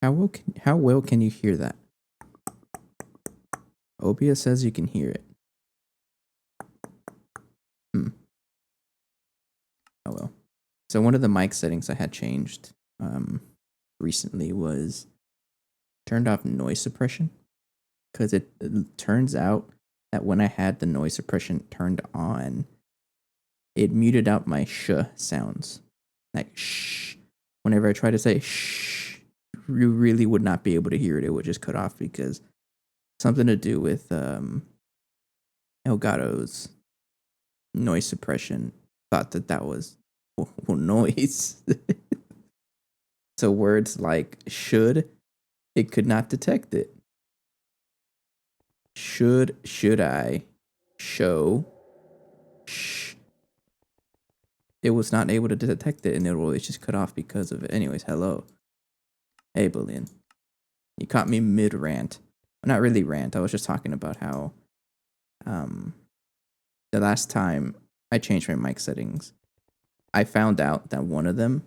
How well can you hear that? OBS says you can hear it. Oh well. So one of the mic settings I had changed recently was turned off noise suppression, because it turns out that when I had the noise suppression turned on, it muted out my sh sounds, like shh. Whenever I try to say shh, you really would not be able to hear it. It would just cut off because something to do with Elgato's noise suppression thought that was noise. So words like should, it could not detect it. Should I, show, shh. It was not able to detect it, and it will just cut off because of it. Anyways, hello. Hey, Bullion. You caught me mid-rant. Well, not really rant. I was just talking about how the last time I changed my mic settings, I found out that one of them,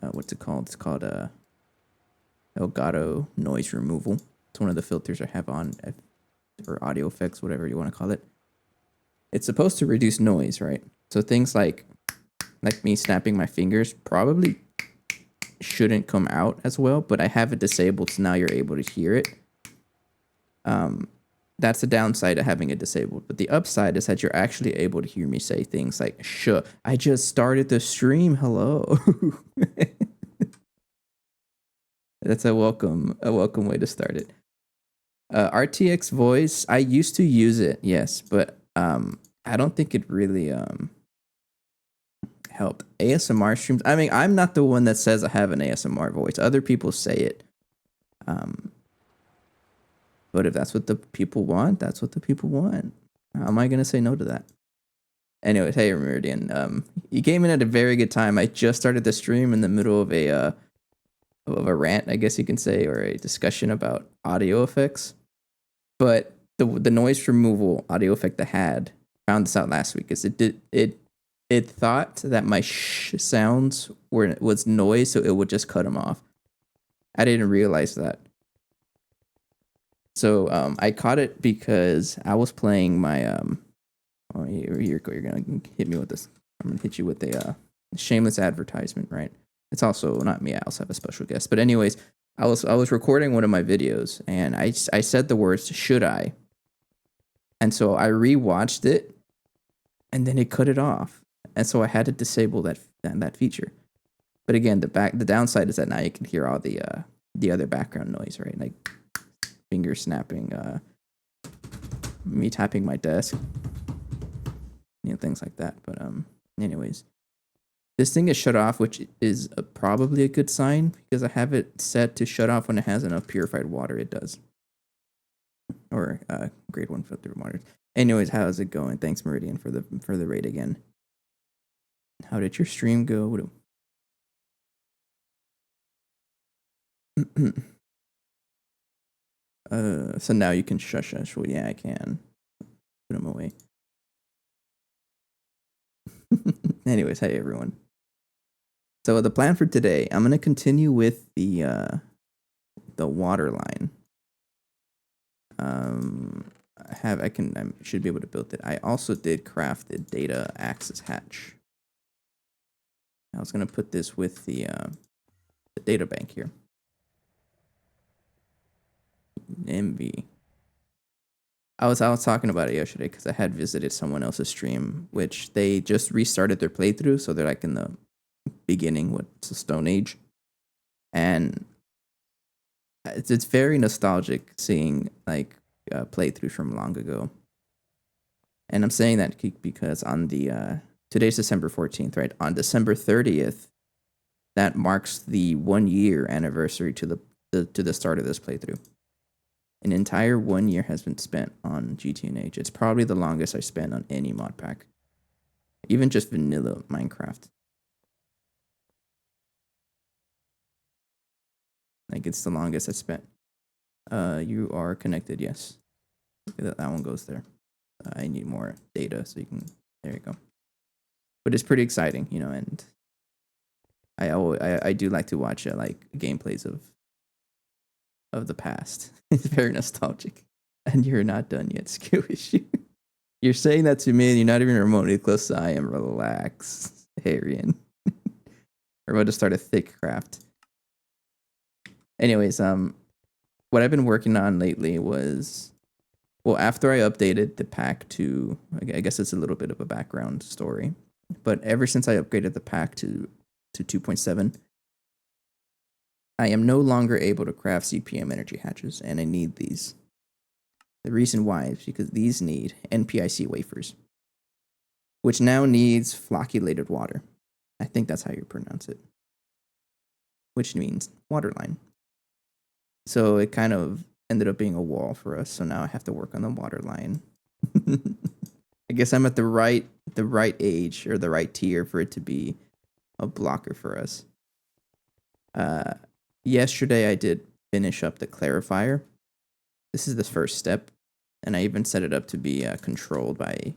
what's it called? It's called Elgato noise removal. It's one of the filters I have on, or audio effects, whatever you want to call it. It's supposed to reduce noise, right? So things like me snapping my fingers probably shouldn't come out as well, but I have it disabled, so now you're able to hear it. That's the downside of having it disabled. But the upside is that you're actually able to hear me say things like, "Sure, I just started the stream. Hello." That's a welcome way to start it. RTX voice, I used to use it, yes, but I don't think it really helped. ASMR streams, I mean, I'm not the one that says I have an ASMR voice. Other people say it. But if that's what the people want, that's what the people want. How am I going to say no to that? Anyways, hey, Meridian. You came in at a very good time. I just started the stream in the middle of a rant, I guess you can say, or a discussion about audio effects. But the noise removal audio effect I had, found this out last week, is it thought that my shh sounds was noise, so it would just cut them off. I didn't realize that. So I caught it because I was playing my oh, you're gonna hit me with this. I'm gonna hit you with a shameless advertisement, right? It's also not me. I also have a special guest. But anyways, I was recording one of my videos, and I said the words "should I," and so I rewatched it, and then it cut it off, and so I had to disable that feature. But again, the downside is that now you can hear all the other background noise, right? Like finger snapping, me tapping my desk, things like that. But anyways, this thing is shut off, which is probably a good sign, because I have it set to shut off when it has enough purified water. It does, or grade 1 filtered water. Anyways, how's it going? Thanks, Meridian, for the raid again. How did your stream go? So now you can shush us. Well, yeah, I can. Put him away. Anyways, hey everyone. So the plan for today, I'm gonna continue with the water line. I should be able to build it. I also did craft the data access hatch. I was gonna put this with the data bank here. MV. I was talking about it yesterday because I had visited someone else's stream, which they just restarted their playthrough, so they're like in the beginning, what's the Stone Age, and it's very nostalgic seeing like playthroughs from long ago. And I'm saying that because on the today's December 14th, right? On December 30th, that marks the 1 year anniversary to the start of this playthrough. An entire 1 year has been spent on GTNH. It's probably the longest I spent on any mod pack, even just vanilla Minecraft. Like, it's the longest I spent. You are connected, yes. That one goes there. I need more data, so you can. There you go. But it's pretty exciting, and I do like to watch like gameplays of of the past. It's very nostalgic. And you're not done yet, skill issue. You're saying that to me and you're not even remotely close to I am. Relax, Harian. We're about to start a thick craft. Anyways, what I've been working on lately was, well, after I updated the pack to, I guess it's a little bit of a background story, but ever since I upgraded the pack to 2.7, I am no longer able to craft CPM energy hatches, and I need these. The reason why is because these need NPIC wafers, which now needs flocculated water. I think that's how you pronounce it, which means water line. So it kind of ended up being a wall for us. So now I have to work on the water line. I guess I'm at the right age or the right tier for it to be a blocker for us. Yesterday I did finish up the clarifier. This is the first step, and I even set it up to be controlled by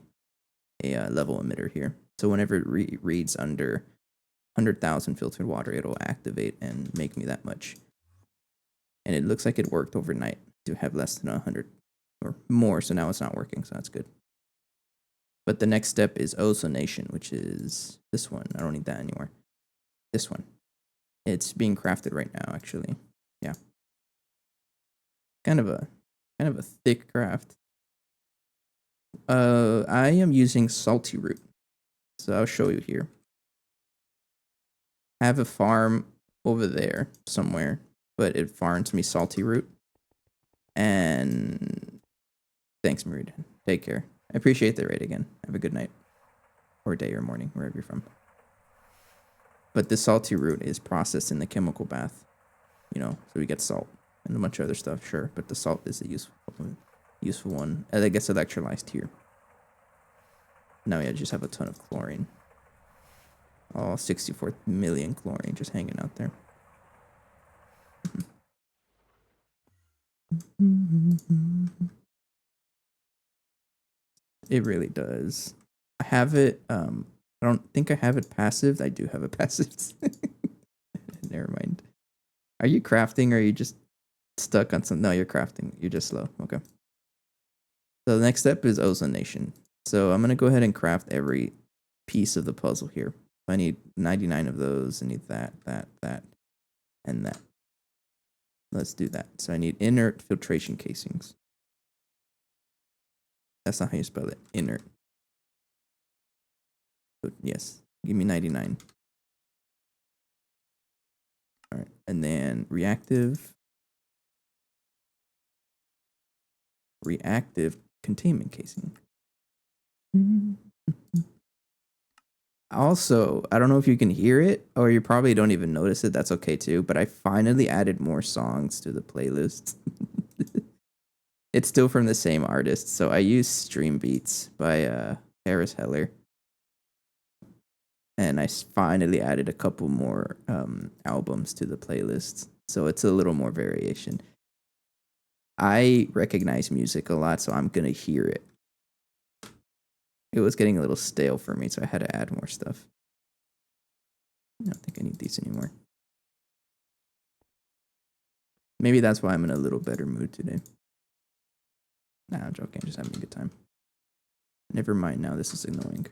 a level emitter here. So whenever it reads under 100,000 filtered water, it'll activate and make me that much. And it looks like it worked overnight to have less than 100 or more, so now it's not working, so that's good. But the next step is ozonation, which is this one. I don't need that anymore. This one. It's being crafted right now, actually. Yeah. Kind of a thick craft. I am using salty root. So I'll show you here. I have a farm over there somewhere, but it farms me salty root. And thanks, Marita. Take care. I appreciate the raid again. Have a good night. Or day or morning, wherever you're from. But the salty root is processed in the chemical bath. You know, so we get salt and a bunch of other stuff, sure. But the salt is a useful one. And it gets electrolyzed here. Now we just have a ton of chlorine. Oh, 64 million chlorine just hanging out there. It really does. I have it, I don't think I have it passive. I do have it passive. Never mind. Are you crafting or are you just stuck on something? No, you're crafting. You're just slow. Okay. So the next step is ozonation. So I'm going to go ahead and craft every piece of the puzzle here. I need 99 of those. I need that, and that. Let's do that. So I need inert filtration casings. That's not how you spell it. Inert. So yes. Give me 99. All right. And then reactive containment casing. Also, I don't know if you can hear it or you probably don't even notice it. That's okay too. But I finally added more songs to the playlist. It's still from the same artist. So I use Stream Beats by Harris Heller. And I finally added a couple more albums to the playlist. So it's a little more variation. I recognize music a lot, so I'm going to hear it. It was getting a little stale for me, so I had to add more stuff. I don't think I need these anymore. Maybe that's why I'm in a little better mood today. Nah, I'm joking. I'm just having a good time. Never mind now. This is annoying.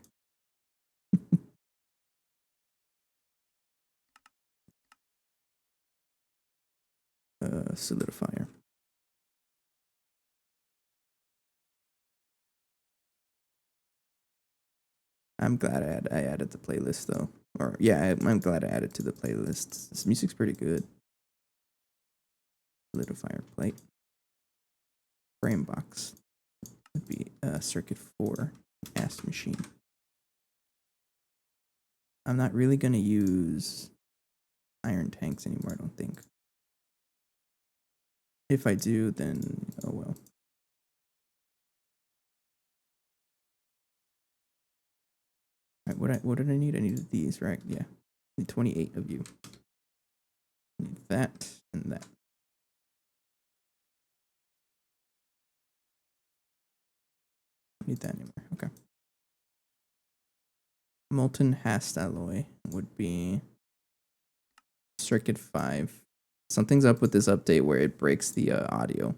Solidifier. I'm glad I added the playlist though. Or yeah, I'm glad I added to the playlist. This music's pretty good. Solidifier plate. Frame box. Would be circuit 4 acid machine. I'm not really gonna use iron tanks anymore, I don't think. If I do, then oh well. Right, what did I need? I needed these, right? Yeah. I need 28 of you. I need that and that. I need that anymore. Okay. Molten hast alloy would be circuit 5 Something's up with this update where it breaks the audio.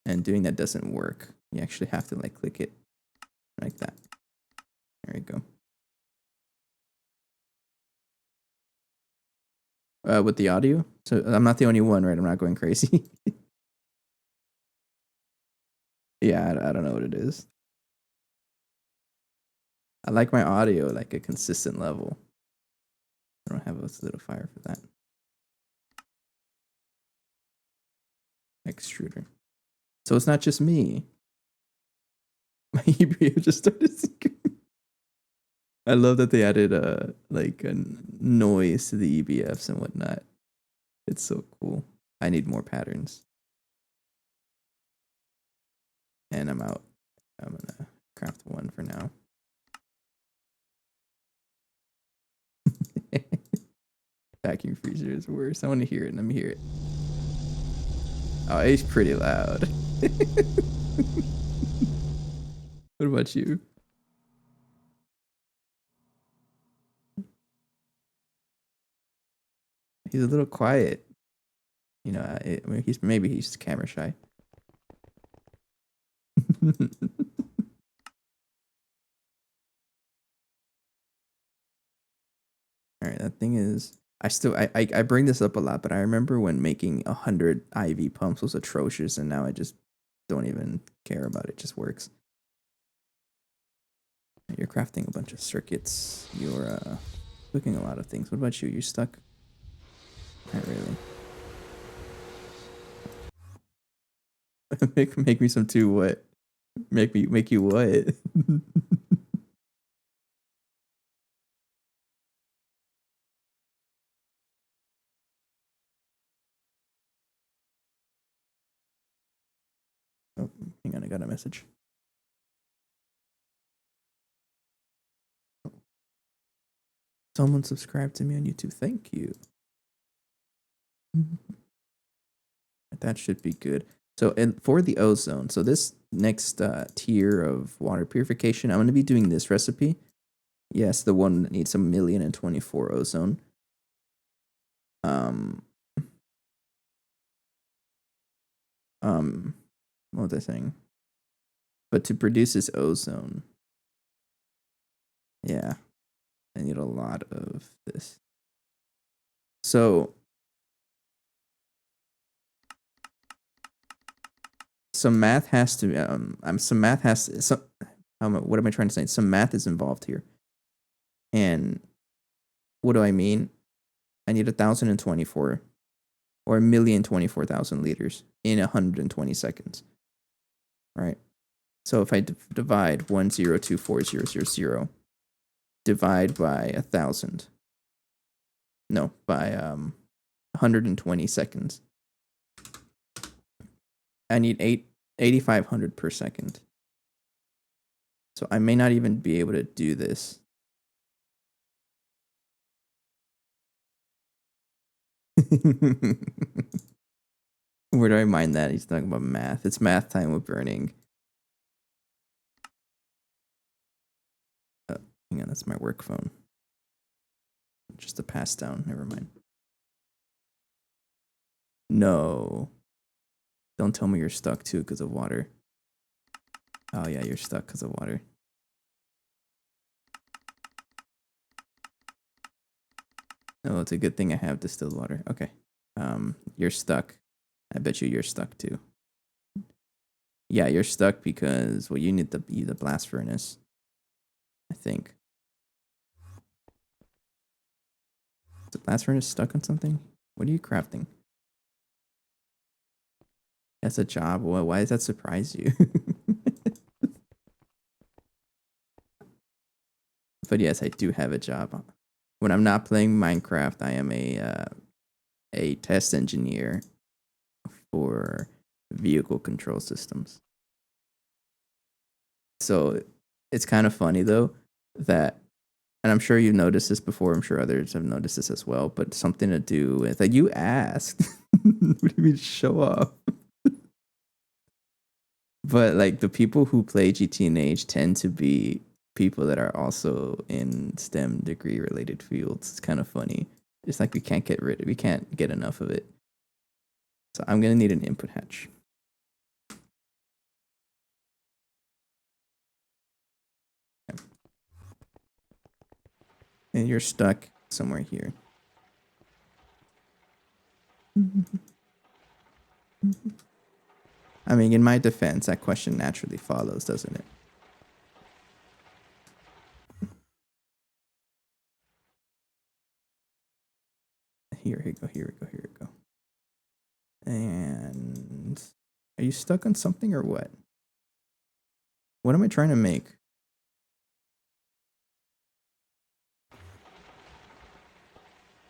And doing that doesn't work. You actually have to like click it like that. There you go. With the audio? So I'm not the only one, right? I'm not going crazy. Yeah, I don't know what it is. I like my audio like a consistent level. I don't have a solidifier for that. Extruder. So it's not just me. My EBF just started singing. I love that they added like a noise to the EBFs and whatnot. It's so cool. I need more patterns. And I'm out. I'm gonna craft one for now. Vacuum freezer is worse. I want to hear it. Let me hear it. Oh, it's pretty loud. What about you? He's a little quiet. You know, I mean, maybe he's just camera shy. All right, that thing is. I bring this up a lot, but I remember when making 100 IV pumps was atrocious, and now I just don't even care about it. It just works. You're crafting a bunch of circuits. You're cooking a lot of things. What about you? You stuck? Not really. make me some too. What? Make you what? Oh, hang on, I got a message. Someone subscribed to me on YouTube. Thank you. That should be good. So, and for the ozone, so this next tier of water purification, I'm going to be doing this recipe. Yes, the one that needs 1,024 ozone. Um, what was I saying? But to produce this ozone, yeah, I need a lot of this. So, some math has to, what am I trying to say? Some math is involved here. And what do I mean? I need 1,024 or 1,024,000 liters in 120 seconds. Right? So if I divide 1,024,000, divide by 1,000. No, by 120 seconds. I need 8,500 per second. So I may not even be able to do this. Where do I mind that? He's talking about math. It's math time with burning. Hang on, that's my work phone. Just a pass down. Never mind. No. Don't tell me you're stuck too because of water. Oh yeah, you're stuck because of water. Oh, it's a good thing I have distilled water. Okay. You're stuck. I bet you're stuck too. Yeah, you're stuck because, well, you need the blast furnace, I think. Is the blast furnace stuck on something? What are you crafting? That's a job. Why does that surprise you? But yes, I do have a job. When I'm not playing Minecraft, I am a test engineer for vehicle control systems. So it's kind of funny though that, and I'm sure you've noticed this before. I'm sure others have noticed this as well. But something to do with like you asked. What do you mean show off? But like the people who play GTNH tend to be people that are also in STEM degree related fields. It's kind of funny. It's like we can't get enough of it. So I'm gonna need an input hatch. Okay. And you're stuck somewhere here. I mean, in my defense, that question naturally follows, doesn't it? Here we go, here we go, here we go. And are you stuck on something or what? What am I trying to make?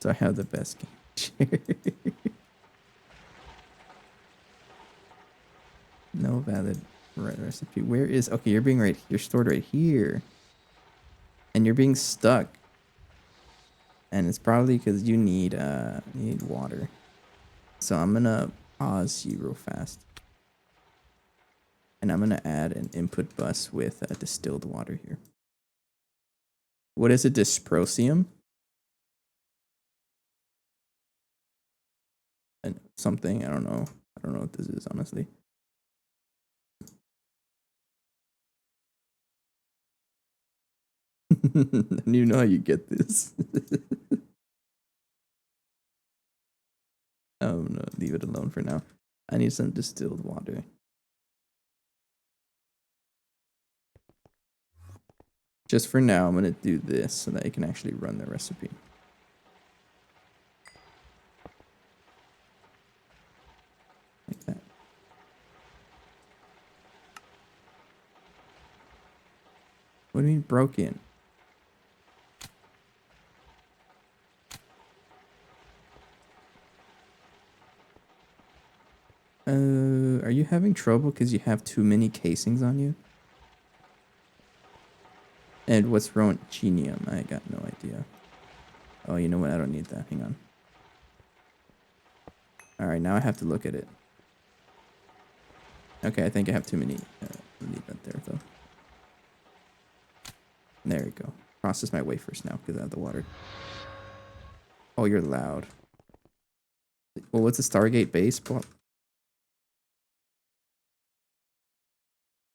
So I have the best game. No valid recipe. Where is... Okay, you're being you're stored right here. And you're being stuck. And it's probably because you need water. So I'm gonna pause you real fast. And I'm gonna add an input bus with distilled water here. What is it? Dysprosium? And something, I don't know. I don't know what this is, honestly. I don't even know how you get this. No, leave it alone for now. I need some distilled water. Just for now, I'm gonna do this so that I can actually run the recipe. Like that. What do you mean broken? Are you having trouble because you have too many casings on you? And what's wrong with Genium? I got no idea. Oh, you know what? I don't need that. Hang on. Alright, now I have to look at it. Okay, I think I have too many. Leave that there, though. There we go. Process my wafers now because I have the water. Oh, you're loud. Well, what's a Stargate base?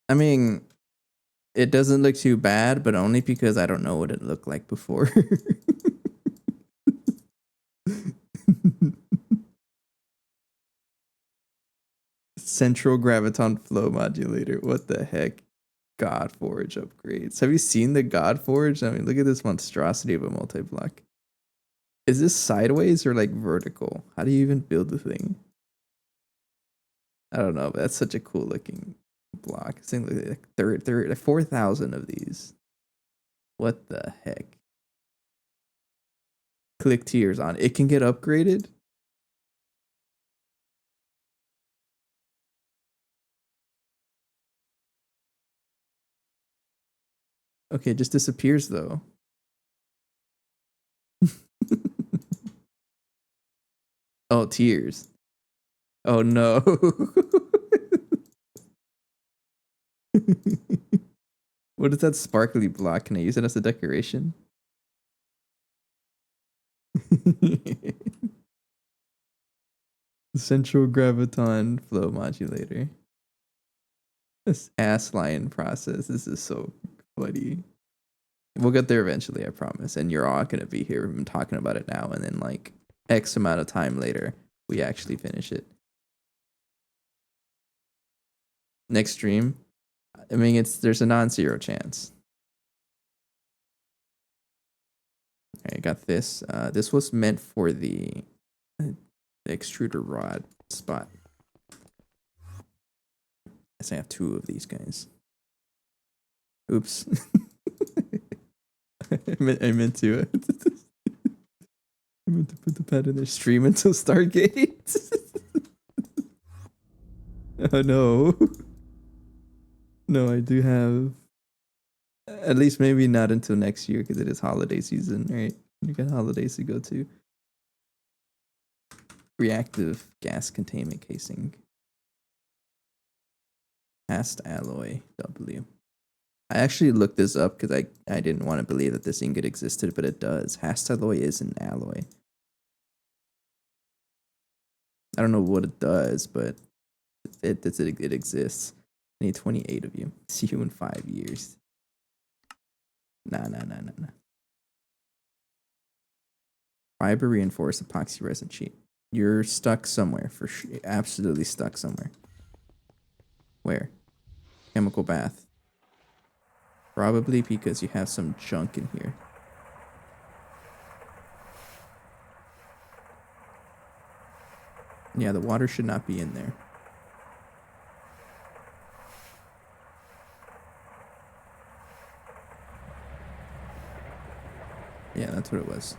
I mean, it doesn't look too bad, but only because I don't know what it looked like before. Central graviton flow modulator. What the heck? God Forge upgrades. Have you seen the God Forge? I mean, look at this monstrosity of a multi-block. Is this sideways or like vertical? How do you even build the thing? I don't know, but that's such a cool looking block. It's like 4,000 of these. What the heck? Click tiers on. It can get upgraded? Okay, it just disappears though. Oh, tears. Oh no. What is that sparkly block? Can I use it as a decoration? Central graviton flow modulator. This ass lion process. This is so funny. We'll get there eventually, I promise. And you're all gonna be here. We've been talking about it now, and then like X amount of time later, we actually finish it. Next stream. I mean, there's a non-zero chance. I got this. This was meant for the extruder rod spot. Guess I have 2 of these guys. Oops. I meant to. I meant to put the pad in their stream until Stargate. Oh no. No, I do have. At least maybe not until next year because it is holiday season, right? You got holidays to go to. Reactive gas containment casing. Cast alloy W. I actually looked this up because I didn't want to believe that this ingot existed, but it does. Hast alloy is an alloy. I don't know what it does, but it exists. I need 28 of you. See you in 5 years. Nah. Fiber reinforced epoxy resin sheet. You're stuck somewhere for sure. Absolutely stuck somewhere. Where? Chemical bath. Probably because you have some junk in here. Yeah, the water should not be in there. Yeah, that's what it was.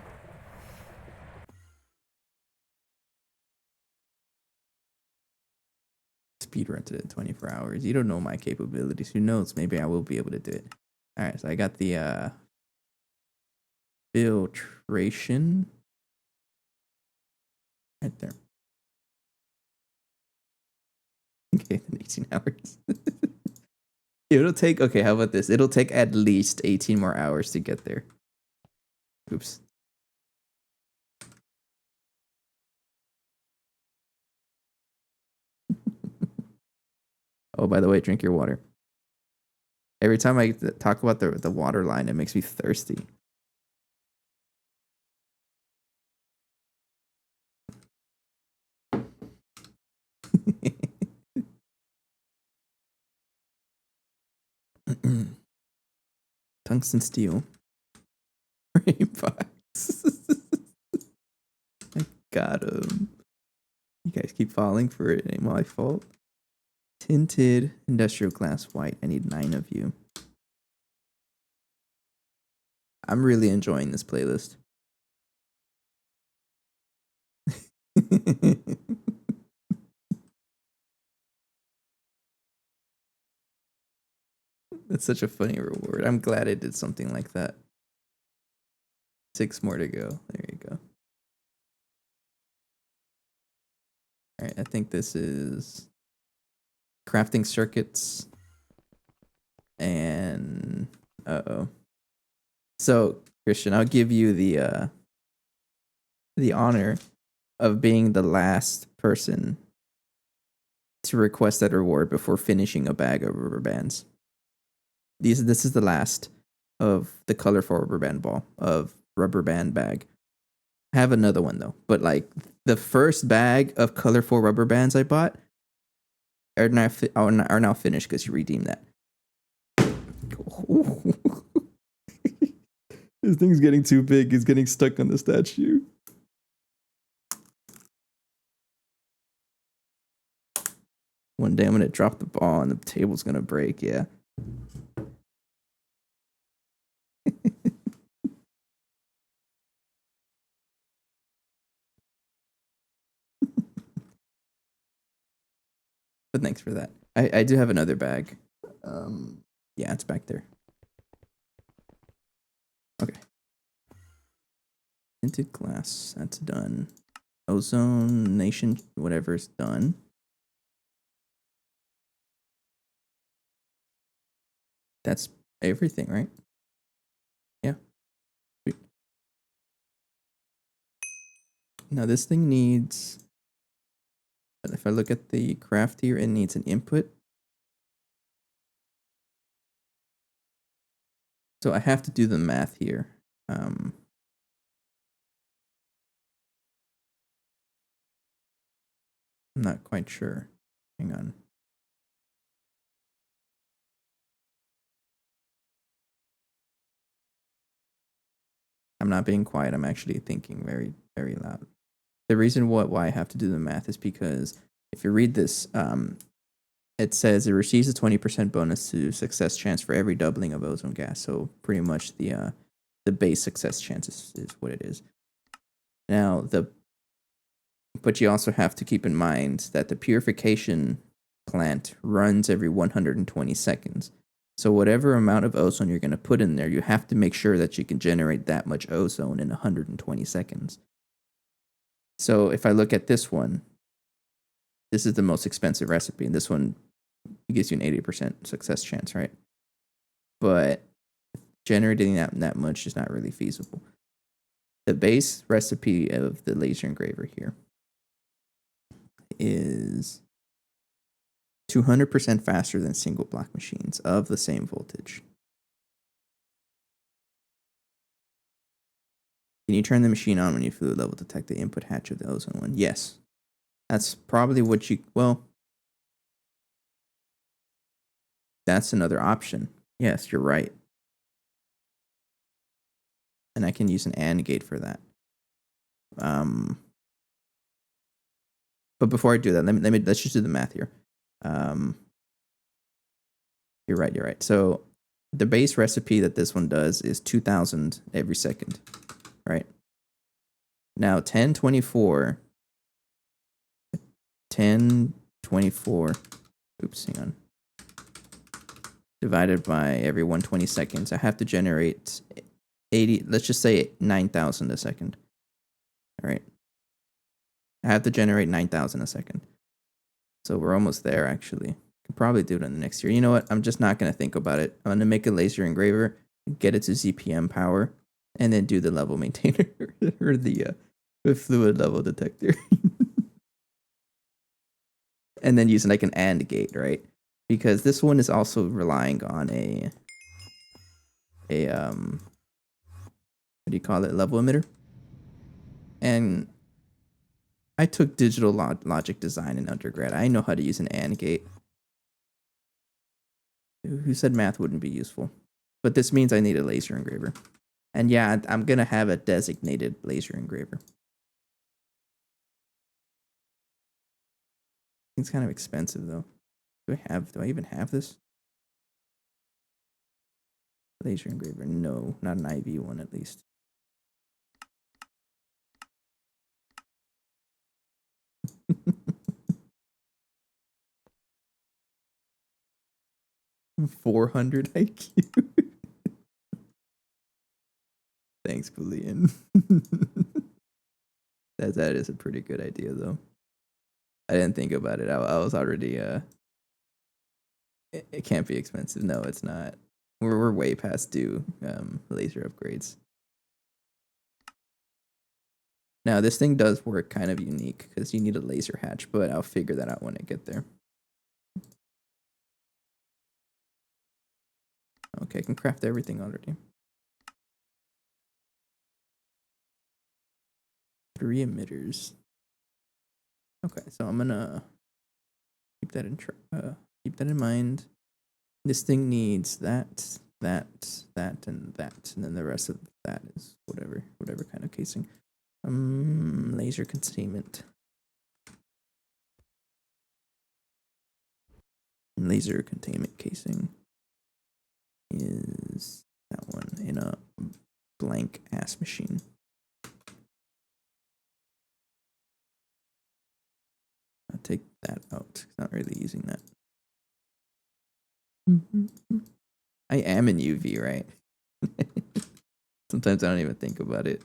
Speed rented it in 24 hours. You don't know my capabilities. Who knows? Maybe I will be able to do it. All right, so I got the filtration right there. Okay, then 18 hours. It'll take, okay, how about this? It'll take at least 18 more hours to get there. Oops. Oh, by the way, drink your water. Every time I talk about the water line, it makes me thirsty. Tungsten steel. Rainbox. I got him. You guys keep falling for it. It ain't my fault. Tinted industrial glass white. I need 9 of you. I'm really enjoying this playlist. That's such a funny reward. I'm glad I did something like that. 6 more to go. There you go. All right, I think this is crafting circuits and So, Christian, I'll give you the honor of being the last person to request that reward before finishing a bag of rubber bands. This is the last of the colorful rubber band bag. I have another one though, but like the first bag of colorful rubber bands I bought are now finished because you redeemed that. This thing's getting too big. It's getting stuck on the statue. One day I'm gonna drop the ball and the table's gonna break. Yeah. But thanks for that. I do have another bag. Yeah, it's back there. Okay. Tinted glass, that's done. Ozone nation, whatever's done. That's everything, right? Yeah. Sweet. Now this thing needs, if I look at the craft here, it needs an input. So I have to do the math here. I'm not quite sure. Hang on. I'm not being quiet. I'm actually thinking very, very loud. The reason why I have to do the math is because if you read this, it says it receives a 20% bonus to success chance for every doubling of ozone gas. So pretty much the base success chance is what it is. Now but you also have to keep in mind that the purification plant runs every 120 seconds. So whatever amount of ozone you're going to put in there, you have to make sure that you can generate that much ozone in 120 seconds. So if I look at this one, this is the most expensive recipe, and this one gives you an 80% success chance, right? But generating that much is not really feasible. The base recipe of the laser engraver here is 200% faster than single block machines of the same voltage. Can you turn the machine on when you fluid level detect the input hatch of the ozone one? Yes. That's probably what you, well, that's another option. Yes, you're right. And I can use an AND gate for that. But before I do that, let's just do the math here. You're right. So the base recipe that this one does is 2,000 every second, right? Now 1024, oops, hang on. Divided by every 120 seconds, I have to generate 80, let's just say 9,000 a second. All right. I have to generate 9,000 a second. So we're almost there, actually. Could probably do it in the next year. You know what? I'm just not going to think about it. I'm going to make a laser engraver, get it to ZPM power, and then do the level maintainer or the fluid level detector. And then using like an AND gate, right? Because this one is also relying on a what do you call it? Level emitter. And I took digital logic design in undergrad. I know how to use an AND gate. Who said math wouldn't be useful? But this means I need a laser engraver. And yeah, I'm going to have a designated laser engraver. It's kind of expensive though. Do I even have this? Laser engraver? No, not an IV one at least. $400 IQ. Thanks, Boolean. that is a pretty good idea though. I didn't think about it. I was already it can't be expensive. No, it's not. We're way past due laser upgrades. Now this thing does work kind of unique because you need a laser hatch, but I'll figure that out when I get there. Okay, I can craft everything already. 3 emitters. Okay, so I'm gonna keep that in mind. This thing needs that, and that, and then the rest of that is whatever kind of casing. Laser containment. Laser containment casing is that one in a blank ass machine. I'll take that out. Not really using that. I am in UV, right? Sometimes I don't even think about it.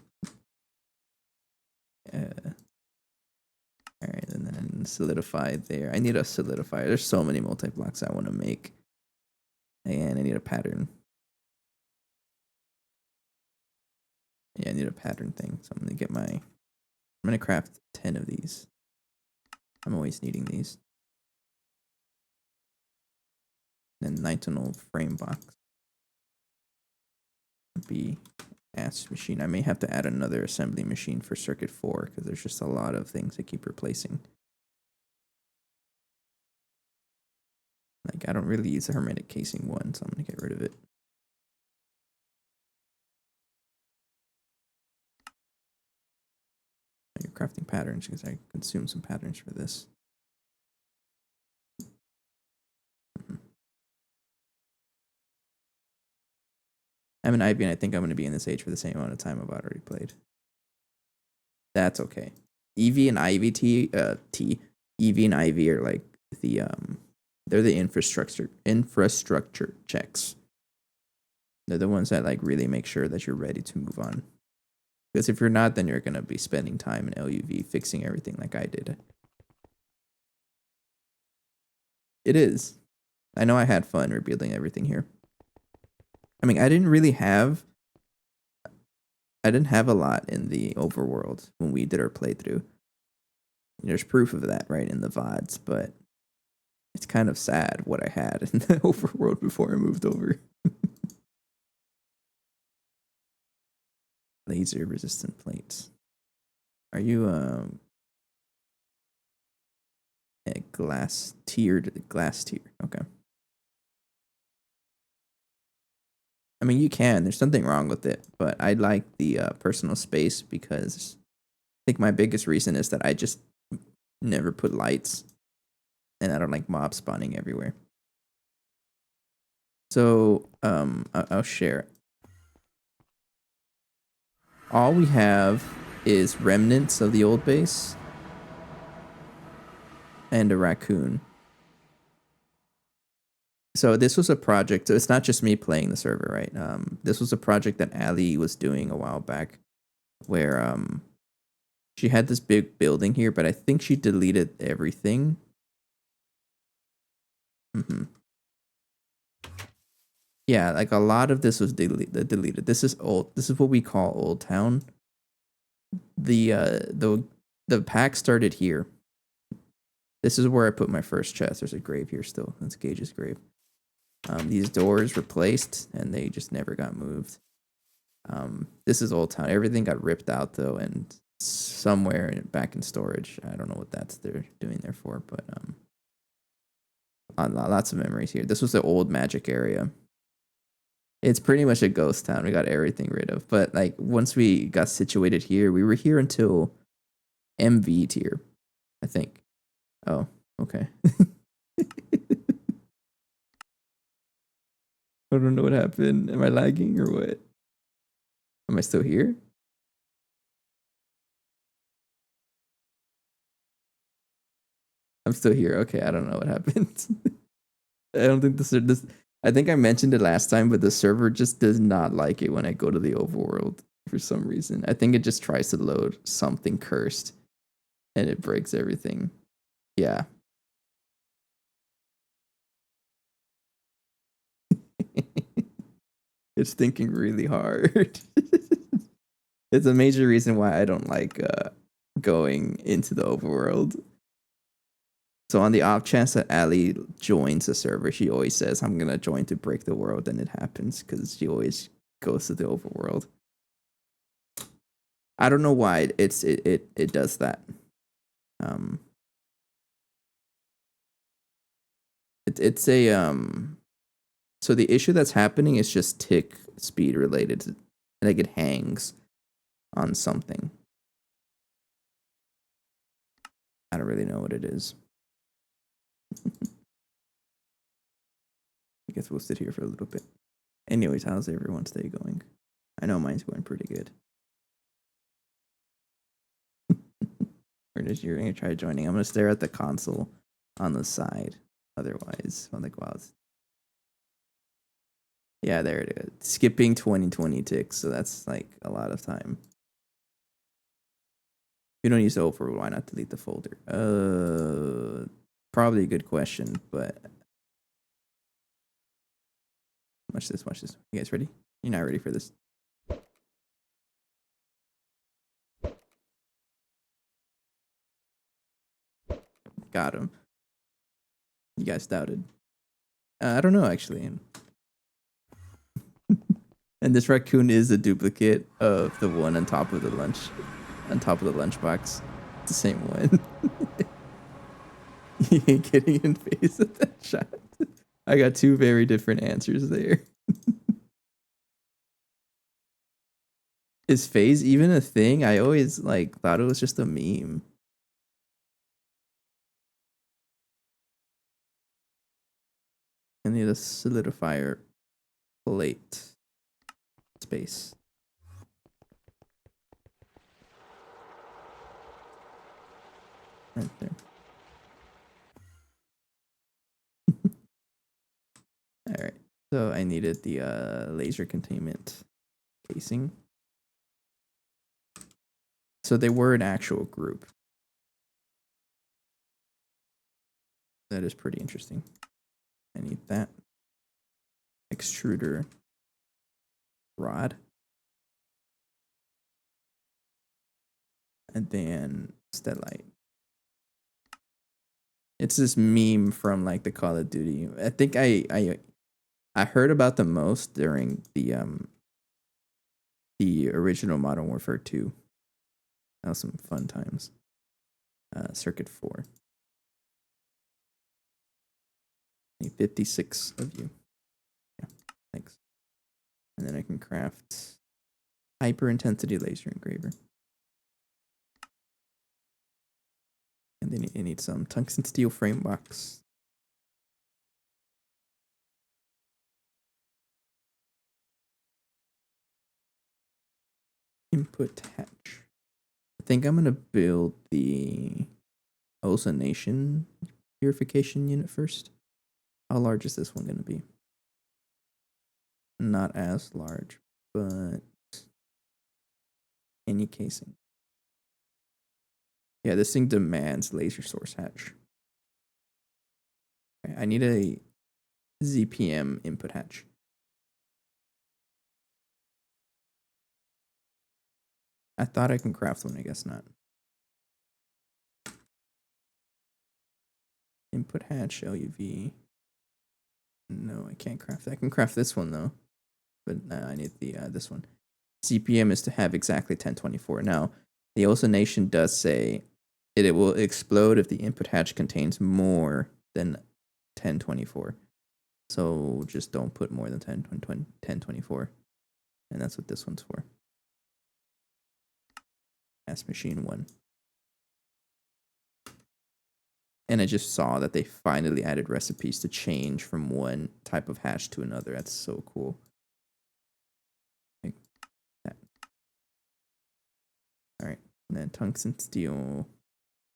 Alright, and then solidify there. I need a solidifier. There's so many multi-blocks I want to make. And I need a pattern. Yeah, I need a pattern thing. So I'm gonna craft 10 of these. I'm always needing these. And nitinol frame box. B ass machine. I may have to add another assembly machine for circuit 4 because there's just a lot of things I keep replacing. Like I don't really use the hermetic casing one, so I'm gonna get rid of it. You're crafting patterns because I consume some patterns for this. I'm an IV and I think I'm going to be in this age for the same amount of time I've already played. That's okay. EV and EV and IV are like they're the infrastructure checks. They're the ones that like really make sure that you're ready to move on. Because if you're not, then you're going to be spending time in LUV fixing everything like I did. It is. I know I had fun rebuilding everything here. I mean, I didn't have a lot in the overworld when we did our playthrough. there's proof of that, right, in the VODs, but it's kind of sad what I had in the overworld before I moved over. Laser resistant plates. Are you a glass tier? Okay. I mean, you can. There's nothing wrong with it, but I like the personal space because I think my biggest reason is that I just never put lights, and I don't like mob spawning everywhere. So, I'll share. All we have is remnants of the old base and a raccoon. So this was a project. So it's not just me playing the server, right? This was a project that Ali was doing a while back, where she had this big building here, but I think she deleted everything. Mm-hmm. Yeah, like a lot of this was deleted. This is old. This is what we call Old Town. The pack started here. This is where I put my first chest. There's a grave here still. That's Gage's grave. These doors replaced, and they just never got moved. This is Old Town. Everything got ripped out though, and somewhere back in storage. I don't know what they're doing there for, but lots of memories here. This was the old magic area. It's pretty much a ghost town. We got everything rid of, but like once we got situated here, we were here until MV tier, I think. Oh, okay. I don't know what happened. Am I lagging or what? Am I still here? I'm still here. Okay, I don't know what happened. I don't think this. I think I mentioned it last time, but the server just does not like it when I go to the overworld for some reason. I think it just tries to load something cursed, and it breaks everything. Yeah. It's thinking really hard. It's a major reason why I don't like going into the overworld. So on the off chance that Ali joins the server, she always says, "I'm gonna join to break the world," and it happens because she always goes to the overworld. I don't know why it does that. Um, it's a So the issue that's happening is just tick speed related. Like it hangs on something. I don't really know what it is. I guess we'll sit here for a little bit. Anyways, how's everyone's day going? I know mine's going pretty good. Or just you're gonna try joining. I'm gonna stare at the console on the side. Otherwise, I'm like, wow. Yeah, there it is. Skipping 2020 ticks, so that's like a lot of time. If you don't use the overworld, why not delete the folder? Probably a good question, but watch this. You guys ready? You're not ready for this. Got him. You guys doubted. I don't know actually. And this raccoon is a duplicate of the one on top of the lunchbox. It's the same one. You ain't getting in face with that shot. I got two very different answers there. Is phase even a thing? I always like thought it was just a meme. I need a solidifier plate space. Right there. All right. So I needed the laser containment casing. So they were an actual group. That is pretty interesting. I need that. Extruder rod. And then stellite. It's this meme from like the Call of Duty. I think I heard about the most during the original Modern Warfare 2. That was some fun times. Circuit 4. 56 of you. Yeah, thanks. And then I can craft hyper intensity laser engraver. And then you need some tungsten steel frame box. Input hatch. I think I'm gonna build the ozonation purification unit first. How large is this one gonna be? Not as large, but any casing. Yeah, this thing demands laser source hatch. Okay, I need a ZPM input hatch. I thought I can craft one, I guess not. Input hatch, LUV. No, I can't craft that. I can craft this one though. But I need the this one. CPM is to have exactly 1024. Now, the ozonation does say it will explode if the input hatch contains more than 1024. So just don't put more than 1024. And that's what this one's for. That's machine 1. And I just saw that they finally added recipes to change from one type of hash to another. That's so cool. Like that. All right. And then tungsten steel.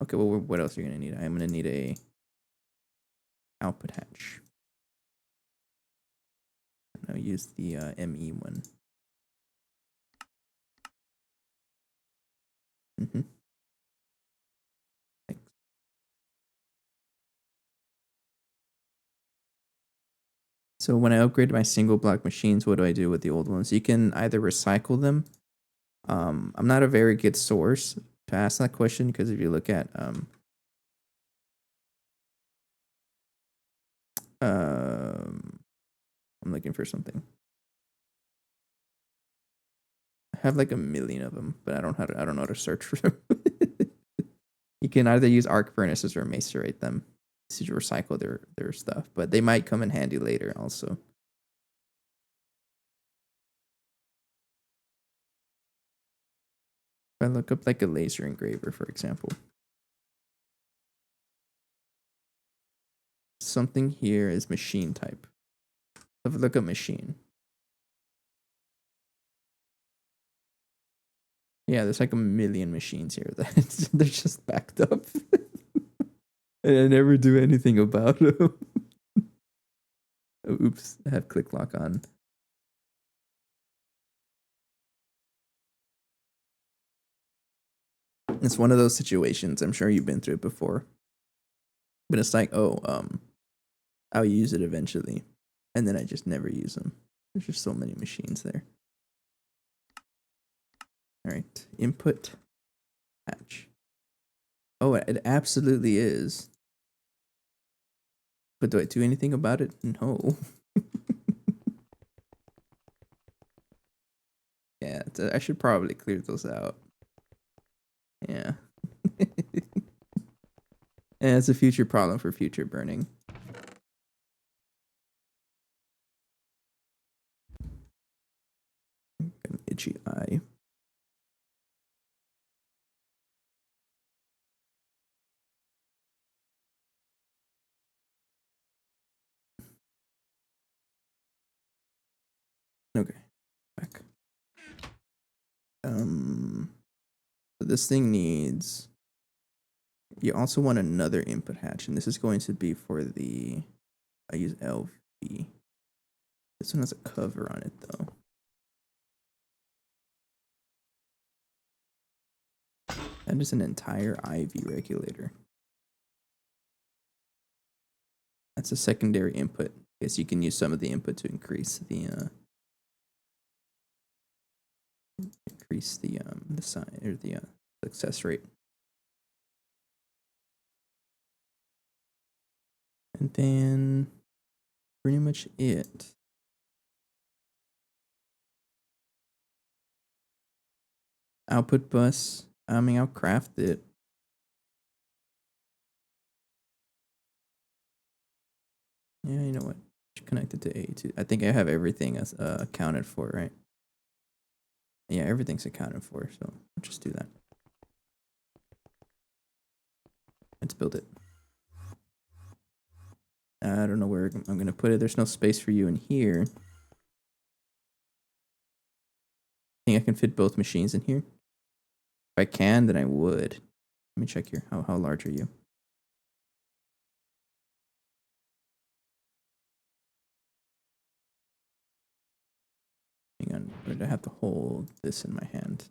Okay, well, what else are you going to need? I'm going to need a output hatch. And I'll use the ME one. Mm-hmm. Thanks. So when I upgrade my single block machines, what do I do with the old ones? You can either recycle them. I'm not a very good source to ask that question because if you look at I'm looking for something. I have like a million of them, but I don't know how to search for them. You can either use arc furnaces or macerate them to recycle their stuff, but they might come in handy later also. If I look up like a laser engraver, for example. Something here is machine type. If I look at machine. Yeah, there's like a million machines here that they're just backed up. And I never do anything about them. Oh, oops, I have click lock on. It's one of those situations. I'm sure you've been through it before. But it's like, oh, I'll use it eventually. And then I just never use them. There's just so many machines there. All right, input hatch. Oh, it absolutely is. But do I do anything about it? No. Yeah, I should probably clear those out. Yeah. And it's a future problem for future burning. An itchy eye. Okay, back. So this thing needs. You also want another input hatch, and this is going to be for the. I use LV. This one has a cover on it though. That is an entire IV regulator. That's a secondary input. I guess you can use some of the input to increase the size or the success rate. And then pretty much it. Output bus. I mean, I'll craft it. Yeah, you know what? Connected to A2. I think I have everything as accounted for, right? Yeah, everything's accounted for, so I'll just do that. Let's build it. I don't know where I'm gonna put it. There's no space for you in here. I think I can fit both machines in here. If I can, then I would. Let me check here. How large are you? Hang on. Where do I have to hold this in my hand?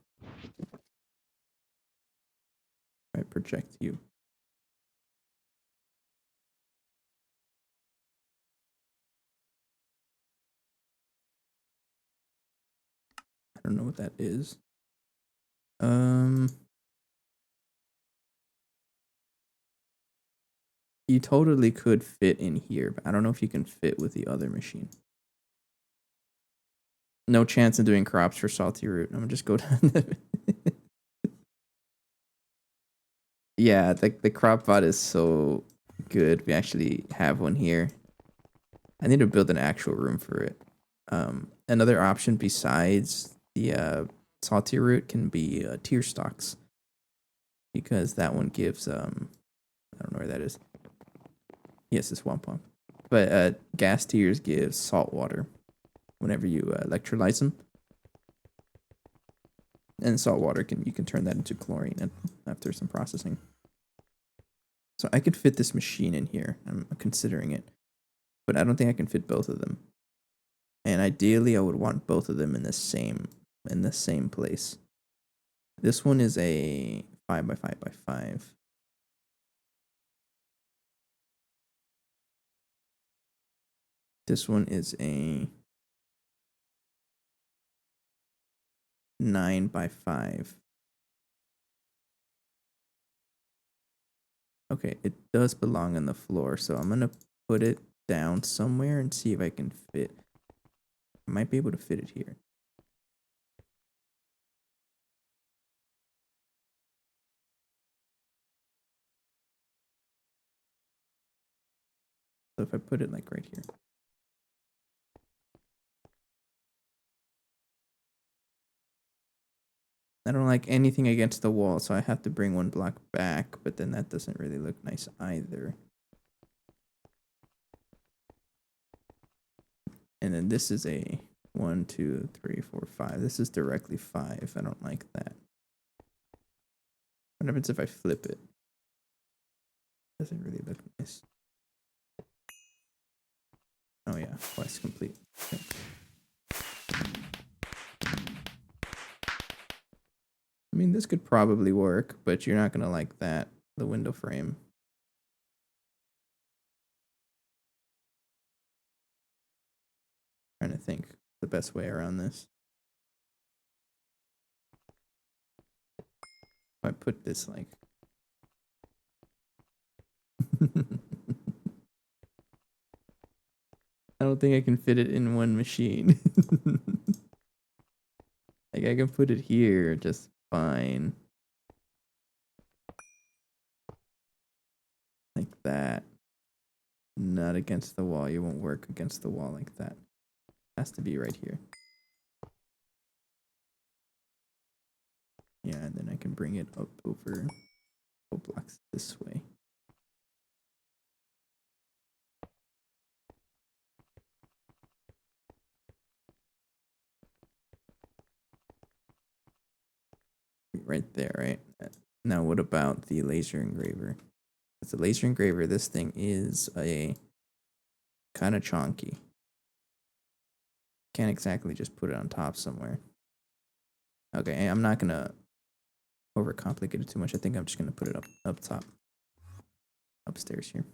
I project you. I don't know what that is. You totally could fit in here, but I don't know if you can fit with the other machine. No chance of doing crops for salty root. I'm gonna just go down. Yeah, the crop bot is so good. We actually have one here. I need to build an actual room for it. Another option besides the salty root can be tear stalks, because that one gives I don't know where that is. Yes, it's swamp pump. But gas tears gives salt water whenever you electrolyze them. And salt water you can turn that into chlorine after some processing. So I could fit this machine in here. I'm considering it. But I don't think I can fit both of them. And ideally I would want both of them in the same place. This one is a 5x5x5. This one is a 9x5. Okay, it does belong on the floor, so I'm gonna put it down somewhere and see if I can fit. I might be able to fit it here. So if I put it like right here. I don't like anything against the wall, so I have to bring one block back, but then that doesn't really look nice either. And then this is a 1, 2, 3, 4, 5. This is directly 5. I don't like that. What happens if I flip it? Doesn't really look nice. Oh yeah, quest complete. Okay. I mean, this could probably work, but you're not gonna like that, the window frame. Trying to think the best way around this. If I put this like I don't think I can fit it in one machine. Like I can put it here just fine. Like that. Not against the wall. You won't work against the wall like that. Has to be right here. Yeah, and then I can bring it up over 4 blocks this way. Right there, right? Now what about the laser engraver? With the laser engraver, this thing is a kind of chonky. Can't exactly just put it on top somewhere. Okay, I'm not gonna overcomplicate it too much. I think I'm just gonna put it up top. Upstairs here.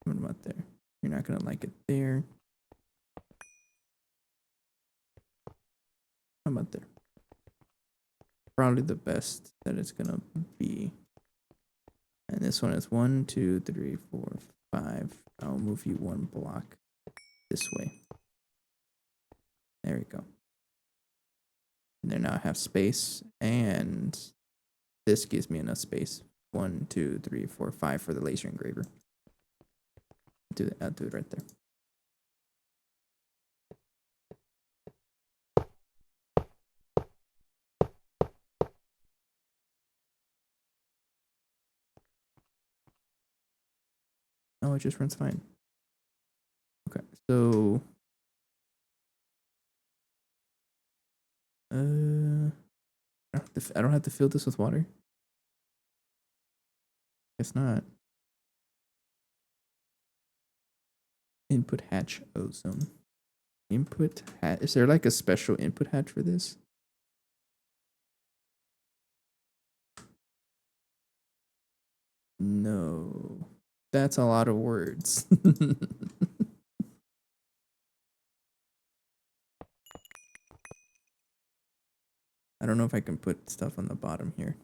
What about there? You're not gonna like it there. How about there? Probably the best that it's gonna be. And this one is 1, 2, 3, 4, 5. I'll move you one block this way. There we go. And there now I have space, and this gives me enough space. 1, 2, 3, 4, 5 for the laser engraver. I'll do it right there. Oh, it just runs fine. Okay, so I don't have to fill this with water. Guess not. Input hatch ozone. Input hatch. Is there like a special input hatch for this? No. That's a lot of words. I don't know if I can put stuff on the bottom here.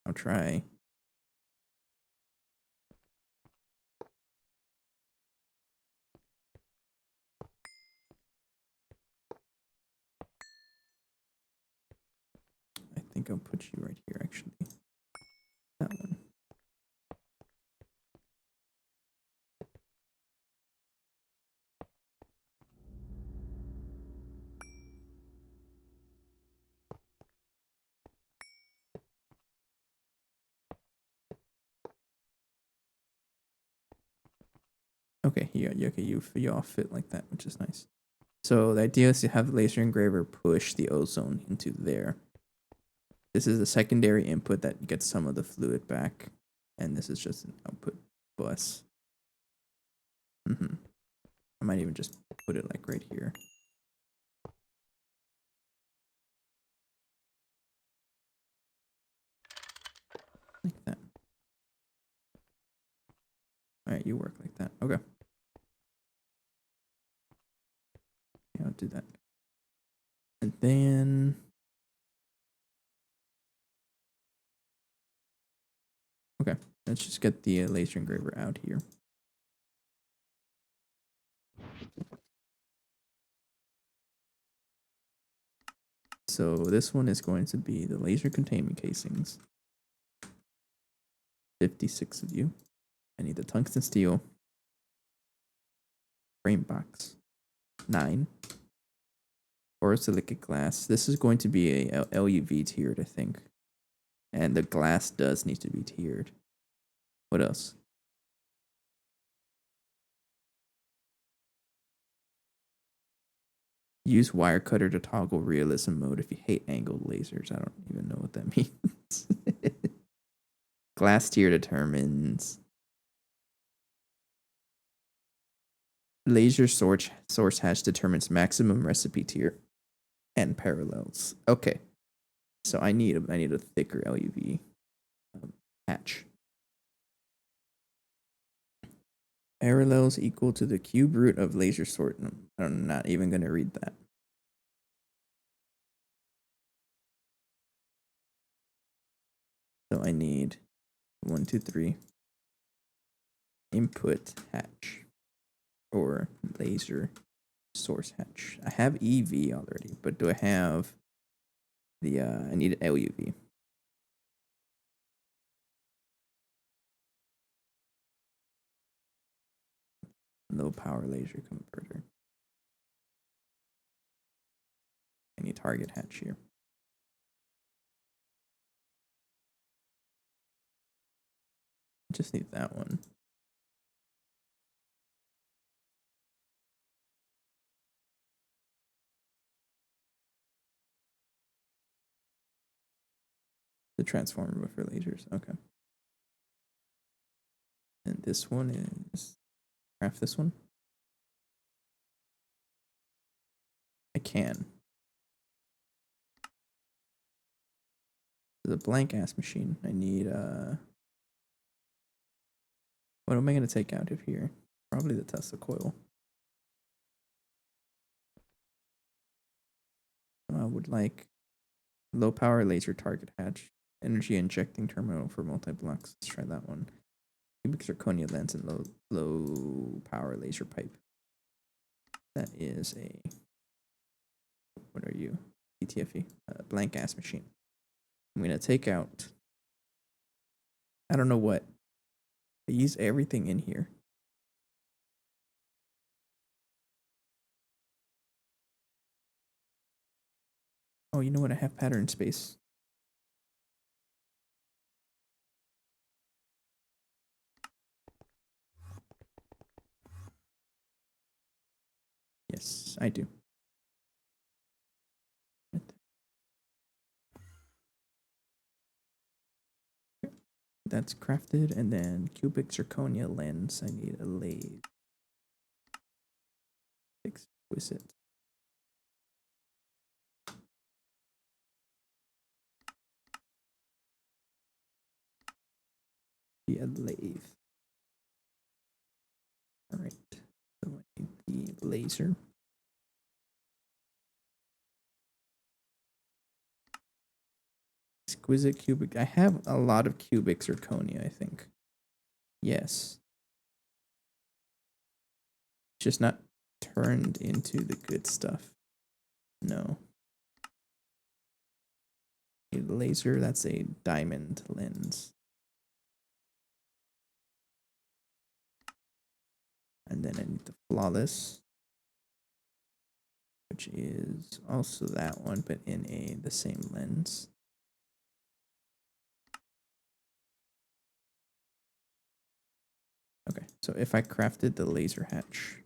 I'll try. I think I'll put you right here, actually. That one. Okay, you all fit like that, which is nice. So the idea is to have the laser engraver push the ozone into there. This is a secondary input that gets some of the fluid back, and this is just an output bus. I might even just put it like right here. Like that. Alright, you work like that. Okay. Yeah, I'll do that. And then okay, let's just get the laser engraver out here. So this one is going to be the laser containment casings. 56 of you. I need the tungsten steel. Frame box. 9. Borosilicate glass. This is going to be a LUV tiered, I think. And the glass does need to be tiered. What else? Use wire cutter to toggle realism mode if you hate angled lasers. I don't even know what that means. Glass tier determines laser source hatch determines maximum recipe tier and parallels. Okay, so I need a thicker LUV hatch. Parallels equal to the cube root of laser sort. I'm not even gonna read that. So I need 1, 2, 3 input hatch or laser source hatch. I have EV already, but do I have the I need LUV. Low power laser converter. I need target hatch here. I just need that one. The transformer for lasers. Okay. And this one is craft this one. I can. The blank ass machine. I need what am I gonna take out of here? Probably the Tesla coil. would like low power laser target hatch, energy injecting terminal for multi blocks. Let's try that one. Cubic zirconia lens and low power laser pipe. That is a, what are you? PTFE, blank ass machine. I'm gonna take out, I don't know what. I use everything in here. Oh, you know what? I have pattern space. Yes, I do. Right there. That's crafted, and then cubic zirconia lens. I need a lathe. Exquisite. Be a lathe. All right. So I need the laser. Exquisite cubic. I have a lot of cubic zirconia, I think. Yes. Just not turned into the good stuff. No. A laser, that's a diamond lens. And then I need the flawless, which is also that one, but in the same lens. Okay, so if I crafted the laser hatch,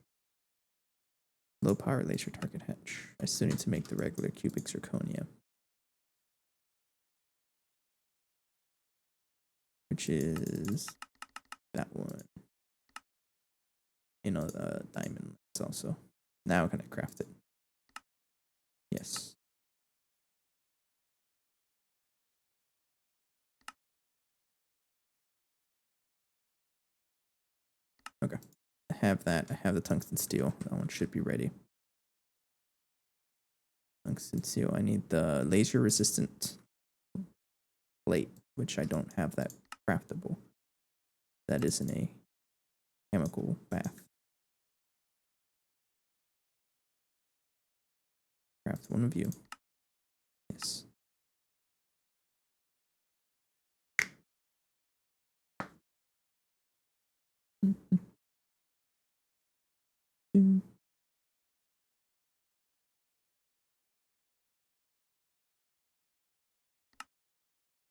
low power laser target hatch, I still need to make the regular cubic zirconia, which is that one. You know, the diamond lens also. Now can I craft it? Yes. Okay. I have that. I have the tungsten steel. That one should be ready. Tungsten steel. I need the laser resistant plate, which I don't have that craftable. That is in a chemical bath. Craft one of you. Yes.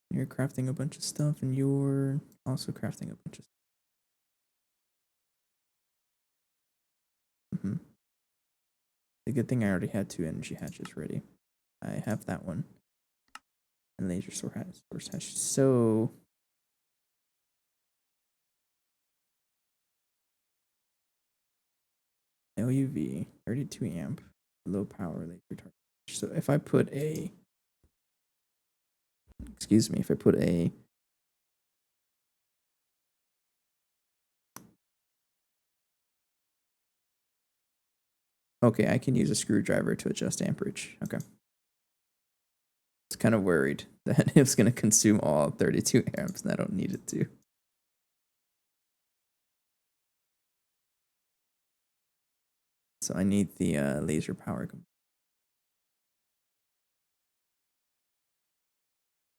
You're crafting a bunch of stuff, and you're also crafting a bunch of stuff. The good thing I already had 2 energy hatches ready. I have that one. And laser source hatch. So LUV, 32 amp, low power laser target. So if I put a, excuse me, if I put a, okay, I can use a screwdriver to adjust amperage. Okay. I was kind of worried that it was going to consume all 32 amps and I don't need it to. So I need the laser power.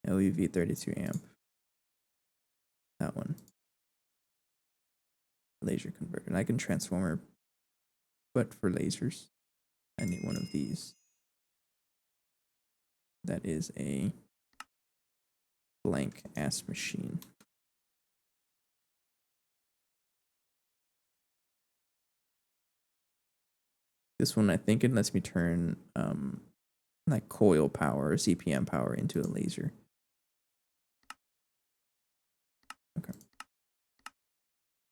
LUV 32 amp. That one. Laser converter. And I can transformer, but for lasers, I need one of these. That is a blank ass machine. This one, I think it lets me turn like coil power or CPM power into a laser. Okay.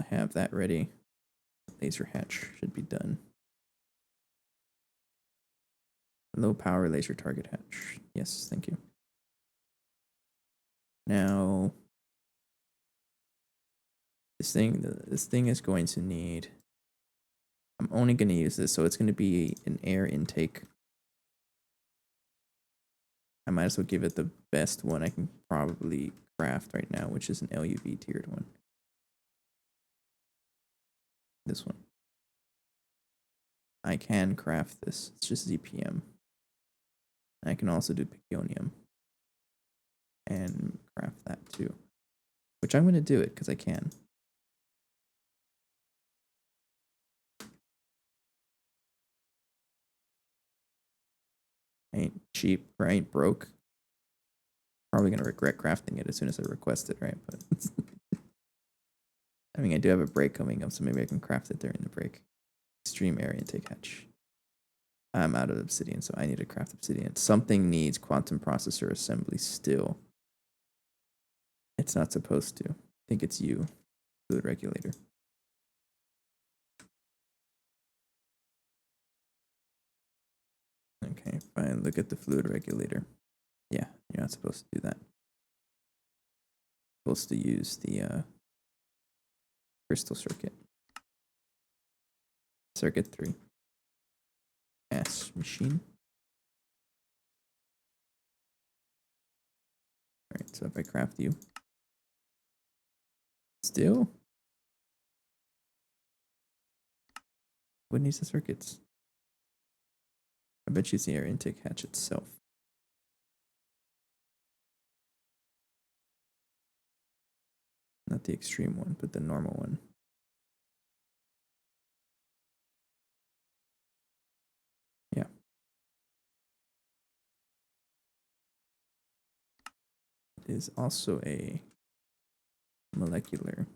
I have that ready. Laser hatch should be done. Low power laser target hatch. Yes, thank you. Now, this thing is going to need, I'm only going to use this, so it's going to be an air intake. I might as well give it the best one I can probably craft right now, which is an LUV tiered one. This one. I can craft this. It's just ZPM. I can also do Piconium and craft that too, which I'm going to do it because I can. I ain't cheap or I ain't broke. Probably going to regret crafting it as soon as I request it, right? But I mean, I do have a break coming up, so maybe I can craft it during the break. Extreme area intake hatch. I'm out of obsidian, so I need to craft obsidian. Something needs quantum processor assembly still. It's not supposed to. I think it's you, fluid regulator. Okay, fine. Look at the fluid regulator. Yeah, you're not supposed to do that. You're supposed to use the crystal circuit. Circuit 3. S machine. Alright, so if I craft you. Still? What needs the circuits? I bet you it's the air intake hatch itself. Not the extreme one, but the normal one. Yeah. It is also a molecular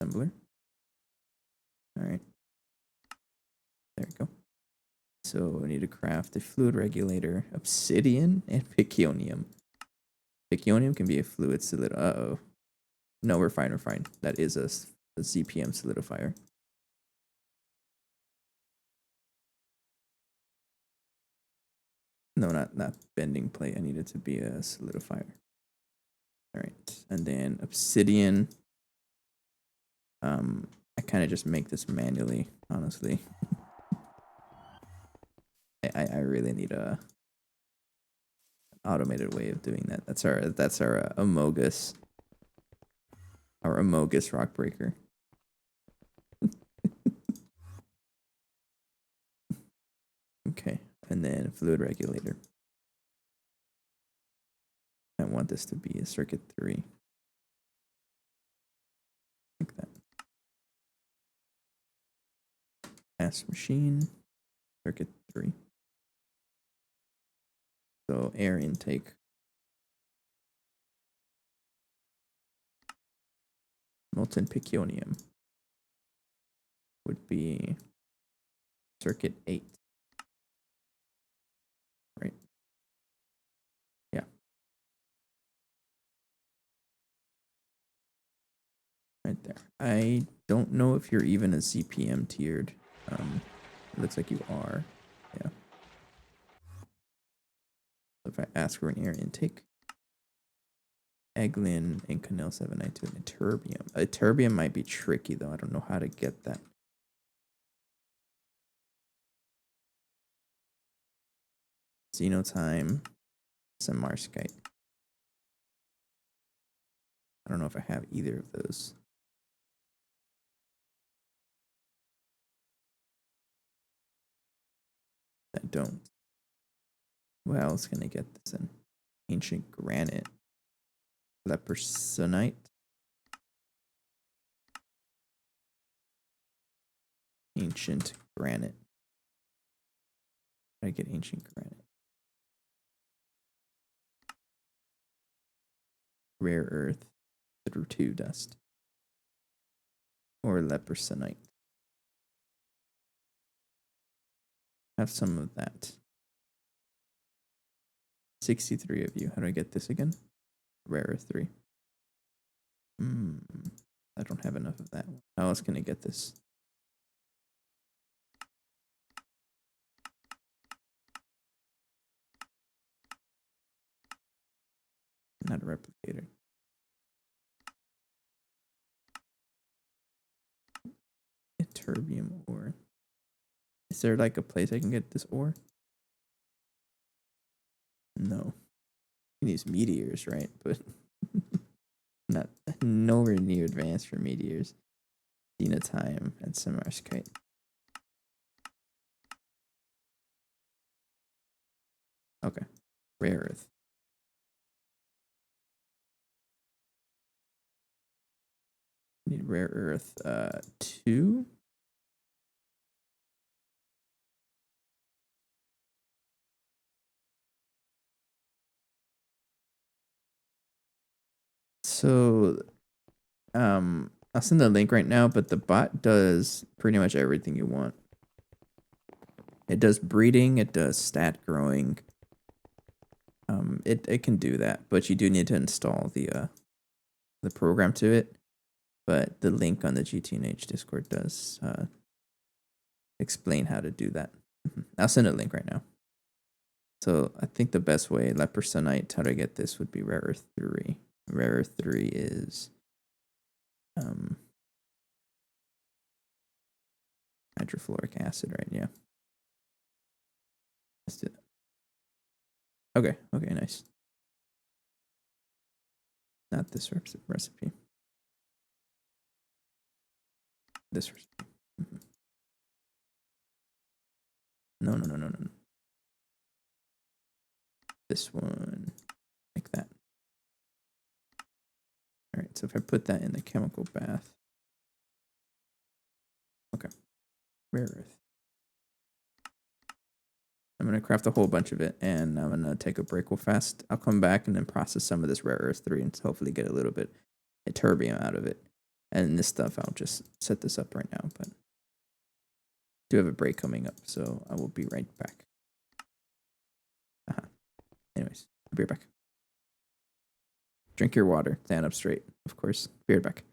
assembler. Alright. There we go. So I need to craft a fluid regulator, obsidian, and piconium. Piconium can be a fluid solid. Uh-oh. No, we're fine, we're fine. That is a ZPM solidifier. No, not bending plate. I need it to be a solidifier. Alright. And then obsidian. I kind of just make this manually, honestly. I really need a automated way of doing that. That's our Amogus. Our Amogus rock breaker. Okay, and then fluid regulator. I want this to be a circuit 3. Like that. S machine, circuit 3. So air intake. Molten piconium would be circuit 8. Right? Yeah. Right there. I don't know if you're even a ZPM tiered. It looks like you are. Yeah. So if I ask for an air intake, Eglin and Canel 792 and Terbium. A Terbium might be tricky though. I don't know how to get that. Xenotime, Samarskite. I don't know if I have either of those. I don't. What else can I get this in? Ancient granite. Lepersonite. Ancient granite. I get ancient granite. Rare earth through 2 dust. Or lepersonite. Have some of that. 63 of you. How do I get this again? Rare earth 3. I don't have enough of that. How else can I get this? Not a replicator. A terbium ore. Is there like a place I can get this ore? No. You can use meteors, right? But not nowhere near advanced for meteors. Time and Samarsite. Okay. Rare earth. Need rare earth 2. So I'll send the link right now, but the bot does pretty much everything you want. It does breeding, it does stat growing. It can do that, but you do need to install the program to it. But the link on the GTNH Discord does explain how to do that. I'll send a link right now. So I think the best way, Lepersonite, how to get this would be Rare Earth 3. Rare Earth 3 is hydrofluoric acid, right? Yeah. Let's do that. Okay, nice. Not this recipe. This recipe. No. This one, like that. All right, so if I put that in the chemical bath. Okay, rare earth. I'm going to craft a whole bunch of it, and I'm going to take a break real fast. I'll come back and then process some of this rare earth 3 and hopefully get a little bit of terbium out of it. And this stuff, I'll just set this up right now, but I do have a break coming up, so I will be right back. Anyways, I'll be right back. Drink your water. Stand up straight, of course. Be right back.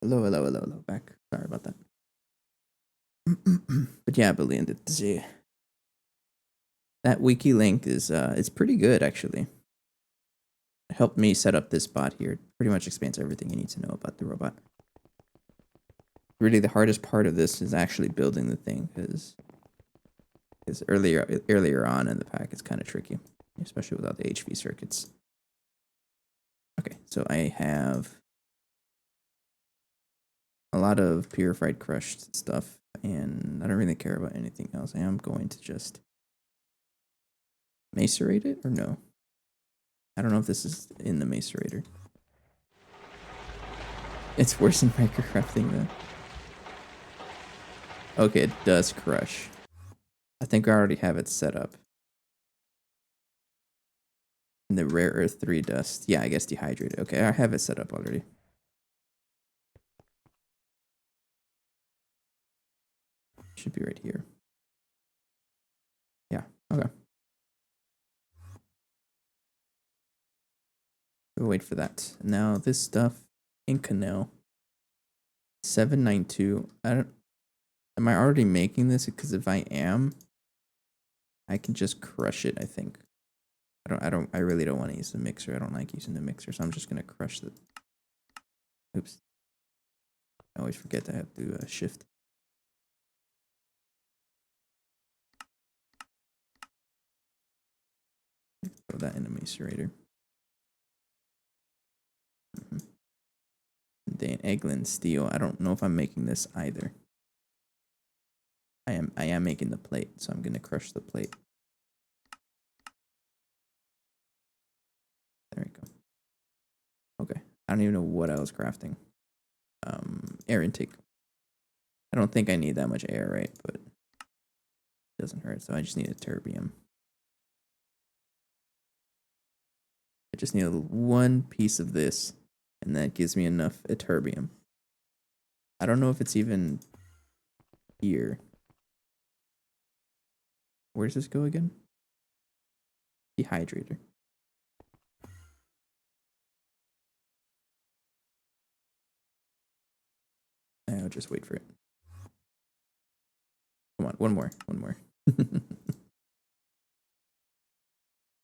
Hello, hello, hello, hello. Back. Sorry about that. But yeah, Billion, that wiki link is it's pretty good actually. It helped me set up this bot here. It pretty much explains everything you need to know about the robot. Really, the hardest part of this is actually building the thing because earlier on in the pack it's kind of tricky, especially without the HV circuits. Okay, so I have a lot of purified crushed stuff, and I don't really care about anything else. I am going to just macerate it, or no? I don't know if this is in the macerator. It's worse than microcrafting though. Okay, it does crush. I think I already have it set up. And the rare earth 3 dust. Yeah, I guess dehydrated. Okay, I have it set up already. Should be right here. Yeah, okay. We'll wait for that. Now this stuff in Canal 792. Am I already making this? Because if I am, I can just crush it, I think. I really don't want to use the mixer. I don't like using the mixer, so I'm just gonna crush the. Oops. I always forget that I have to shift. Throw that in the macerator. Then Eglin steel. I don't know if I'm making this either. I am making the plate, so I'm gonna crush the plate. There we go. Okay. I don't even know what I was crafting. Air intake. I don't think I need that much air, right? But it doesn't hurt, so I just need a terbium. I just need one piece of this, and that gives me enough terbium. I don't know if it's even here. Where does this go again? Dehydrator. I'll just wait for it. Come on, one more.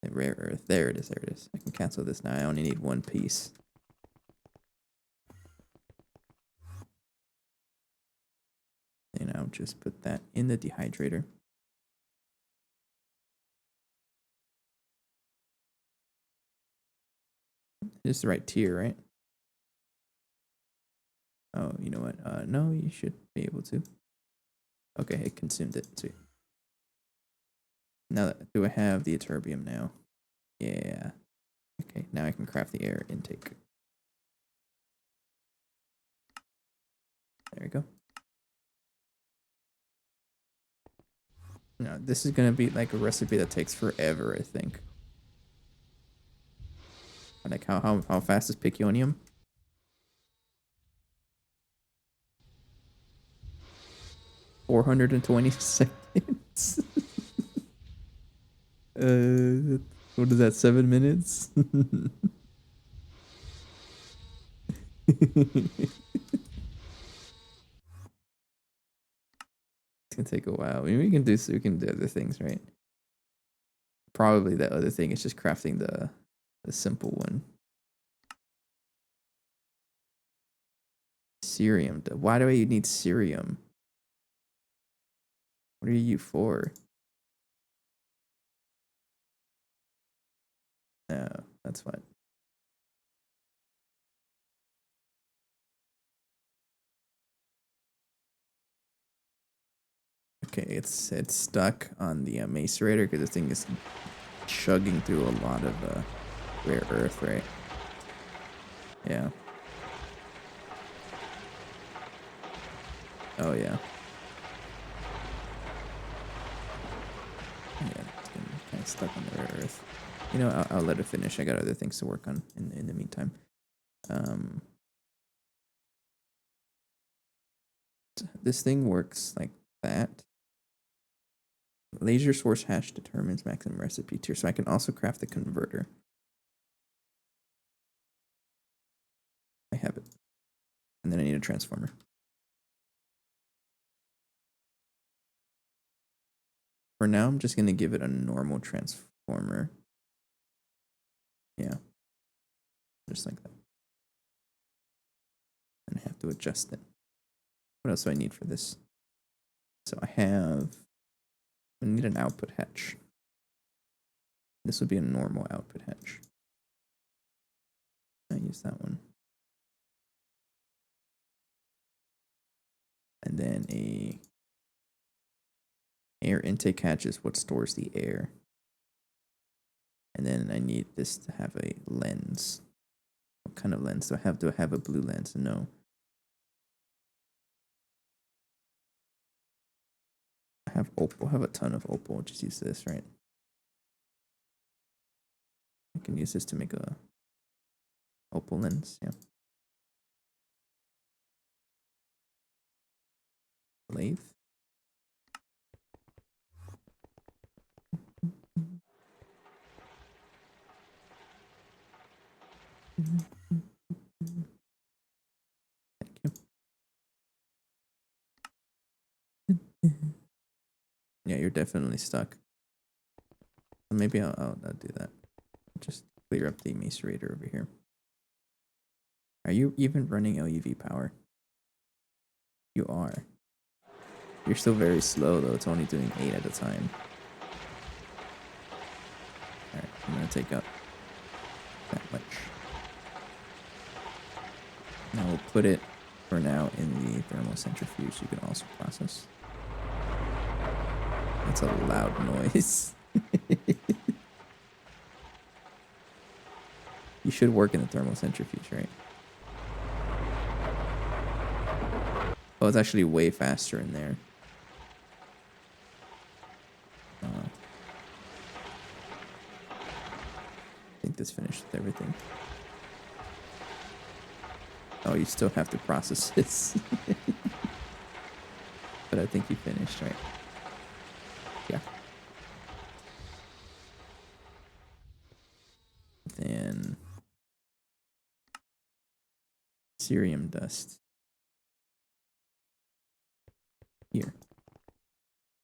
Rare earth. There it is. I can cancel this now. I only need one piece. And I'll just put that in the dehydrator. It's the right tier, right? Oh, you know what? No, you should be able to. Okay, it consumed it. Sweet. Now, do I have the terbium now? Yeah. Okay, now I can craft the air intake. There we go. No, this is gonna be like a recipe that takes forever, I think. Like how fast is Piccionium? 420 seconds. What is that? 7 minutes? It's gonna take a while. I mean, we can do other things, right? Probably the other thing is just crafting the simple one. Cerium. Why do I need cerium? What are you for? No, that's fine. Okay, it's stuck on the macerator because this thing is chugging through a lot of rare earth, right? Yeah. Oh yeah. Yeah, it's been kind of stuck on the rare earth. You know, I'll let it finish. I got other things to work on in the meantime. This thing works like that. Laser source hash determines maximum recipe tier, so I can also craft the converter. I have it. And then I need a transformer. For now, I'm just going to give it a normal transformer. Yeah. Just like that. And I have to adjust it. What else do I need for this? So I need an output hatch. This would be a normal output hatch. I use that one. And then a air intake hatch is what stores the air. And then I need this to have a lens. What kind of lens do I have? Do I have a blue lens? No. I have opal. I have a ton of opal. Just use this, right? I can use this to make a opal lens. Yeah. Lathe. Thank you. Yeah, you're definitely stuck. Maybe I'll do that. Just clear up the macerator over here. Are you even running LUV power? You are. You're still very slow though. It's only doing 8 at a time. Alright, I'm gonna take up that much. Now we'll put it for now in the thermal centrifuge you can also process. That's a loud noise. You should work in the thermal centrifuge, right? Oh, it's actually way faster in there. I think this finished with everything. Oh, you still have to process this. But I think you finished, right? Yeah. Then cerium dust. Here.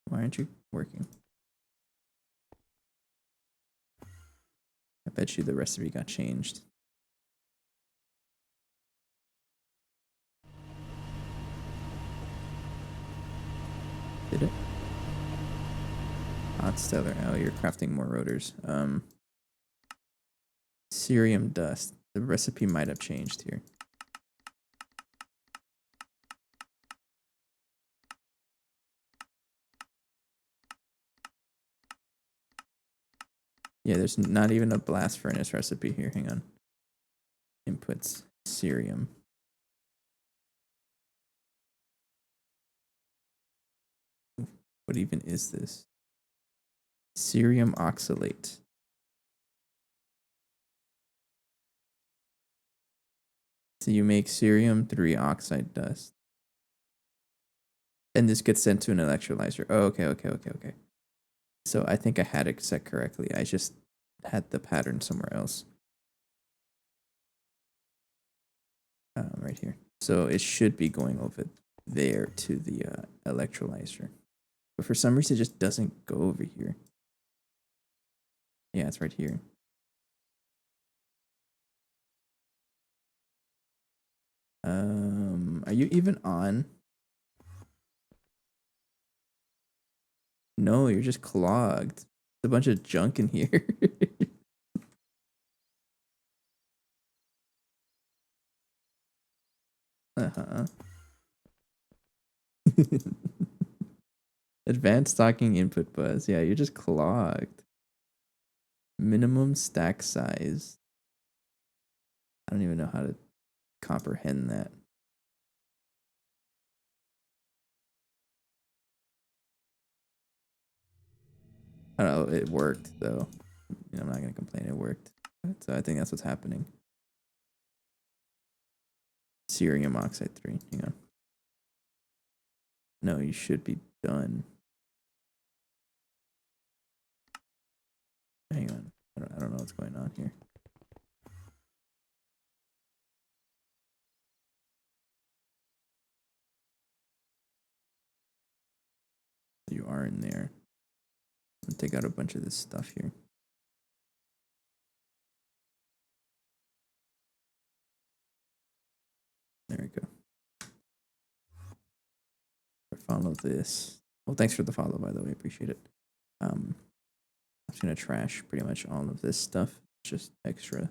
Why aren't you working? I bet you the recipe got changed. Did it? Hot stellar. Oh, you're crafting more rotors. Cerium dust. The recipe might have changed here. Yeah, there's not even a blast furnace recipe here. Hang on. Inputs. Cerium. What even is this? Cerium oxalate. So you make cerium 3 oxide dust. And this gets sent to an electrolyzer. Oh, okay. So I think I had it set correctly. I just had the pattern somewhere else. Right here. So it should be going over there to the electrolyzer. But for some reason, it just doesn't go over here. Yeah, it's right here. Are you even on? No, you're just clogged. There's a bunch of junk in here. Uh-huh. Advanced stocking input bus. Yeah, you're just clogged. Minimum stack size. I don't even know how to comprehend that. I don't know. It worked, though. You know, I'm not going to complain. It worked. So I think that's what's happening. Cerium oxide 3. Hang on. No, you should be done. Hang on. I don't know what's going on here. You are in there. I'll take out a bunch of this stuff here. There we go. Follow this. Well, thanks for the follow, by the way. Appreciate it. I'm just gonna trash pretty much all of this stuff. Just extra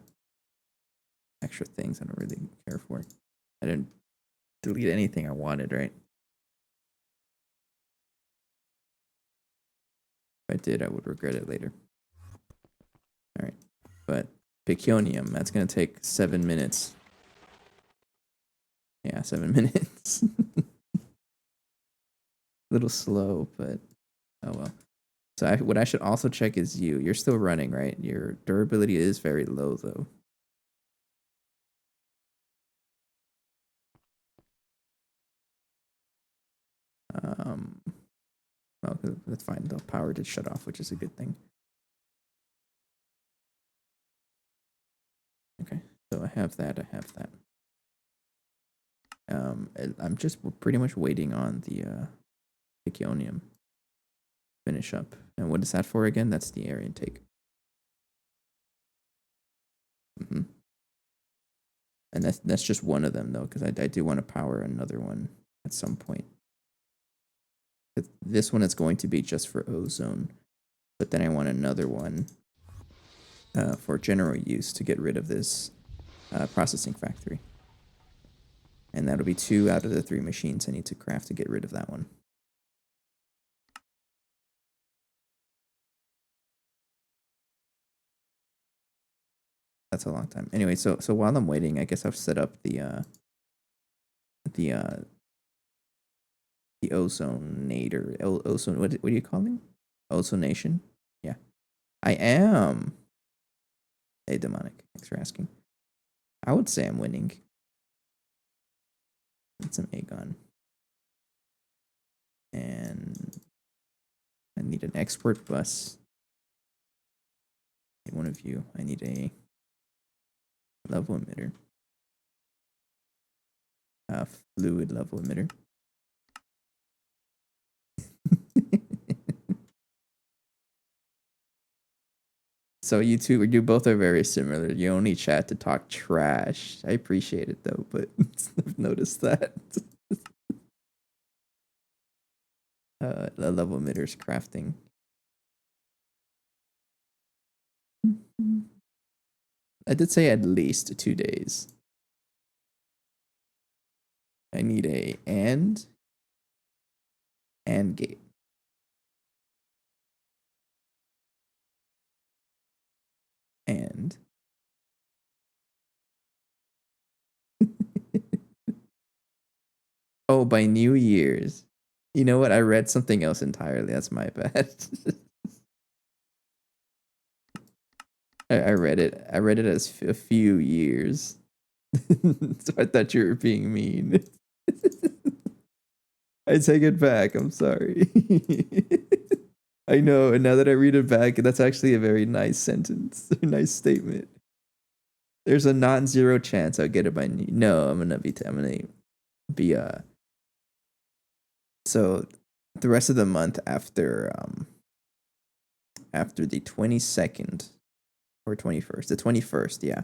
things I don't really care for. I didn't delete anything I wanted, right? If I did, I would regret it later. All right, but Piconium, that's gonna take 7 minutes. Yeah, 7 minutes. A little slow, but oh well. So what I should also check is you. You're still running, right? Your durability is very low, though. Well, that's fine. The power did shut off, which is a good thing. Okay, so I have that. I'm just pretty much waiting on the Piconium finish up. And what is that for again? That's the air intake. And that's just one of them though, because I do want to power another one at some point. This one is going to be just for ozone, but then I want another one for general use to get rid of this processing factory. And that'll be 2 out of the 3 machines I need to craft to get rid of that one. That's a long time. Anyway, so while I'm waiting, I guess I've set up the ozonator. Ozone. What are you calling? Ozonation. Yeah, I am. Hey, demonic. Thanks for asking. I would say I'm winning. Need some Aegon. And I need an export bus. One of you. I need a level emitter. Fluid level emitter. So you both are very similar. You only chat to talk trash. I appreciate it though, but I've noticed that. The level emitters crafting. I did say at least 2 days. I need a and gate. And oh, by New Year's. You know what? I read something else entirely. That's my bad. I read it. I read it as a few years. So I thought you were being mean. I take it back. I'm sorry. I know, and now that I read it back, that's actually a very nice sentence, a nice statement. There's a non-zero chance I'll get it by no. I'm gonna be so the rest of the month after the 22nd or 21st, the 21st, yeah,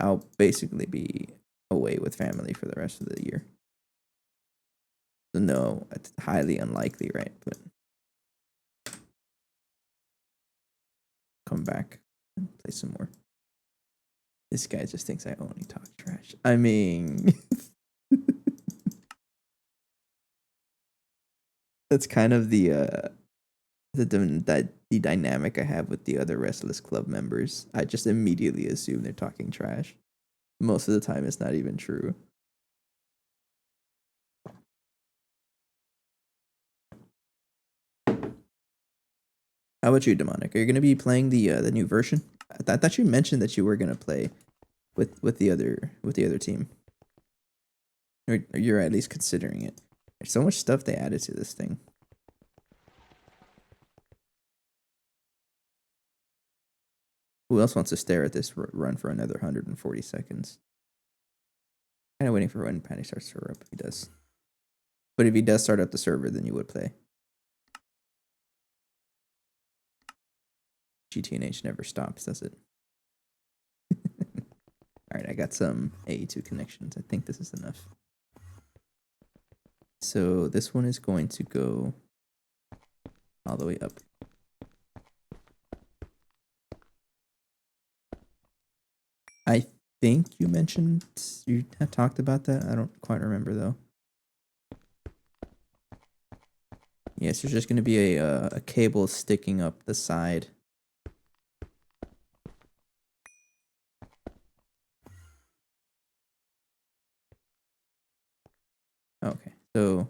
I'll basically be away with family for the rest of the year. So no, it's highly unlikely, right? But come back and play some more. This guy just thinks I only talk trash. I mean, that's kind of the dynamic I have with the other Restless Club members. I just immediately assume they're talking trash. Most of the time, it's not even true. How about you, Demonic? Are you going to be playing the new version? I thought you mentioned that you were going to play with the other team, or you're at least considering it. There's so much stuff they added to this thing. Who else wants to stare at this run for another 140 seconds? Kind of waiting for when Patty starts to server up. He does. But if he does start up the server, then you would play. GTNH never stops, does it? Alright, I got some AE2 connections. I think this is enough. So this one is going to go all the way up. I think you mentioned you had talked about that. I don't quite remember though. Yes, there's just going to be a cable sticking up the side. So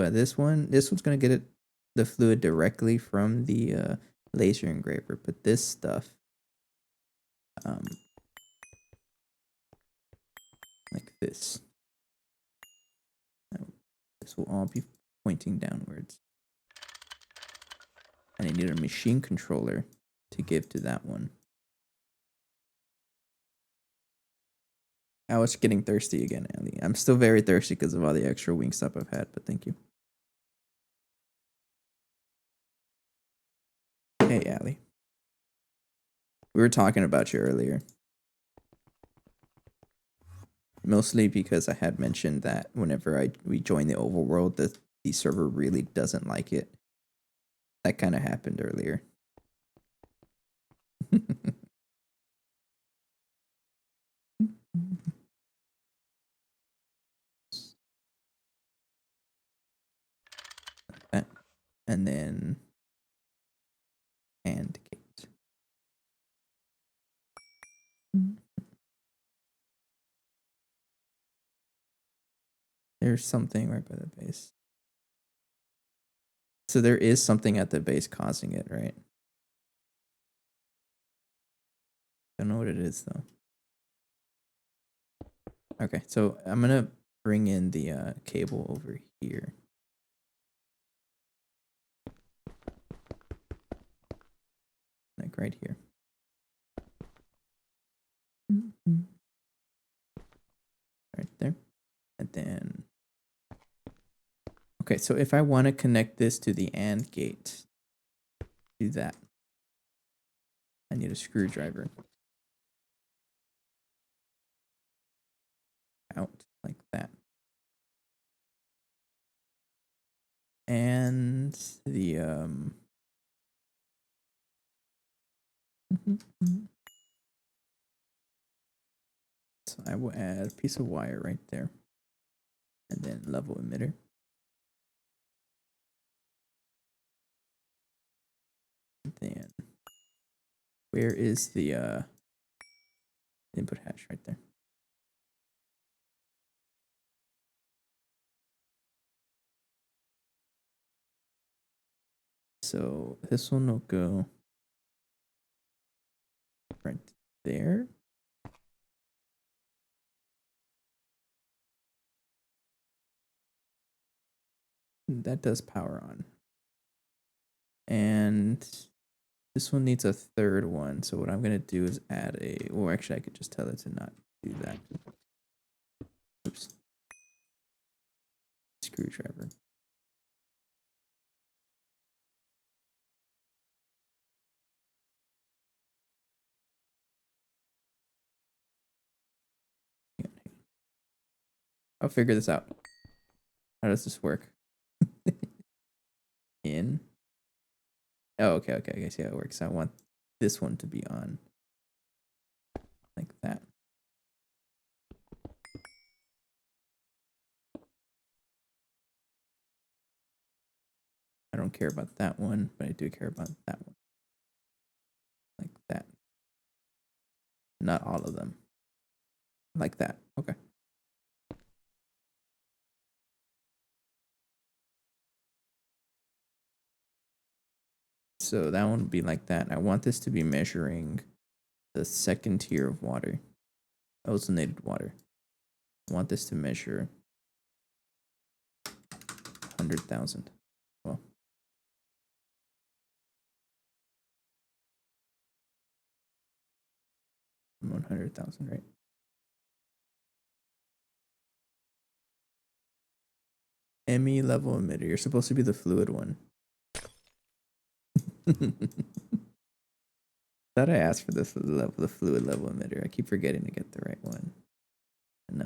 this one's going to get the fluid directly from the laser engraver, but this stuff like this. This will all be pointing downwards. And I need a machine controller to give to that one. I was getting thirsty again, Ali. I'm still very thirsty because of all the extra wing stuff I've had, but thank you. Hey, Ali. We were talking about you earlier. Mostly because I had mentioned that whenever we join the overworld, the server really doesn't like it. That kind of happened earlier. That. And then and gate. There's something right by the base. So there is something at the base causing it, right? Don't know what it is though. Okay, so I'm gonna bring in the cable over here. Like right here. Right there. And then okay, so if I want to connect this to the AND gate, do that. I need a screwdriver. Out like that. And the so I will add a piece of wire right there. And then level emitter. And then where is the input hash right there? So this one will go right there. That does power on. And this one needs a third one. So what I'm going to do is add or actually I could just tell it to not do that. Oops. Screwdriver. I'll figure this out. How does this work? In. Oh, okay. I see how it works. I want this one to be on. Like that. I don't care about that one, but I do care about that one. Like that. Not all of them. Like that. Okay. So that one would be like that. I want this to be measuring the second tier of water. Ozonated water. I want this to measure 100,000. Well. 100,000, right? ME level emitter. You're supposed to be the fluid one. Thought I asked for the fluid level emitter. I keep forgetting to get the right one. No,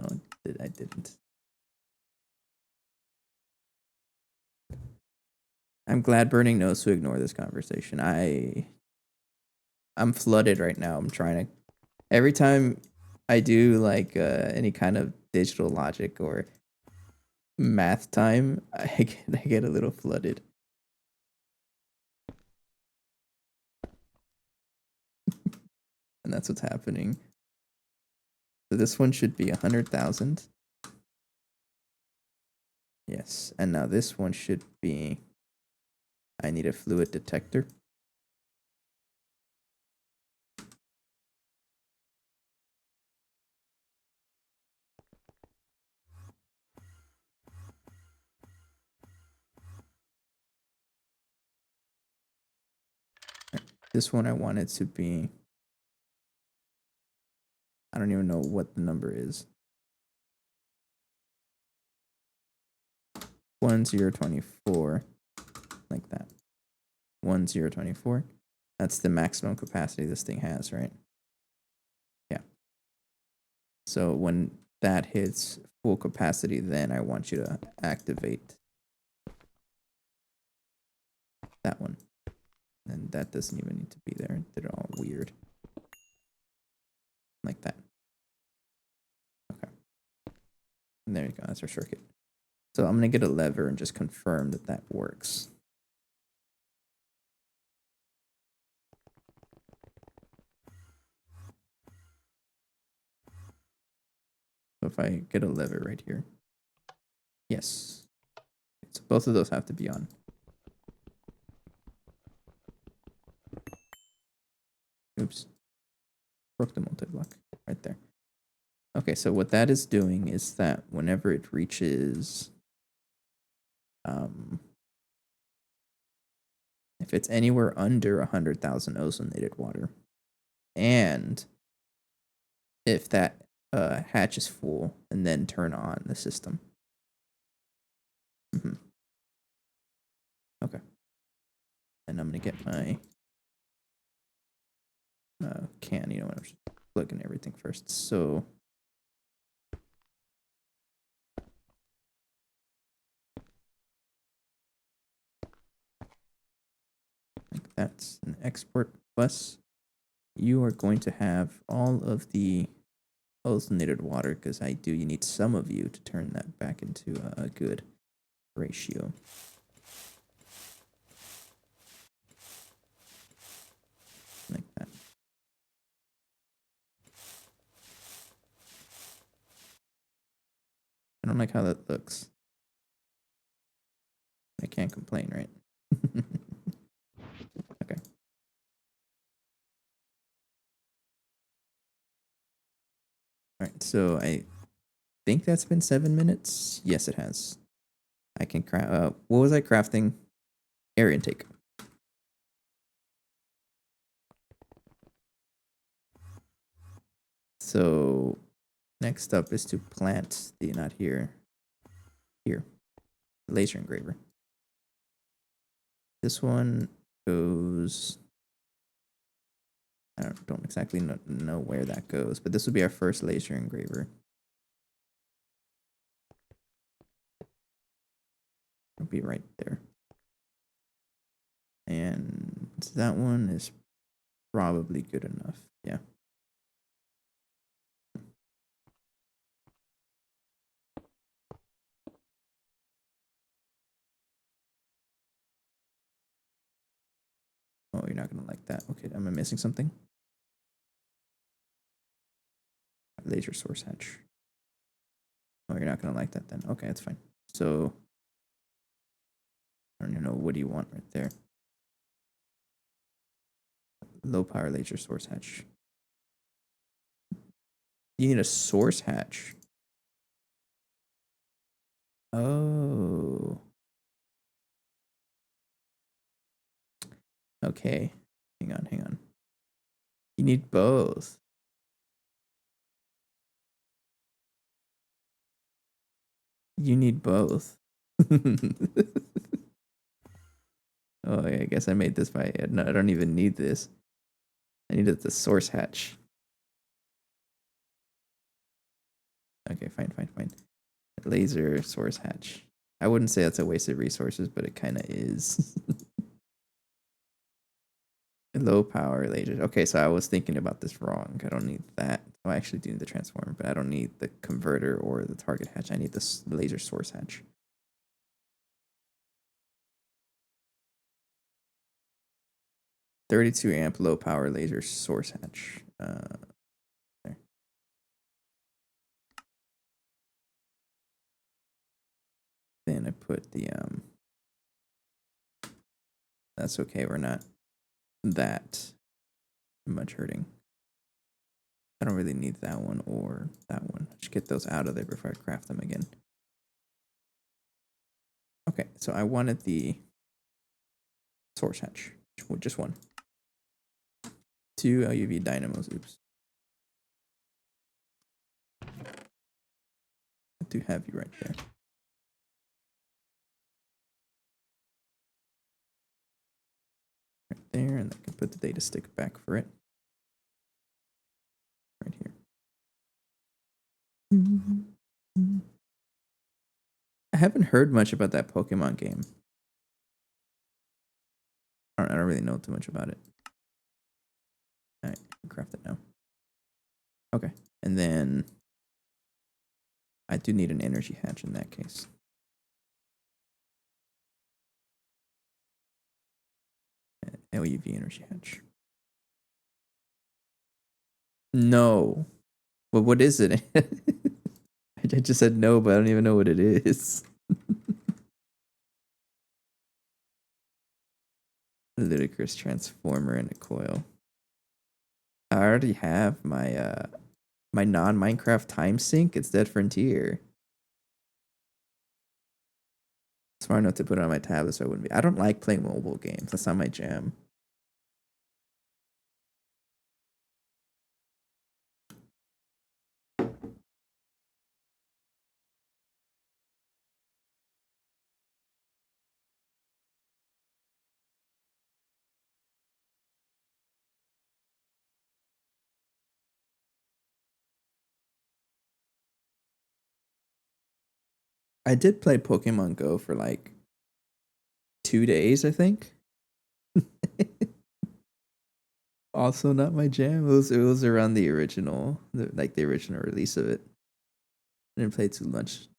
I didn't. I'm glad Burning knows to ignore this conversation. I'm flooded right now. I'm trying to every time I do like any kind of digital logic or math time, I get a little flooded. And that's what's happening. So this one should be 100,000. Yes, and now this one should be. I need a fluid detector. This one I want it to be. I don't even know what the number is. 1024, like that. 1024. That's the maximum capacity this thing has, right? Yeah. So when that hits full capacity, then I want you to activate that one. And that doesn't even need to be there. They're all weird. Like that. Okay. And there you go. That's our circuit. So I'm going to get a lever and just confirm that that works. So if I get a lever right here. Yes. So both of those have to be on. Oops. Broke the multi-block right there. Okay, so what that is doing is that whenever it reaches, if it's anywhere under 100,000 ozonated water, and if that hatch is full, and then turn on the system. Mm-hmm. Okay. And I'm going to get my can, you know, I'm just plugging everything first. So like that's an export bus. You are going to have all of the ozonated water because you need some of you to turn that back into a good ratio. Like that. I don't like how that looks. I can't complain, right? Okay. All right, so I think that's been 7 minutes. Yes, it has. I can craft. What was I crafting? Air intake. So next up is to plant the not here. Here. Laser engraver. This one goes. I don't exactly know where that goes, but this would be our first laser engraver. It'll be right there. And that one is probably good enough. Yeah. Oh, you're not gonna like that. Okay, am I missing something? Laser source hatch. Oh, you're not gonna like that then. Okay, that's fine. So I don't even know, what do you want right there? Low power laser source hatch. You need a source hatch. Oh. Okay. Hang on. You need both. You need both. Oh, I guess I made this by. No, I don't even need this. I needed the source hatch. Okay, fine. Laser source hatch. I wouldn't say that's a waste of resources, but it kind of is. Low power lasers. Okay, so I was thinking about this wrong. I don't need that. Oh, I actually do need the transformer, but I don't need the converter or the target hatch. I need the laser source hatch. .32 amp low power laser source hatch. There. Then I put the That's okay. We're not that much hurting. I don't really need that one or that one. Just get those out of there before I craft them again. Okay, so I wanted the source hatch. Just one. 2 LUV dynamos. Oops. I do have you right there. Right there, and I can put the data stick back for it. Right here. I haven't heard much about that Pokemon game. I don't really know too much about it. Alright, craft it now. Okay, and then I do need an energy hatch in that case. LUV energy hatch. No. But what is it? I just said no, but I don't even know what it is. Ludicrous transformer and a coil. I already have my my non-Minecraft time sync. It's Dead Frontier. Smart enough to put it on my tablet so I wouldn't be. I don't like playing mobile games. That's not my jam. I did play Pokemon Go for like 2 days, I think. Also, not my jam. It was around the original, the original release of it. I didn't play too much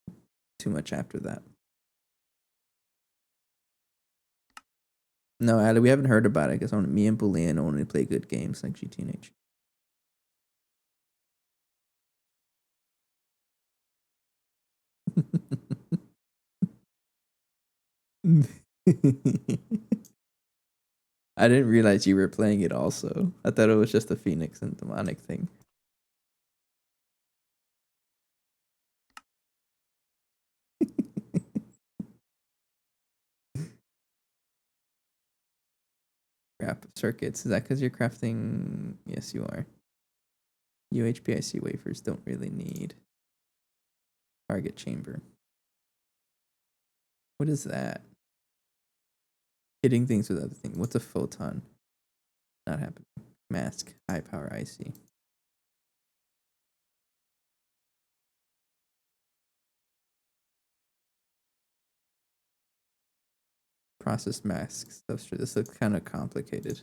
after that. No, Ali, we haven't heard about it because me and Boolean only play good games like GTNH. I didn't realize you were playing it also. I thought it was just a Phoenix and demonic thing. Crap circuits. Is that because you're crafting? Yes, you are. UHPIC wafers don't really need target chamber. What is that? Hitting things with other things. What's a photon? Not happening. Mask. High power IC. Process masks. This looks kind of complicated.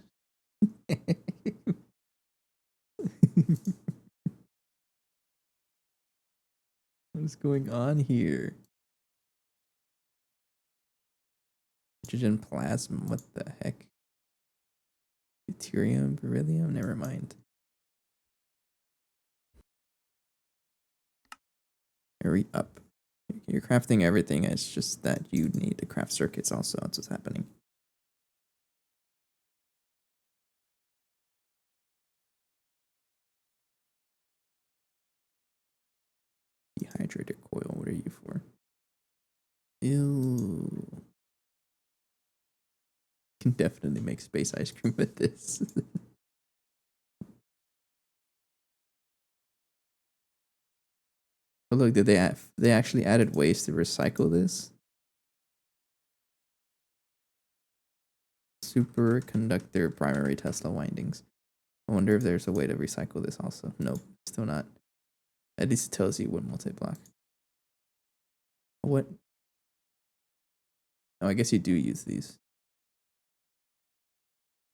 What is going on here? Hydrogen plasma. What the heck? Deuterium, beryllium. Never mind. Hurry up. You're crafting everything. It's just that you need to craft circuits also. That's what's happening. Dehydrated coil. What are you for? Ew. Can definitely make space ice cream with this. Oh look, they actually added ways to recycle this? Superconductor primary Tesla windings. I wonder if there's a way to recycle this also. Nope, still not. At least it tells you what multi-block. What? Oh, I guess you do use these.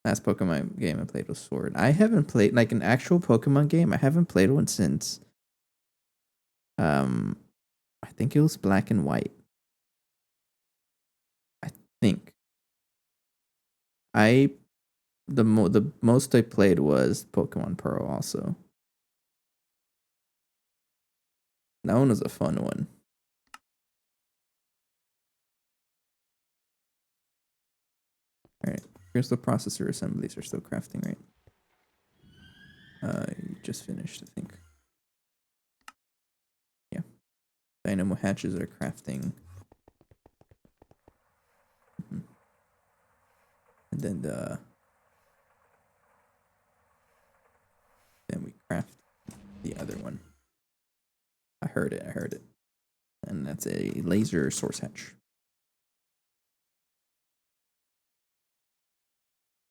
Last Pokemon game I played was Sword. I haven't played like an actual Pokemon game. I haven't played one since I think it was Black and White. I think. I the most I played was Pokemon Pearl also. That one was a fun one. Alright. Crystal processor assemblies are still crafting, right? You just finished, I think. Yeah. Dynamo hatches are crafting. Mm-hmm. And then we craft the other one. I heard it. And that's a laser source hatch.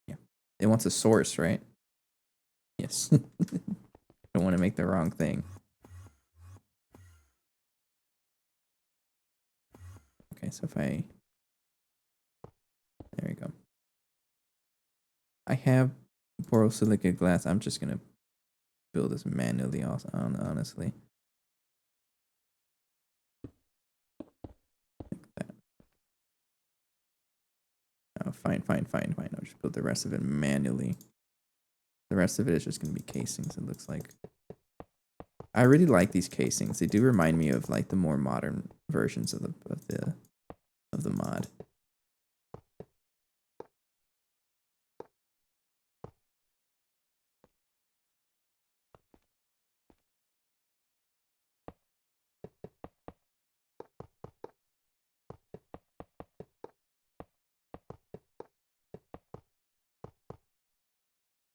Yeah. It wants a source, right? Yes. Don't want to make the wrong thing. Okay, so if I... There we go. I have borosilicate glass. I'm just going to build this manually, also, honestly. Like that. Oh, fine. I'll just build the rest of it manually. The rest of it is just going to be casings, it looks like. I really like these casings. They do remind me of like the more modern versions of the mod.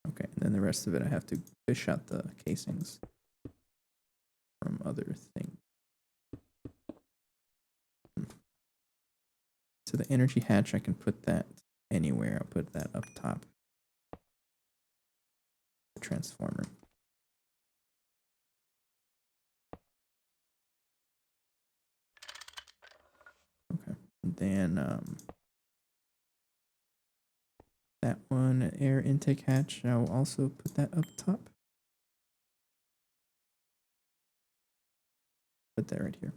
Okay, and then the rest of it I have to fish out the casings from other things. So the energy hatch, I can put that anywhere. I'll put that up top. The transformer. Okay, and then that one, air intake hatch, I'll also put that up top. Put that right here.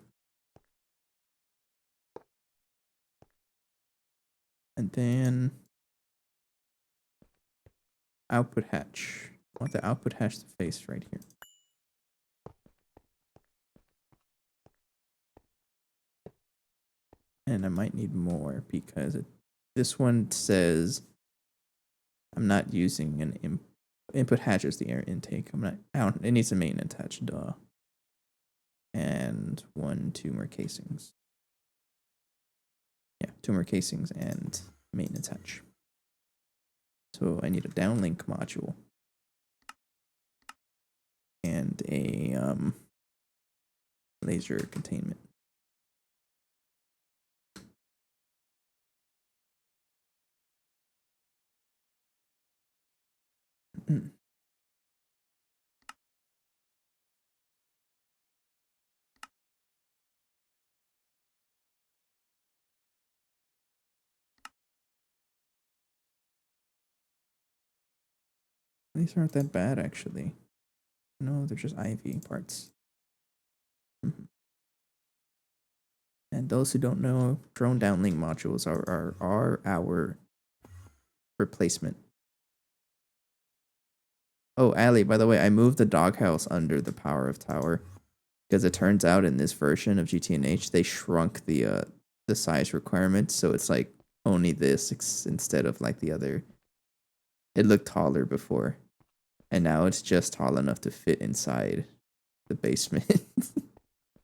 And then output hatch. I want the output hatch to face right here. And I might need more because this one says I'm not using an input hatch as the air intake. It needs a maintenance hatch, duh. And 2 more casings. Yeah, 2 more casings and maintenance hatch. So I need a downlink module. And a laser containment. These aren't that bad, actually. No, they're just IV parts. And those who don't know, drone downlink modules are our replacement. Oh, Ali, by the way, I moved the doghouse under the power of tower because it turns out in this version of GTNH they shrunk the size requirements, so it's like only this instead of like the other. It looked taller before, and now it's just tall enough to fit inside the basement.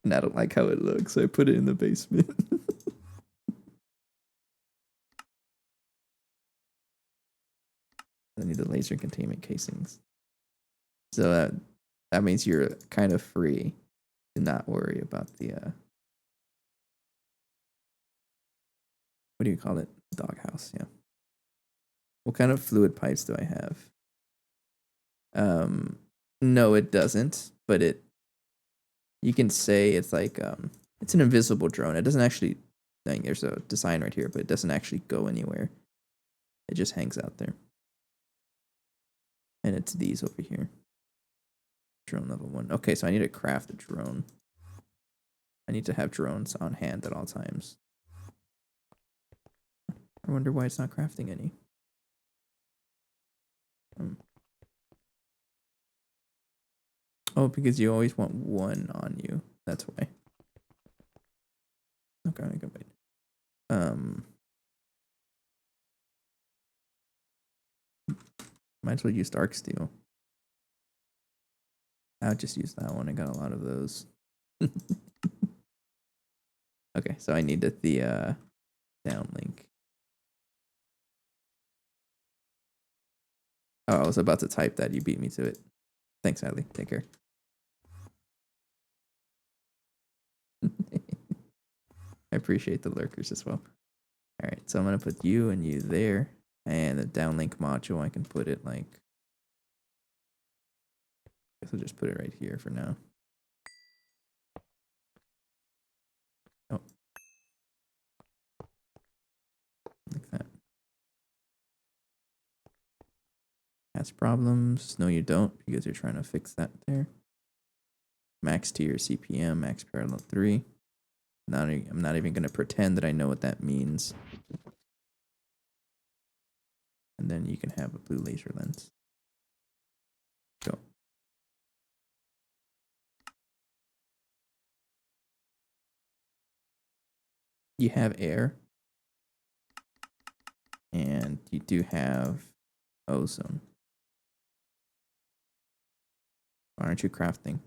And I don't like how it looks, so I put it in the basement. I need the laser containment casings. So that means you're kind of free to not worry about the what do you call it? Doghouse, yeah. What kind of fluid pipes do I have? No, it doesn't. But you can say it's like it's an invisible drone. It doesn't actually. I think there's a design right here, but it doesn't actually go anywhere. It just hangs out there. And it's these over here. Drone level 1. Okay, so I need to craft a drone. I need to have drones on hand at all times. I wonder why it's not crafting any. Oh, because you always want one on you. That's why. Okay, I can wait. Might as well use dark steel. I'll just use that one. I got a lot of those. Okay, so I needed the downlink. Oh, I was about to type that. You beat me to it. Thanks, Adley. Take care. I appreciate the lurkers as well. All right, so I'm going to put you and you there. And the downlink module, I can put it like... I guess I'll just put it right here for now. Oh. Like that. Has problems. No, you don't, because you're trying to fix that there. Max tier CPM, max parallel 3. I'm not even going to pretend that I know what that means. And then you can have a blue laser lens. Go. You have air. And you do have ozone. Why aren't you crafting?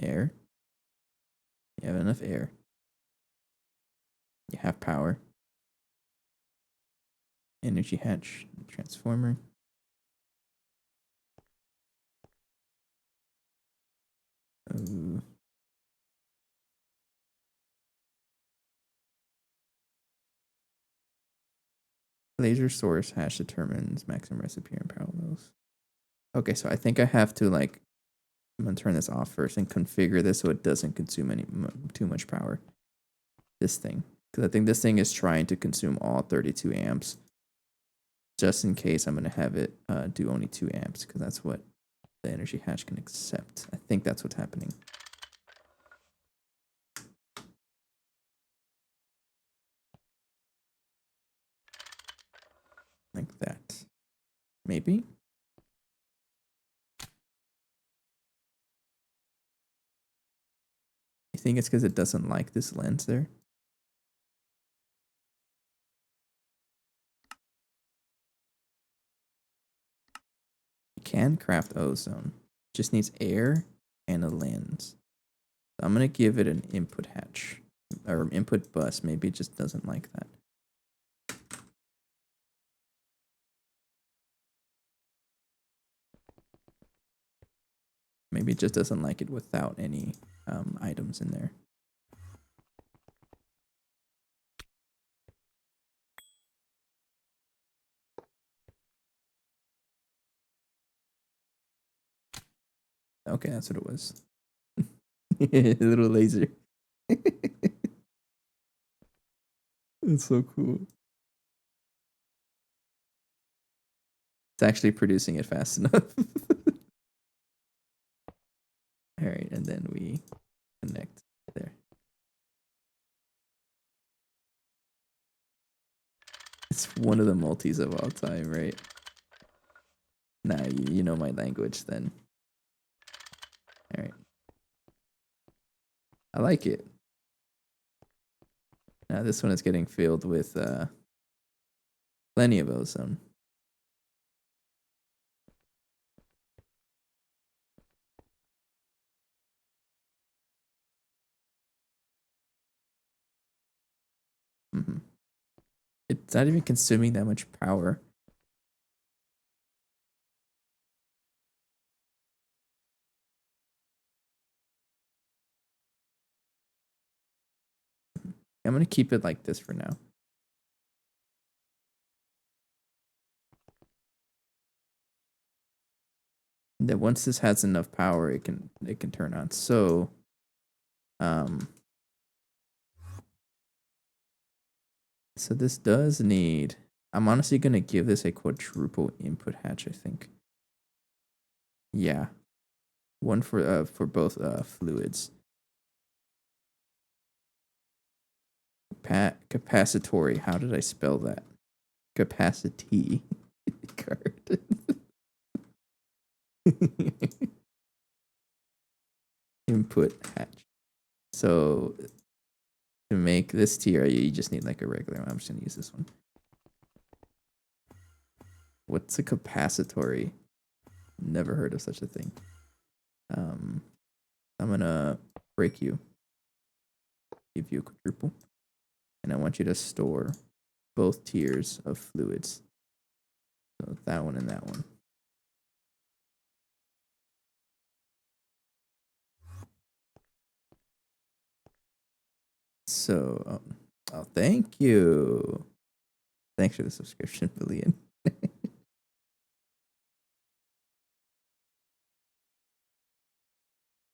Air. You have enough air. You have power. Energy hatch. Transformer. Laser source hash determines maximum recipe and parallels. Okay, so I think I have to like, I'm gonna turn this off first and configure this so it doesn't consume too much power. This thing, because I think this thing is trying to consume all 32 amps. Just in case, I'm gonna have it do only 2 amps because that's what the energy hatch can accept. I think that's what's happening. Like that. Maybe. You think it's because it doesn't like this lens there? You can craft ozone. Just needs air and a lens. So I'm gonna give it an input hatch or input bus. Maybe it just doesn't like that. Maybe it just doesn't like it without any items in there. Okay, that's what it was. Little laser. It's so cool. It's actually producing it fast enough. All right, and then we connect there. It's one of the multis of all time, right? Nah, you know my language then. All right. I like it. Now this one is getting filled with plenty of ozone. Mm-hmm. It's not even consuming that much power. I'm gonna keep it like this for now. That once this has enough power, it can turn on. So, so this does need. I'm honestly gonna give this a quadruple input hatch. I think. Yeah, one for both fluids. Capacitory. How did I spell that? Capacity card. Input hatch. So to make this tier, you just need like a regular one. I'm just gonna use this one. What's a capacitory? Never heard of such a thing. I'm gonna break you. Give you a quadruple. And I want you to store both tiers of fluids. So that one and that one. So, oh, thank you. Thanks for the subscription, Billion.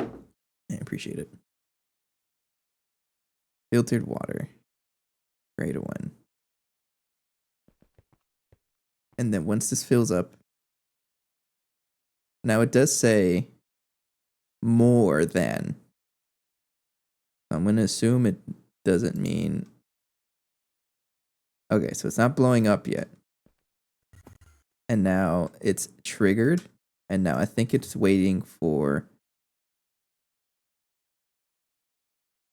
I appreciate it. Filtered water. Great one. And then once this fills up, now it does say more than. I'm going to assume it doesn't mean. Okay, so it's not blowing up yet. And now it's triggered. And now I think it's waiting for.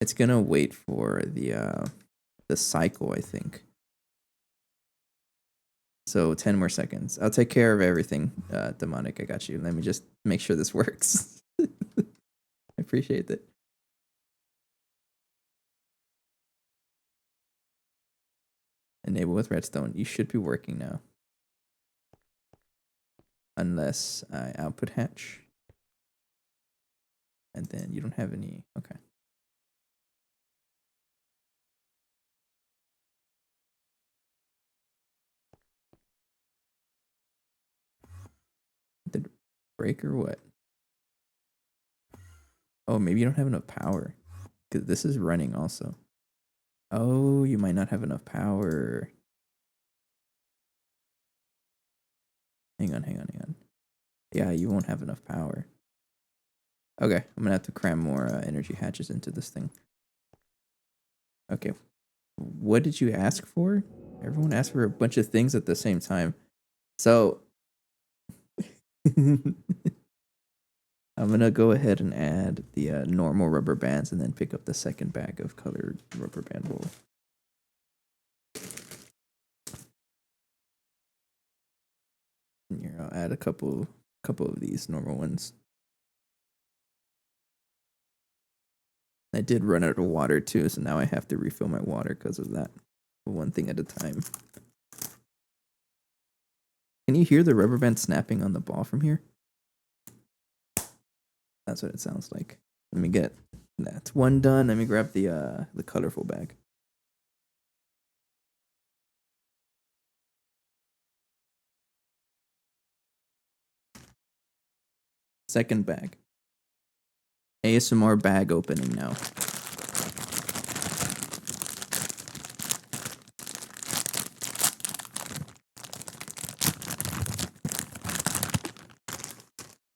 It's going to wait for the cycle, I think. So 10 more seconds. I'll take care of everything, Demonic. I got you. Let me just make sure this works. I appreciate that. Enable with redstone. You should be working now. Unless I output hatch. And then you don't have any. Okay. Did it break or what? Oh, maybe you don't have enough power. Because this is running also. Oh, you might not have enough power. Hang on. Yeah, you won't have enough power. Okay, I'm gonna have to cram more energy hatches into this thing. Okay, what did you ask for? Everyone asked for a bunch of things at the same time. So I'm gonna go ahead and add the normal rubber bands and then pick up the second bag of colored rubber band wool. And here, I'll add a couple of these normal ones. I did run out of water too, so now I have to refill my water because of that. One thing at a time. Can you hear the rubber band snapping on the ball from here? That's what it sounds like. Let me get that's one done. Let me grab the colorful bag. Second bag. ASMR bag opening now.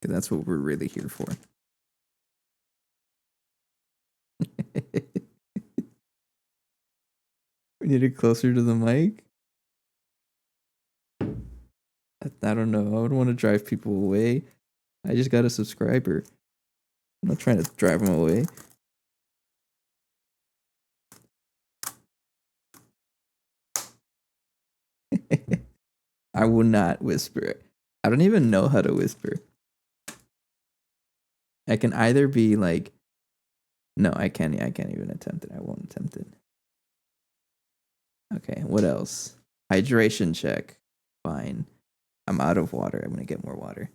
That's what we're really here for. We need it closer to the mic. I don't know. I would want to drive people away. I just got a subscriber. I'm not trying to drive them away. I will not whisper. I don't even know how to whisper. I can either be like, no, I can't even attempt it. I won't attempt it. Okay, what else? Hydration check. Fine. I'm out of water. I'm gonna get more water.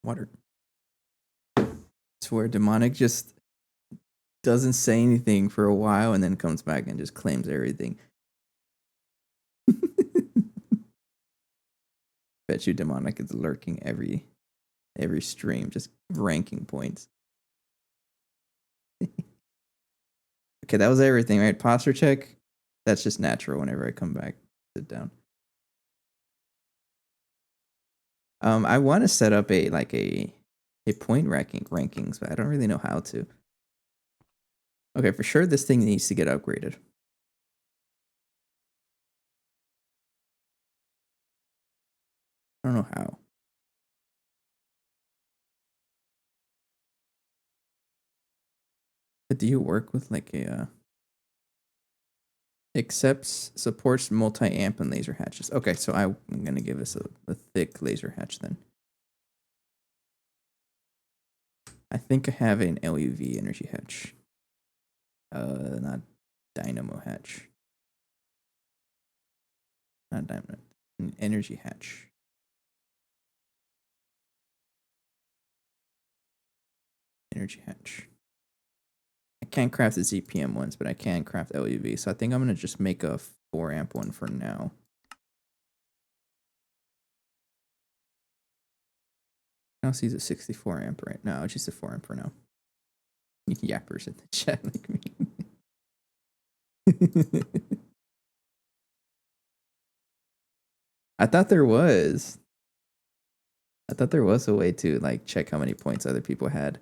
Water. It's where demonic just doesn't say anything for a while and then comes back and just claims everything. Bet you demonic is lurking every stream, just ranking points. Okay, that was everything, right? Posture check. That's just natural whenever I come back. Sit down. I want to set up a point rankings, but I don't really know how to. Okay, for sure this thing needs to get upgraded. I don't know how. But do you work with like a supports multi-amp and laser hatches? Okay, so I'm gonna give us a thick laser hatch then. I think I have an LUV energy hatch. Not dynamo hatch. Not dynamo. An energy hatch. Energy hatch. I can't craft the ZPM ones, but I can craft LUV. So I think I'm gonna just make a 4 amp one for now. I'll use a 64 amp right now. Just a 4 amp for now. Yappers in the chat like me. I thought there was a way to like check how many points other people had.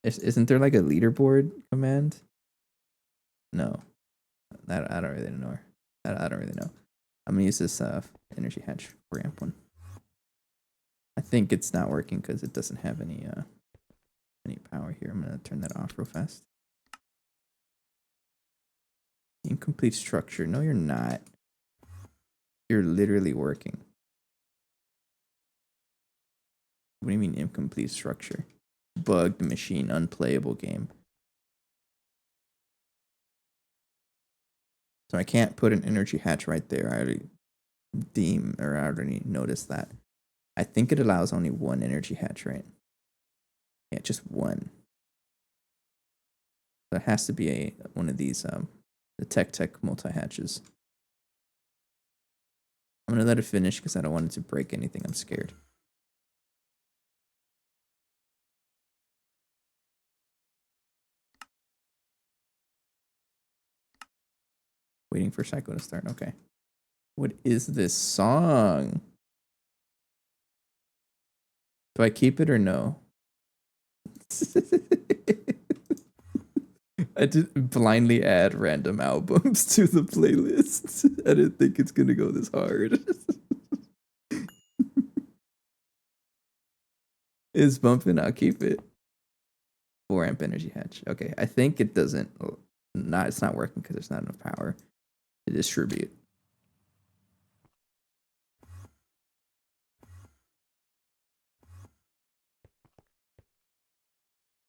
Isn't there like a leaderboard command? No, I don't really know. I don't really know. I'm gonna use this energy hatch 4 amp one. I think it's not working because it doesn't have any power here. I'm gonna turn that off real fast. Incomplete structure. No, you're not. You're literally working. What do you mean incomplete structure? Bugged machine, unplayable game. So I can't put an energy hatch right there. I already noticed that. I think it allows only one energy hatch, right? Yeah, just one. So it has to be one of these the Tech multi hatches. I'm gonna let it finish because I don't want it to break anything. I'm scared. Waiting for Psycho to start. Okay. What is this song? Do I keep it or no? I just blindly add random albums to the playlist. I didn't think it's gonna go this hard. It's bumping. I'll keep it. 4 amp energy hatch. Okay, I think it doesn't. It's not working because there's not enough power to distribute.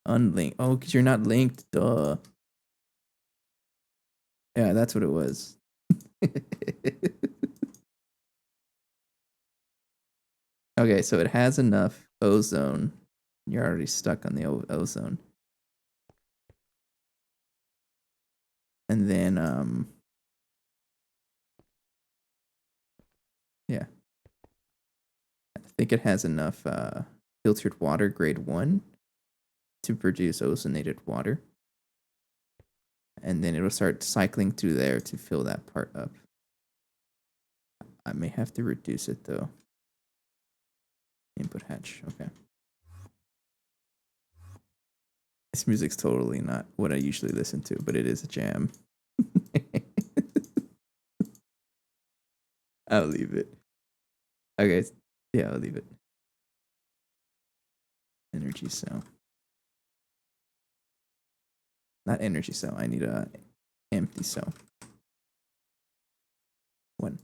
Unlink. Oh, because you're not linked. Duh. Yeah, that's what it was. Okay, so it has enough ozone. You're already stuck on the ozone. And then, yeah. I think it has enough filtered water grade 1 to produce ozonated water. And then it'll start cycling through there to fill that part up. I may have to reduce it though. Input hatch, okay. This music's totally not what I usually listen to, but it is a jam. I'll leave it. Okay, yeah, I'll leave it. Energy cell. Not energy cell, I need a empty cell. 1.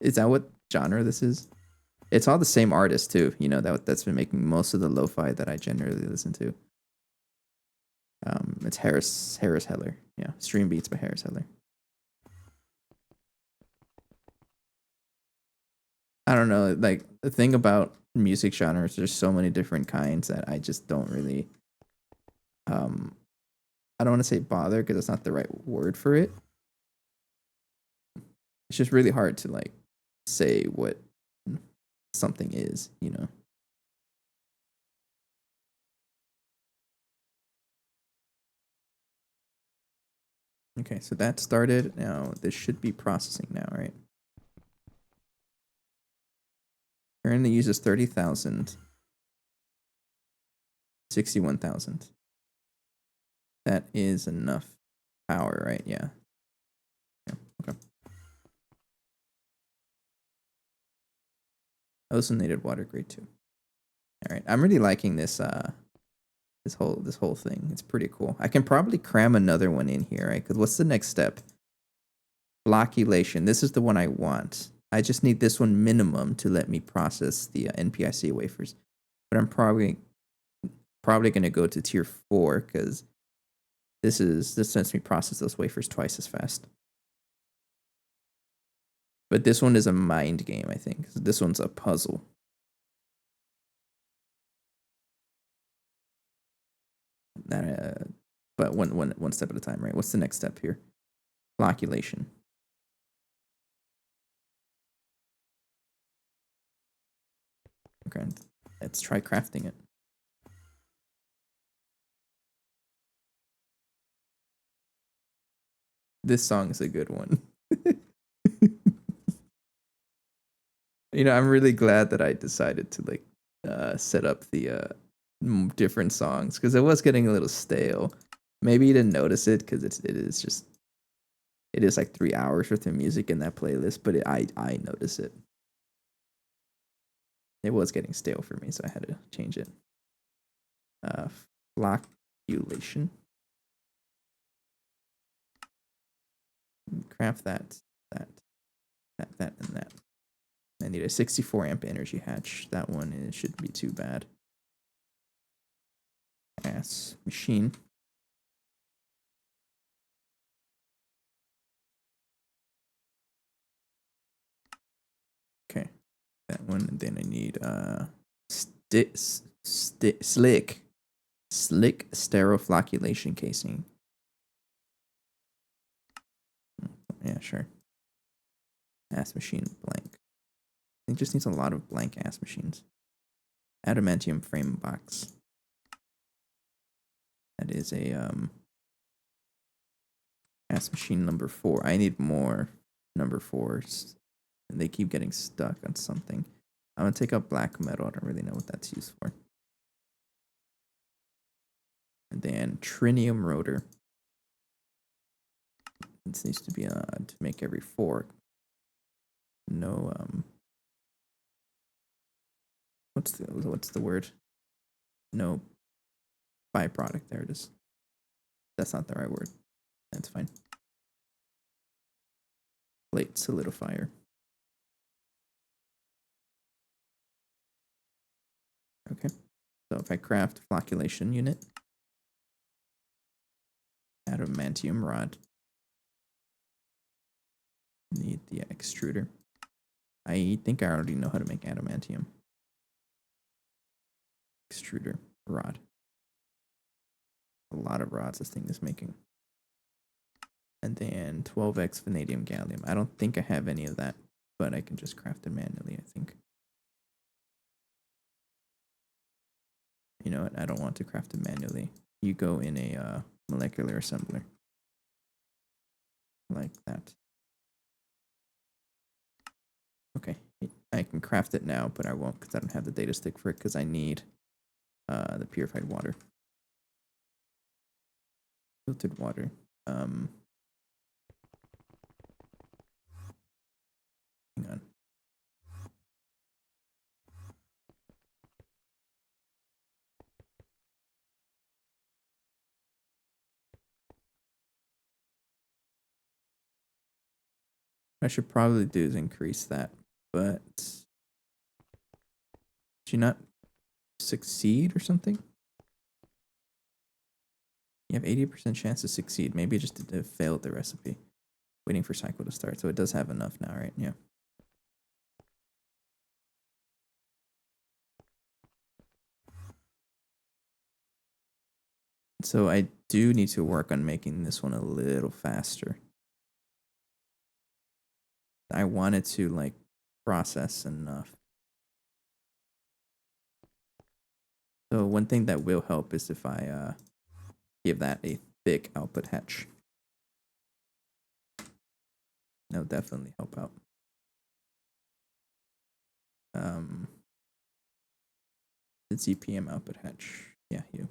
Is that what genre this is? It's all the same artist too, you know, that's been making most of the lo-fi that I generally listen to. It's Harris Heller. Yeah, Stream Beats by Harris Heller. I don't know. Like the thing about music genres, there's so many different kinds that I just don't really. Um, I don't want to say bother because that's not the right word for it. It's just really hard to like say what something is, you know. Okay, so that started. Now this should be processing now, right? Currently uses 30,000, 61,000. That is enough power, right? Yeah. Yeah. Okay. Ozonated water grade 2. All right. I'm really liking this whole thing. It's pretty cool. I can probably cram another one in here, right? Cuz what's the next step? Flocculation. This is the one I want. I just need this one minimum to let me process the NPIC wafers. But I'm probably going to go to tier 4 cuz this lets me process those wafers twice as fast. But this one is a mind game, I think. This one's a puzzle. That, but one step at a time, right? What's the next step here? Flocculation. Okay, let's try crafting it. This song is a good one. I'm really glad that I decided to like set up the different songs because it was getting a little stale. Maybe you didn't notice it because it is like 3 hours worth of music in that playlist, but I notice it. It was getting stale for me, so I had to change it. Uh, Flocculation. Craft that, and that. I need a 64 amp energy hatch. That one shouldn't be too bad. Ass machine. Okay, that one. And then I need slick steroflocculation casing. Yeah, sure. Ass machine blank. It just needs a lot of blank ass machines. Adamantium frame box. That is a ass machine number 4. I need more number 4s. And they keep getting stuck on something. I'm gonna take up black metal. I don't really know what that's used for. And then trinium rotor. This needs to be to make every 4. No what's the word? No byproduct. There it is. That's not the right word. That's fine. Plate solidifier. Okay. So if I craft flocculation unit, adamantium rod. Need the extruder. I think I already know how to make adamantium. Extruder rod. A lot of rods this thing is making. And then 12x vanadium gallium. I don't think I have any of that, but I can just craft it manually, I think. You know what? I don't want to craft it manually. You go in a molecular assembler. Like that. Okay. I can craft it now, but I won't because I don't have the data stick for it because I need the purified water. Filtered water. Hang on. I should probably do is increase that, but did you not succeed or something? You have 80% chance to succeed. Maybe just failed the recipe. Waiting for cycle to start. So it does have enough now, right? Yeah. So I do need to work on making this one a little faster. I want it to like process enough. So one thing that will help is if I give that a thick output hatch. That'll definitely help out. The ZPM output hatch. Yeah, you.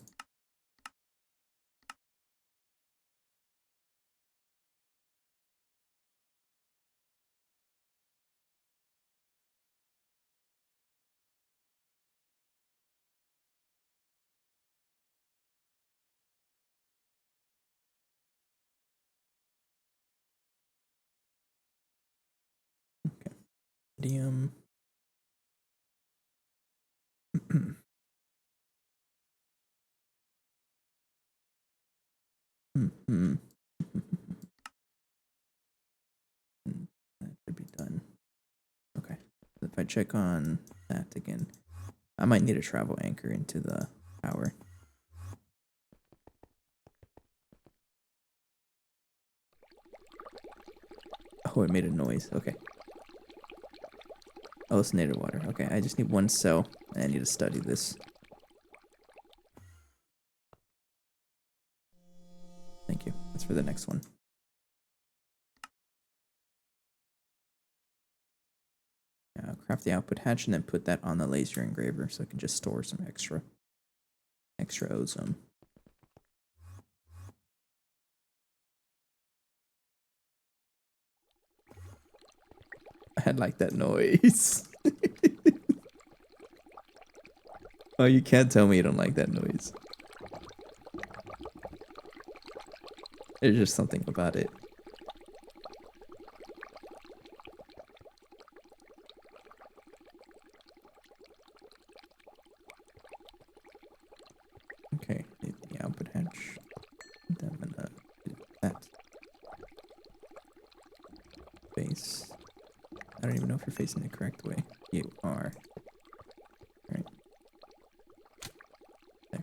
Okay. Medium. Mm-hmm. That should be done. Okay. If I check on that again, I might need a travel anchor into the power. Oh, it made a noise. Okay. Oh, it's native water. Okay, I just need one cell. I need to study this. Thank you. That's for the next one. Craft the output hatch and then put that on the laser engraver so I can just store some extra ozone. I like that noise. Oh, you can't tell me you don't like that noise. There's just something about it. Okay, the output hatch. Then I'm gonna do that. Face. I don't even know if you're facing the correct way. You are. Alright. There.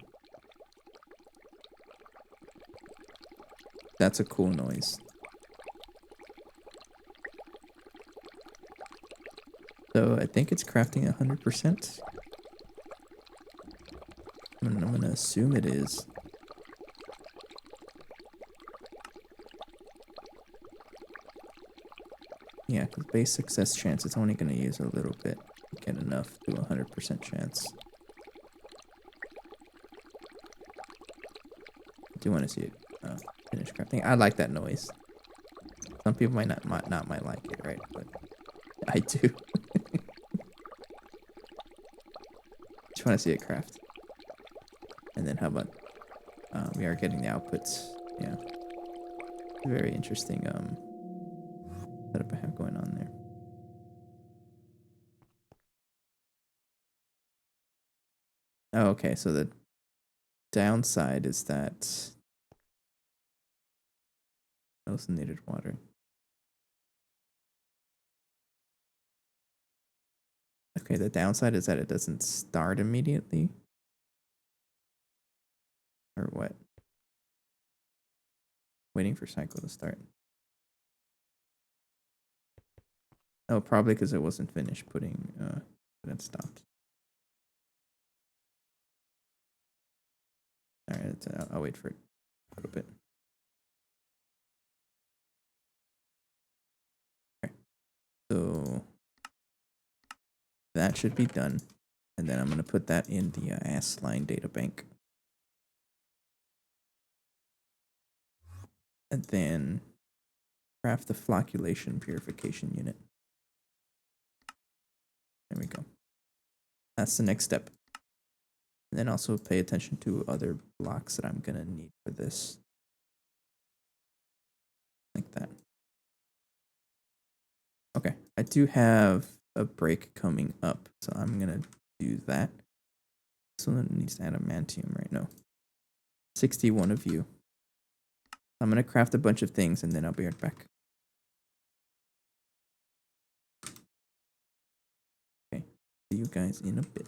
That's a cool noise. So I think it's crafting 100%. I'm gonna assume it is. Yeah, because base success chance, it's only gonna use a little bit to get enough to 100% chance. I do want to see it finish crafting. I like that noise. Some people might not like it, right? But I do. Just want to see it craft. And then how about we are getting the outputs. Yeah. Very interesting setup I have going on there. Oh, okay, so the downside is that also needed water. Okay, the downside is that it doesn't start immediately. Or what? Waiting for cycle to start. Oh, probably because it wasn't finished putting when it stopped. Alright, I'll wait for it a little bit. Okay. So that should be done. And then I'm going to put that in the ASLine data bank. And then craft the flocculation purification unit. There we go. That's the next step. And then also pay attention to other blocks that I'm going to need for this. Like that. Okay, I do have a break coming up, so I'm going to do that. Someone needs to add a mantium right now. 61 of you. I'm going to craft a bunch of things and then I'll be right back. Okay, see you guys in a bit.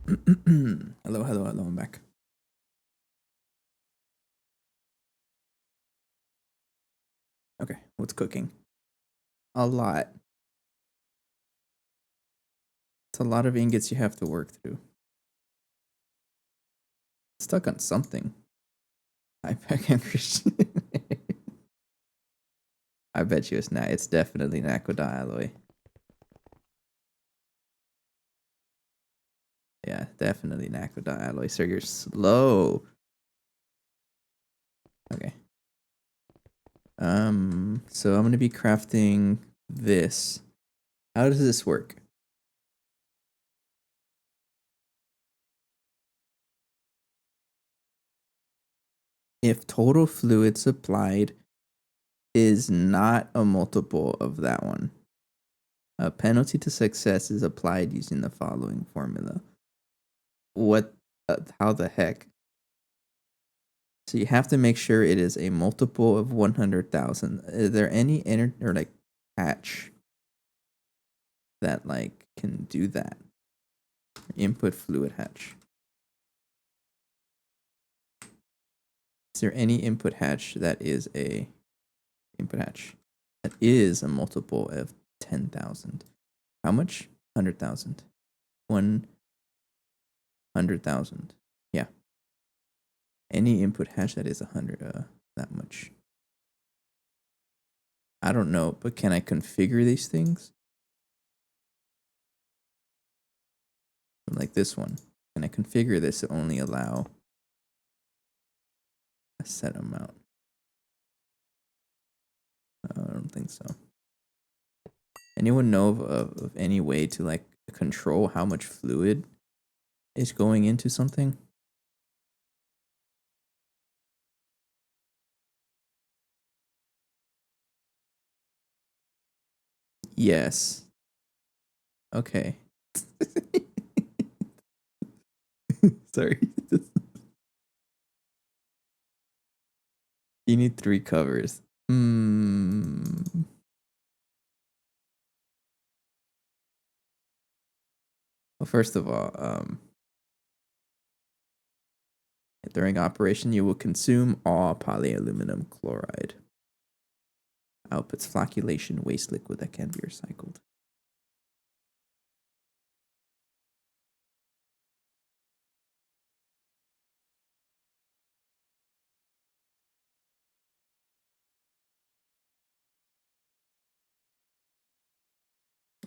Hello, hello, hello. I'm back. Okay, what's cooking? A lot. It's a lot of ingots you have to work through. Stuck on something. I I bet you it's not. It's definitely an aquadialloy. Yeah, definitely an aquadialloy. So you're slow. Okay. So I'm gonna be crafting this. How does this work? If total fluid supplied is not a multiple of that one, a penalty to success is applied using the following formula. What? How the heck? So you have to make sure it is a multiple of 100,000. Is there any or like hatch that like can do that? Input fluid hatch. Is there any input hatch that is a input hatch that is a multiple of 10,000? How much? 100,000. 100,000. Yeah. Any input hash that is 100, that much. I don't know, but can I configure these things? Like this one. Can I configure this to only allow a set amount? I don't think so. Anyone know of any way to like control how much fluid is going into something? Yes. Okay. Sorry. You need 3 covers. Well, first of all, during operation, you will consume all polyaluminum chloride. Outputs flocculation waste liquid that can be recycled.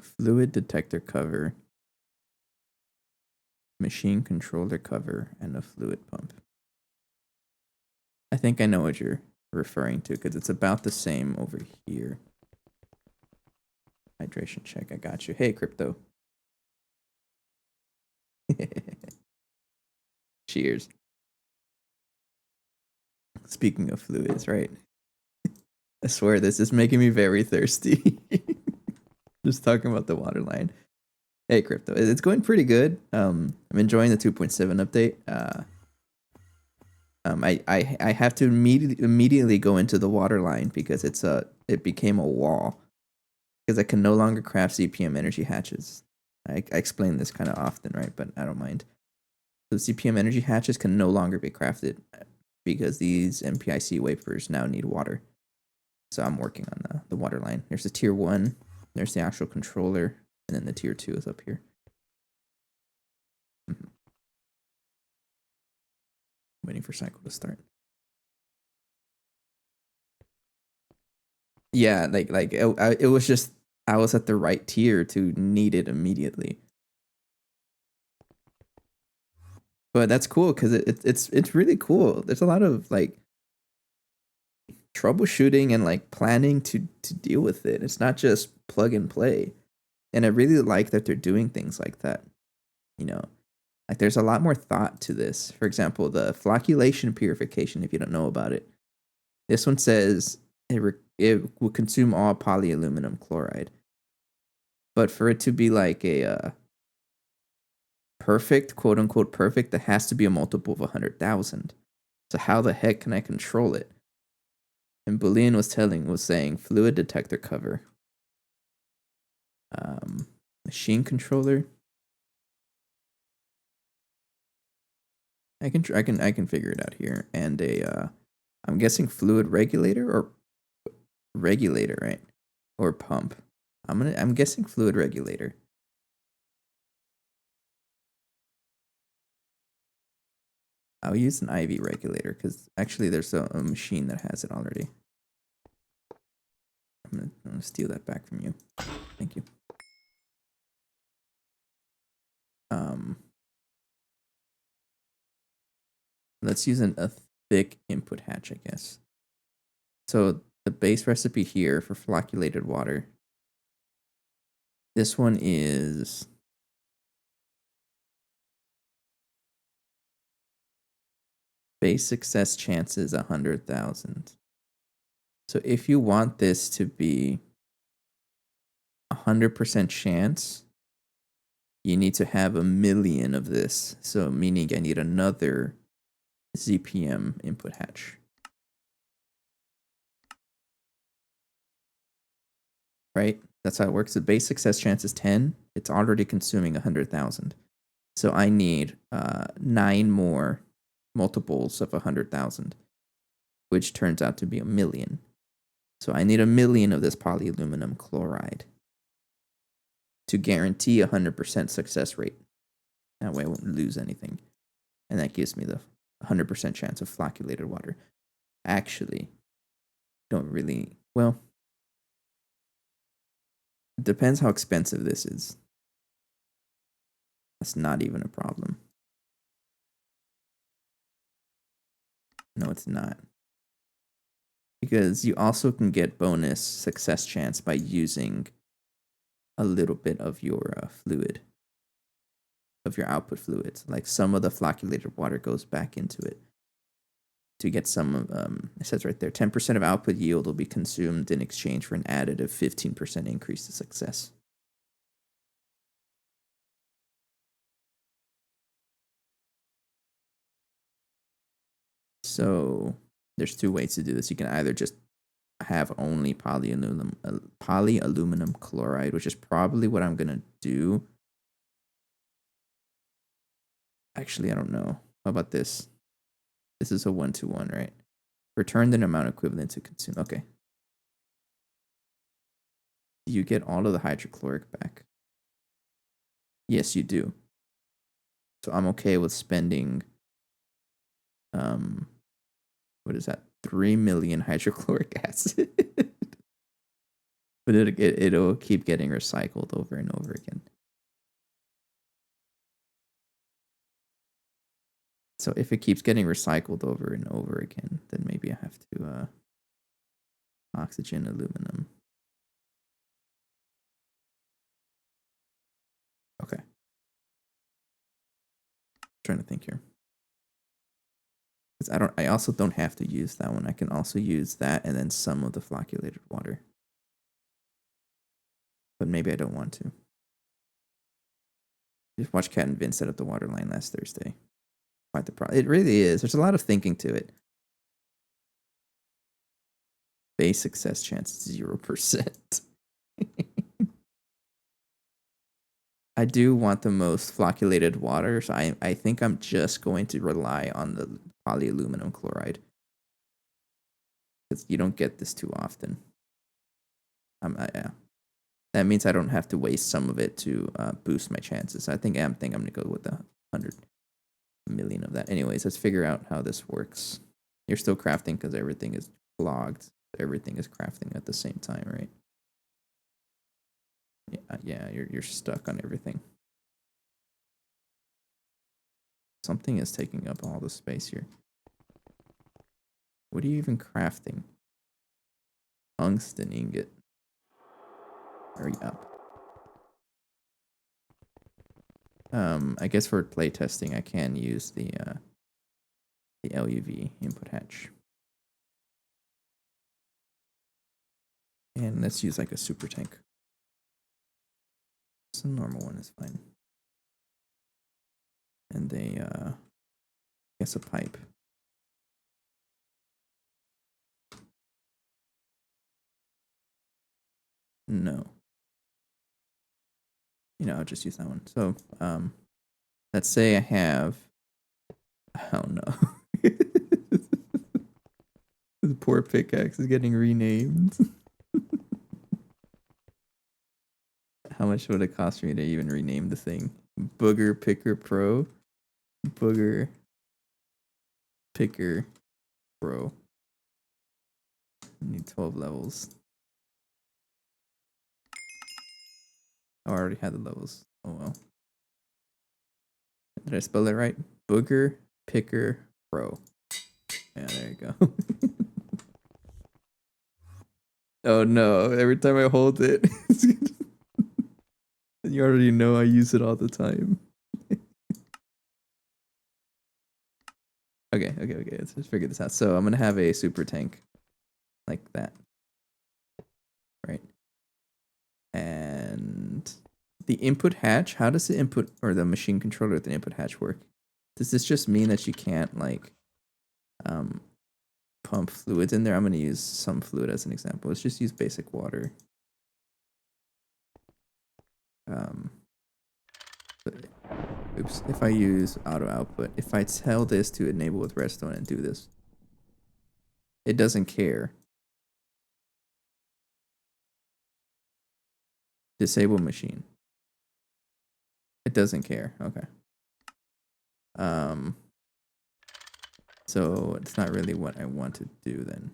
Fluid detector cover, machine controller cover, and a fluid pump. I think I know what you're referring to because it's about the same over here. Hydration check. I got you. Hey, crypto. Cheers. Speaking of fluids, right? I swear this is making me very thirsty. Just talking about the water line. Hey, crypto. It's going pretty good. I'm enjoying the 2.7 update. I have to immediately go into the water line because it became a wall because I can no longer craft CPM energy hatches. I explain this kind of often, right? But I don't mind. So CPM energy hatches can no longer be crafted because these MPIC wafers now need water. So I'm working on the water line. There's the tier 1. There's the actual controller. And then the tier 2 is up here. Mm-hmm. Waiting for cycle to start. Yeah, it was just I was at the right tier to need it immediately. But that's cool because it's really cool. There's a lot of like troubleshooting and like planning to deal with it. It's not just plug and play. And I really like that they're doing things like that. You know, like there's a lot more thought to this. For example, the flocculation purification. If you don't know about it, this one says it will consume all polyaluminum chloride. But for it to be like a perfect, quote unquote perfect, that has to be a multiple of 100,000. So how the heck can I control it? And Boolean was saying fluid detector cover, machine controller, I can figure it out here. And I'm guessing fluid regulator or regulator, right? Or pump. I'm guessing fluid regulator. I'll use an IV regulator because actually there's a machine that has it already. I'm gonna steal that back from you. Thank you. Let's use a thick input hatch, I guess. So the base recipe here for flocculated water. This one is base success chances 100,000. So if you want this to be 100% chance, you need to have 1,000,000 of this. So meaning I need another ZPM input hatch. Right? That's how it works. The base success chance is 10. It's already consuming 100,000. So I need 9 more multiples of 100,000, which turns out to be 1,000,000. So I need 1,000,000 of this polyaluminum chloride to guarantee 100% success rate. That way I won't lose anything. And that gives me the 100% chance of flocculated water. Actually, don't really, well, it depends how expensive this is. That's not even a problem. No, it's not. Because you also can get bonus success chance by using a little bit of your fluid, of your output fluids. Like some of the flocculated water goes back into it to get some of, it says right there, 10% of output yield will be consumed in exchange for an additive 15% increase to success. So there's 2 ways to do this. You can either just have only polyaluminum chloride, which is probably what I'm gonna do. Actually, I don't know. How about this? This is a 1-to-1, right? Return an amount equivalent to consume. Okay. Do you get all of the hydrochloric back? Yes, you do. So I'm okay with spending, what is that? 3 million hydrochloric acid. But it'll keep getting recycled over and over again. So if it keeps getting recycled over and over again, then maybe I have to oxygen aluminum. Okay. Trying to think here. Because I also don't have to use that one. I can also use that and then some of the flocculated water. But maybe I don't want to. Just watch Cat and Vince set up the water line last Thursday. Quite the problem. It really is. There's a lot of thinking to it. Base success chance 0%. I do want the most flocculated water, so I think I'm just going to rely on the polyaluminum chloride. Because you don't get this too often. Yeah. That means I don't have to waste some of it to boost my chances. I think I'm going to go with the 100,000,000 of that. Anyways, let's figure out how this works. You're still crafting because everything is clogged. Everything is crafting at the same time, right? Yeah, you're stuck on everything. Something is taking up all the space here. What are you even crafting? Tungsten ingot. Hurry up. I guess for playtesting, I can use the LUV input hatch. And let's use like a super tank. So normal one is fine. And I guess a pipe. No. I'll just use that one. So, let's say I have I don't know. This poor pickaxe is getting renamed. How much would it cost me to even rename the thing? Booger Picker Pro? Booger Picker Pro. I need 12 levels. Oh, I already had the levels. Oh well. Did I spell it right? Booger Picker Pro. Yeah, there you go. Oh no, every time I hold it, you already know I use it all the time. Okay, let's just figure this out. So I'm gonna have a super tank like that. Right. And the input hatch, how does the input or the machine controller with the input hatch work? Does this just mean that you can't like pump fluids in there? I'm gonna use some fluid as an example. Let's just use basic water. Oops, if I use auto output, if I tell this to enable with redstone and do this, it doesn't care. Disable machine. It doesn't care. Okay. So it's not really what I want to do then.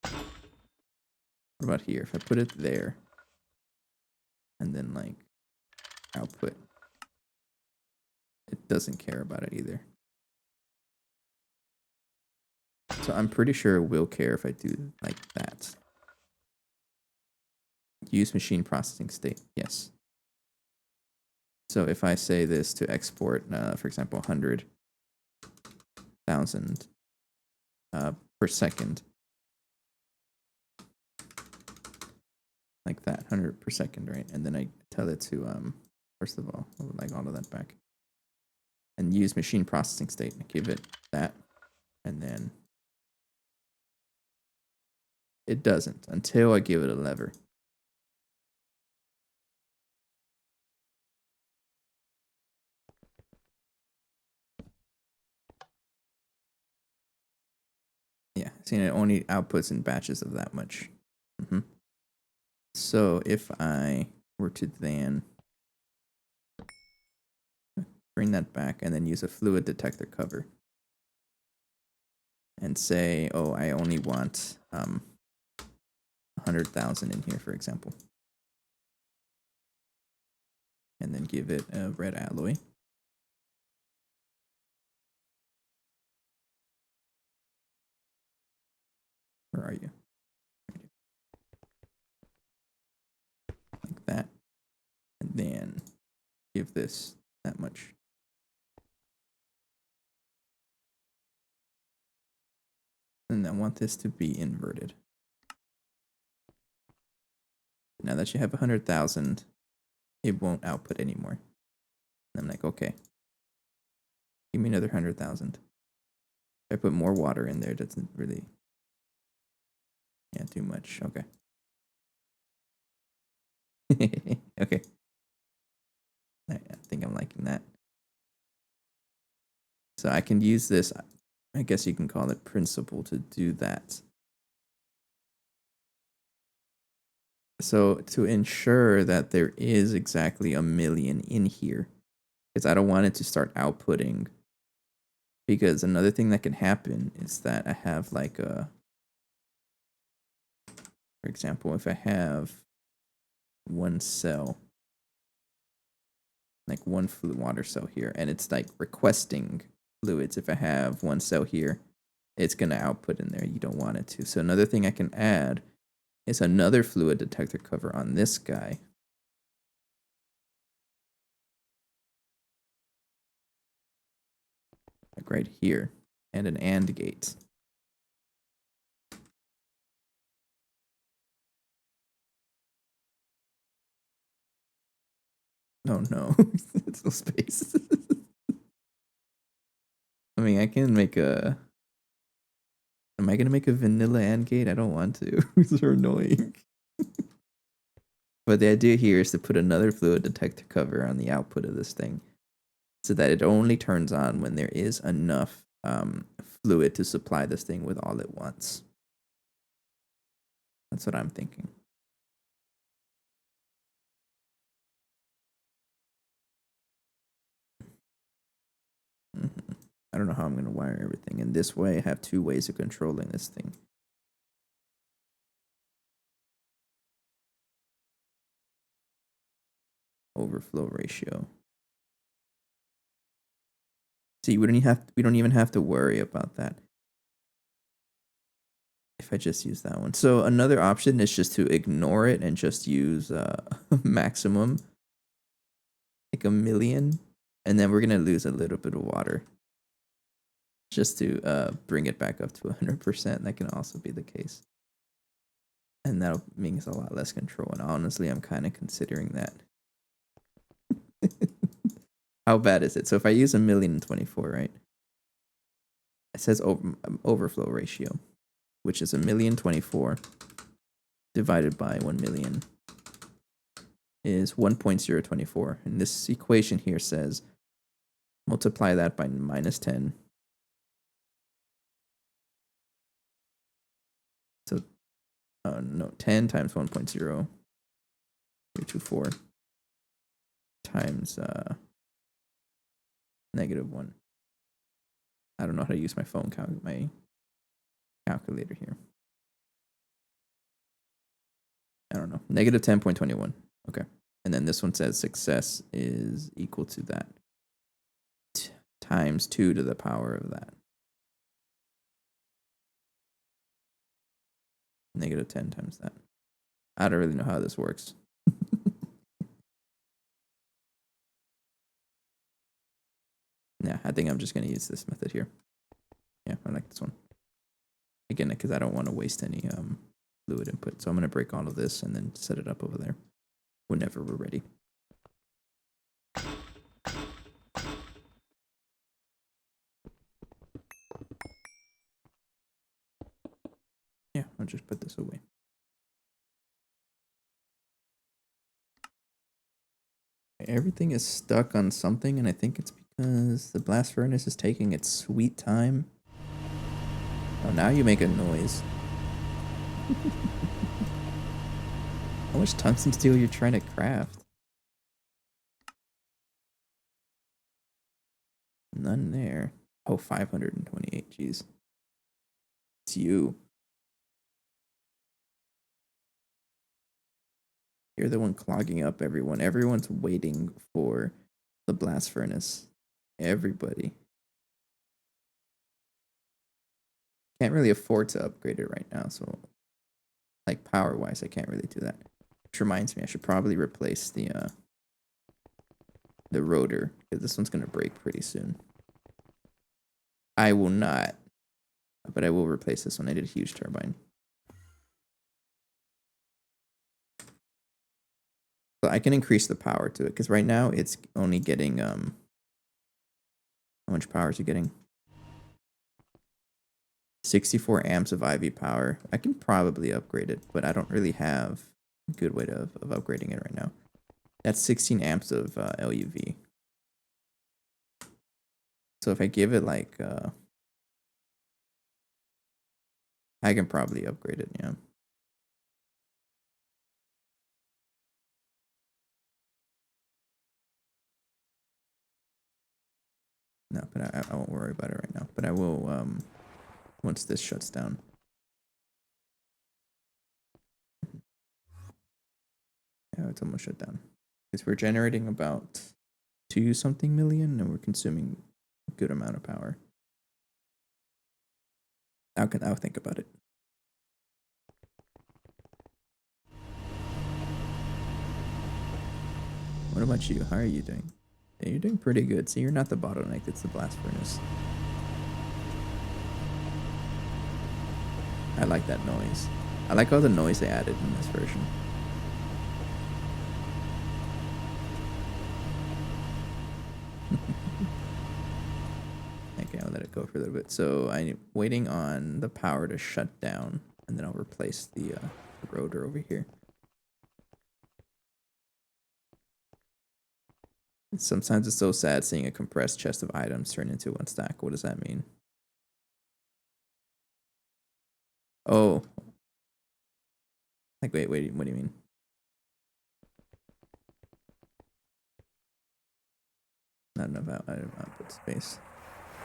What about here? If I put it there and then like output, it doesn't care about it either. So I'm pretty sure it will care if I do like that. Use machine processing state. Yes. So if I say this to export, for example, 100,000 per second, like that, 100 per second, right? And then I tell it to, first of all, I would like all of that back. And use machine processing state and give it that. And then it doesn't until I give it a lever. Yeah, see, it only outputs in batches of that much. So if I were to then bring that back and then use a fluid detector cover and say, oh, I only want 100,000 in here, for example, and then give it a red alloy. Where are you? Like that. And then give this that much. And I want this to be inverted. Now that you have 100,000, it won't output anymore. And I'm like, okay, give me another 100,000. If I put more water in there, it doesn't really, too much. Okay. Okay. I think I'm liking that. So I can use this, I guess you can call it principle, to do that. So to ensure that there is exactly 1,000,000 in here, because I don't want it to start outputting. Because another thing that can happen is that I have like a, for example, if I have one cell, like one fluid water cell here, and it's like requesting fluids. If I have one cell here, it's going to output in there. You don't want it to. So another thing I can add is another fluid detector cover on this guy. Like right here. And an AND gate. Oh no, it's no space. I mean, I can make a... Am I going to make a vanilla AND gate? I don't want to. These are annoying. But the idea here is to put another fluid detector cover on the output of this thing so that it only turns on when there is enough fluid to supply this thing with all it wants. That's what I'm thinking. Mm-hmm. I don't know how I'm going to wire everything. In this way, I have 2 ways of controlling this thing. Overflow ratio. See, we don't even have to worry about that if I just use that one. So another option is just to ignore it and just use maximum, like 1,000,000, and then we're gonna lose a little bit of water just to bring it back up to 100%. That can also be the case, and that means a lot less control. And honestly, I'm kind of considering that. How bad is it? So if I use 1,024,000, right? It says overflow ratio, which is 1,024,000 divided by 1,000,000 is 1.024. And this equation here says multiply that by -10. So, no, 10 times 1.024 times -1. I don't know how to use my phone my calculator here. I don't know. -10.21. Okay. And then this one says success is equal to that times 2 to the power of that. -10 times that. I don't really know how this works. Yeah, I think I'm just going to use this method here. Yeah, I like this one. Again, because I don't want to waste any fluid input. So I'm going to break all of this and then set it up over there whenever we're ready. Yeah, I'll just put this away. Everything is stuck on something, and I think it's because the blast furnace is taking its sweet time. Oh, now you make a noise. How much tungsten steel you're trying to craft? None there. Oh, 528. Jeez. It's you. You're the one clogging up everyone. Everyone's waiting for the blast furnace. Everybody. Can't really afford to upgrade it right now, so like power wise, I can't really do that. Which reminds me, I should probably replace the rotor, because this one's gonna break pretty soon. I will not, but I will replace this one. I did a huge turbine. So I can increase the power to it, because right now it's only getting how much power is it getting? 64 amps of IV power. I can probably upgrade it, but I don't really have a good way of upgrading it right now. That's 16 amps of LUV. So if I give it like I can probably upgrade it, yeah. No, but I won't worry about it right now. But I will once this shuts down. Yeah, it's almost shut down. Because we're generating about 2-something million and we're consuming a good amount of power. I'll think about it. What about you? How are you doing? Yeah, you're doing pretty good. See, you're not the bottleneck, it's the blast furnace. I like that noise. I like all the noise they added in this version. Okay, I'll let it go for a little bit. So I'm waiting on the power to shut down, and then I'll replace the rotor over here. Sometimes it's so sad seeing a compressed chest of items turn into one stack. What does that mean? Oh, like wait, what do you mean? Not enough output space.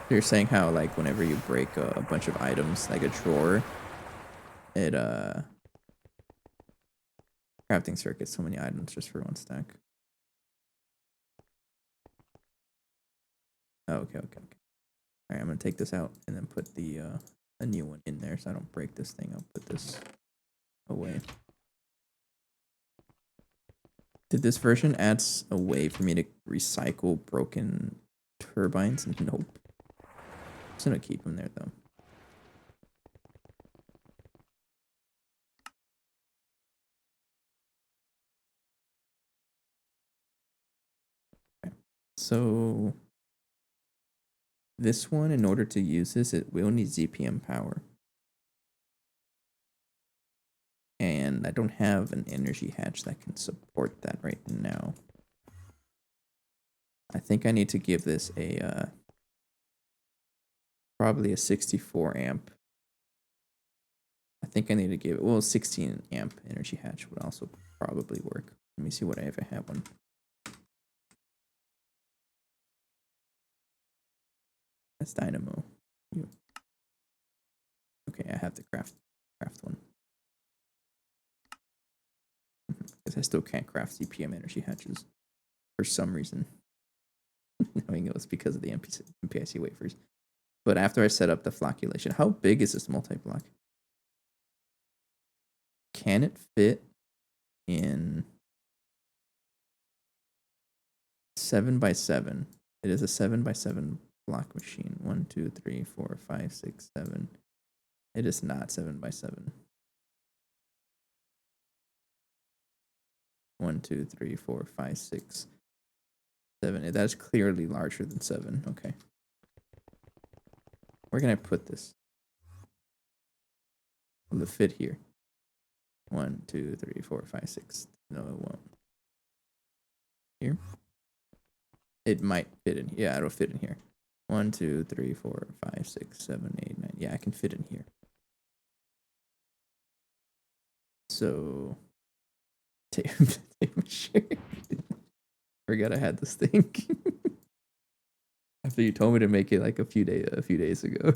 You're saying how like whenever you break a bunch of items, like a drawer, it crafting circuit so many items just for one stack. Oh, okay. All right, I'm gonna take this out and then put the a new one in there so I don't break this thing. I'll put this away. Did this version adds a way for me to recycle broken turbines? Nope. I'm just gonna keep them there though. Okay. So this one, in order to use this, it will need ZPM power. And I don't have an energy hatch that can support that right now. I think I need to give this a probably a 64 amp. I think I need to give it, well, 16 amp energy hatch would also probably work. Let me see what I ever have one. That's dynamo. Okay, I have to craft one. Because I still can't craft CPM energy hatches for some reason. Knowing it was because of the MPIC wafers. But after I set up the flocculation, how big is this multi-block? Can it fit in 7x7? It is a 7x7 block machine. 1, 2, 3, 4, 5, 6, 7. It is not 7x7. 1, 2, 3, 4, 5, 6, 7. That is clearly larger than 7. Okay. Where can I put this? Will it fit here? 1, 2, 3, 4, 5, 6. No, it won't. Here? It might fit in. Yeah, it'll fit in here. 1, 2, 3, 4, 5, 6, 7, 8, 9. Yeah, I can fit in here. So, tape my shirt. Forgot I had this thing. After you told me to make it like a few days ago.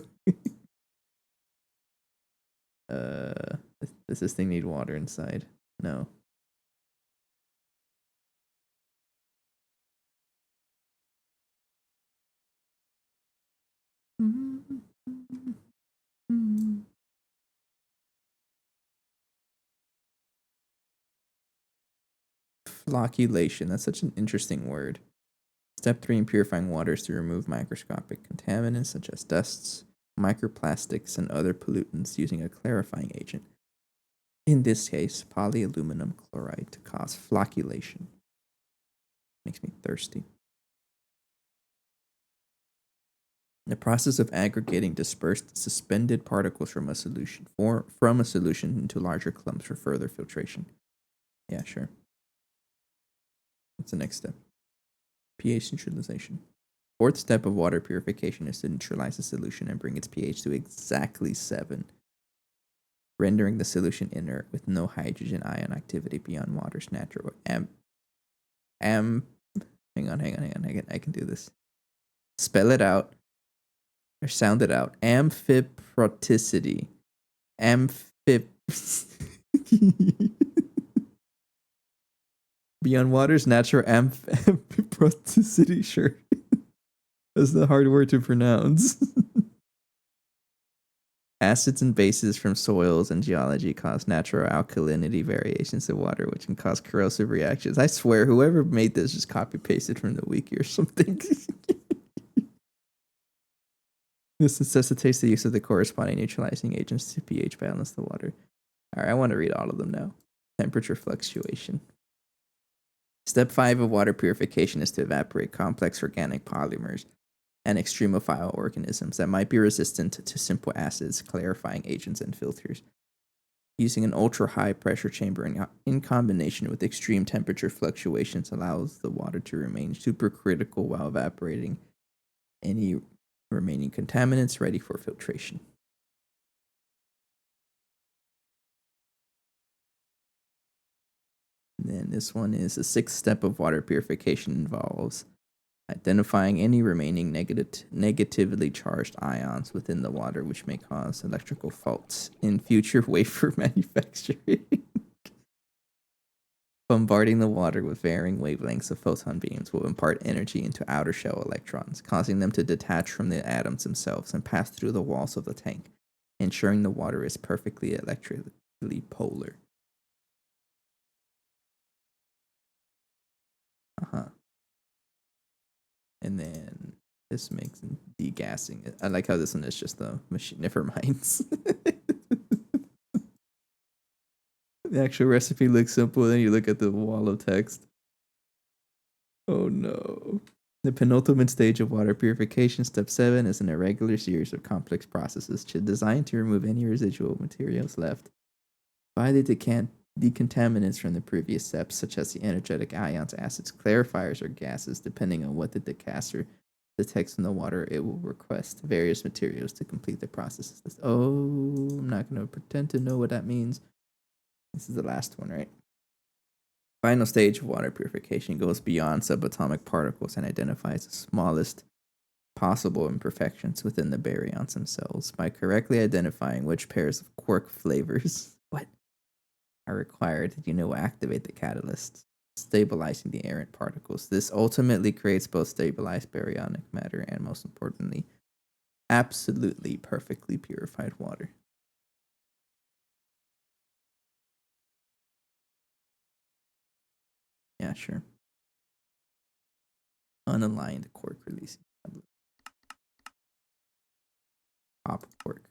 Does this thing need water inside? No. Flocculation. That's such an interesting word. Step 3 in purifying water is to remove microscopic contaminants such as dusts, microplastics, and other pollutants using a clarifying agent. In this case, polyaluminum chloride to cause flocculation. Makes me thirsty. The process of aggregating dispersed suspended particles from a solution into larger clumps for further filtration. Yeah, sure. What's the next step? pH neutralization. Fourth step of water purification is to neutralize the solution and bring its pH to exactly 7, rendering the solution inert with no hydrogen ion activity beyond water's natural hang on. I can do this. Spell it out or sound it out. Amphiproticity. Beyond water's natural amphiproticity. Sure. That's the hard word to pronounce. Acids and bases from soils and geology cause natural alkalinity variations of water, which can cause corrosive reactions. I swear, whoever made this just copy pasted from the wiki or something. This necessitates the use of the corresponding neutralizing agents to pH balance the water. All right, I want to read all of them now. Temperature fluctuation. Step 5 of water purification is to evaporate complex organic polymers and extremophile organisms that might be resistant to simple acids, clarifying agents, and filters. Using an ultra-high pressure chamber in combination with extreme temperature fluctuations allows the water to remain supercritical while evaporating any remaining contaminants ready for filtration. then this one is the sixth step of water purification involves identifying any remaining negatively charged ions within the water, which may cause electrical faults in future wafer manufacturing. Bombarding the water with varying wavelengths of photon beams will impart energy into outer shell electrons, causing them to detach from the atoms themselves and pass through the walls of the tank, ensuring the water is perfectly electrically polar. Uh-huh. And then this makes degassing it. I like how this one is just the machine. Never mind. The actual recipe looks simple, then you look at the wall of text. Oh no. The penultimate stage of water purification, step 7, is an irregular series of complex processes designed to remove any residual materials left by the decontaminants from the previous steps, such as the energetic ions, acids, clarifiers, or gases. Depending on what the degasser detects in the water, it will request various materials to complete the processes. Oh, I'm not going to pretend to know what that means. This is the last one, right? Final stage of water purification goes beyond subatomic particles and identifies the smallest possible imperfections within the baryons themselves by correctly identifying which pairs of quark flavors are required to activate the catalyst, stabilizing the errant particles. This ultimately creates both stabilized baryonic matter and, most importantly, absolutely perfectly purified water. Yeah, sure. Unaligned quark releasing. Pop quark.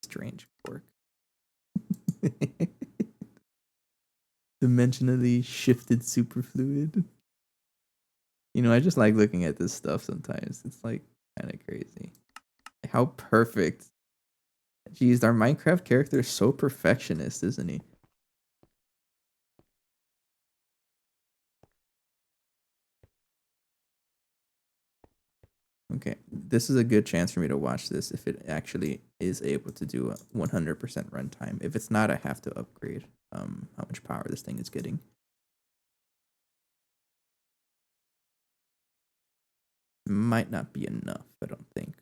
Strange quark. Dimensionally shifted superfluid. I just like looking at this stuff sometimes. It's like kind of crazy. How perfect. Jeez, our Minecraft character is so perfectionist, isn't he? Okay, this is a good chance for me to watch this if it actually is able to do a 100% runtime. If it's not, I have to upgrade how much power this thing is getting. Might not be enough, I don't think.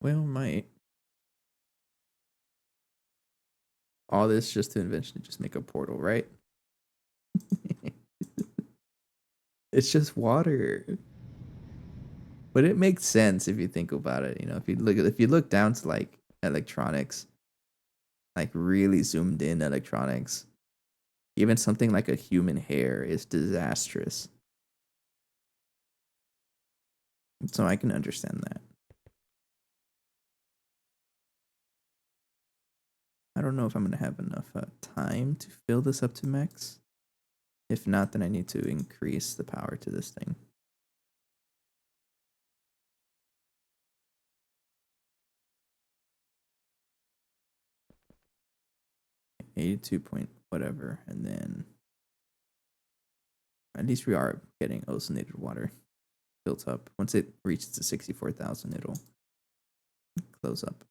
Well, might. All this just to eventually just make a portal, right? It's just water. But it makes sense if you think about it. If you look down to like electronics, like really zoomed in electronics, even something like a human hair is disastrous. So I can understand that. I don't know if I'm gonna have enough time to fill this up to max. If not, then I need to increase the power to this thing. 82 point whatever, and then at least we are getting ozonated water built up. Once it reaches to 64,000, it'll close up.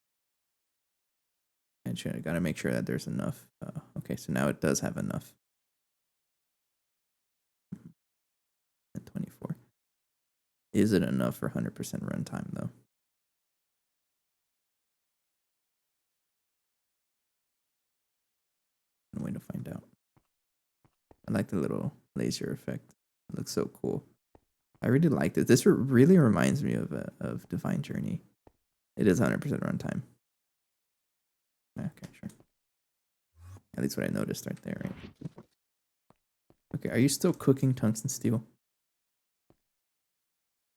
And I gotta make sure that there's enough. Okay, so now it does have enough. At 24. Is it enough for 100% runtime though? One way to find out. I like the little laser effect. It looks so cool. I really liked it. This really reminds me of Divine Journey. It is 100% runtime. Okay, sure. At least what I noticed right there, right? Okay, are you still cooking tungsten steel?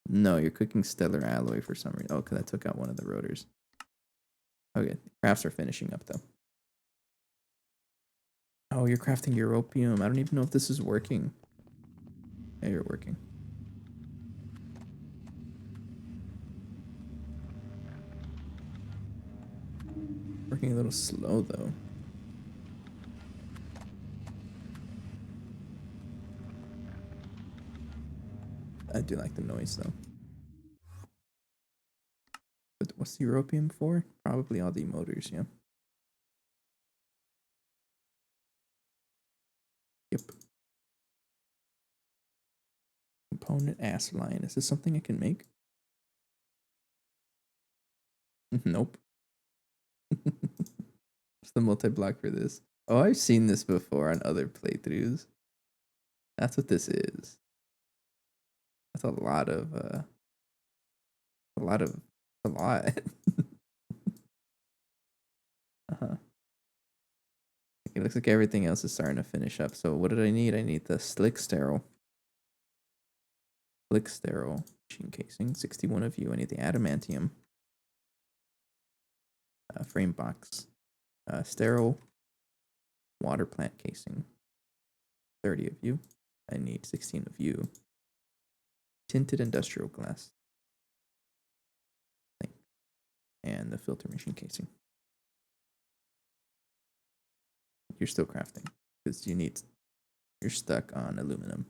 No, you're cooking stellar alloy for some reason. Oh, because I took out one of the rotors. Okay, crafts are finishing up though. Oh, you're crafting europium. I don't even know if this is working. Yeah, you're working. Working a little slow though. I do like the noise though. But what's the europium for? Probably all the motors, yeah. Component ass line. Is this something I can make? Nope. What's the multi-block for this? Oh, I've seen this before on other playthroughs. That's what this is. That's a lot of a lot of a lot. Uh-huh. It looks like everything else is starting to finish up. So what did I need? I need the slick sterile. Slick sterile machine casing. 61 of you. I need the adamantium. Frame box. Sterile water plant casing. 30 of you. I need 16 of you. Tinted industrial glass. And the filter machine casing. You're still crafting because you're stuck on aluminum.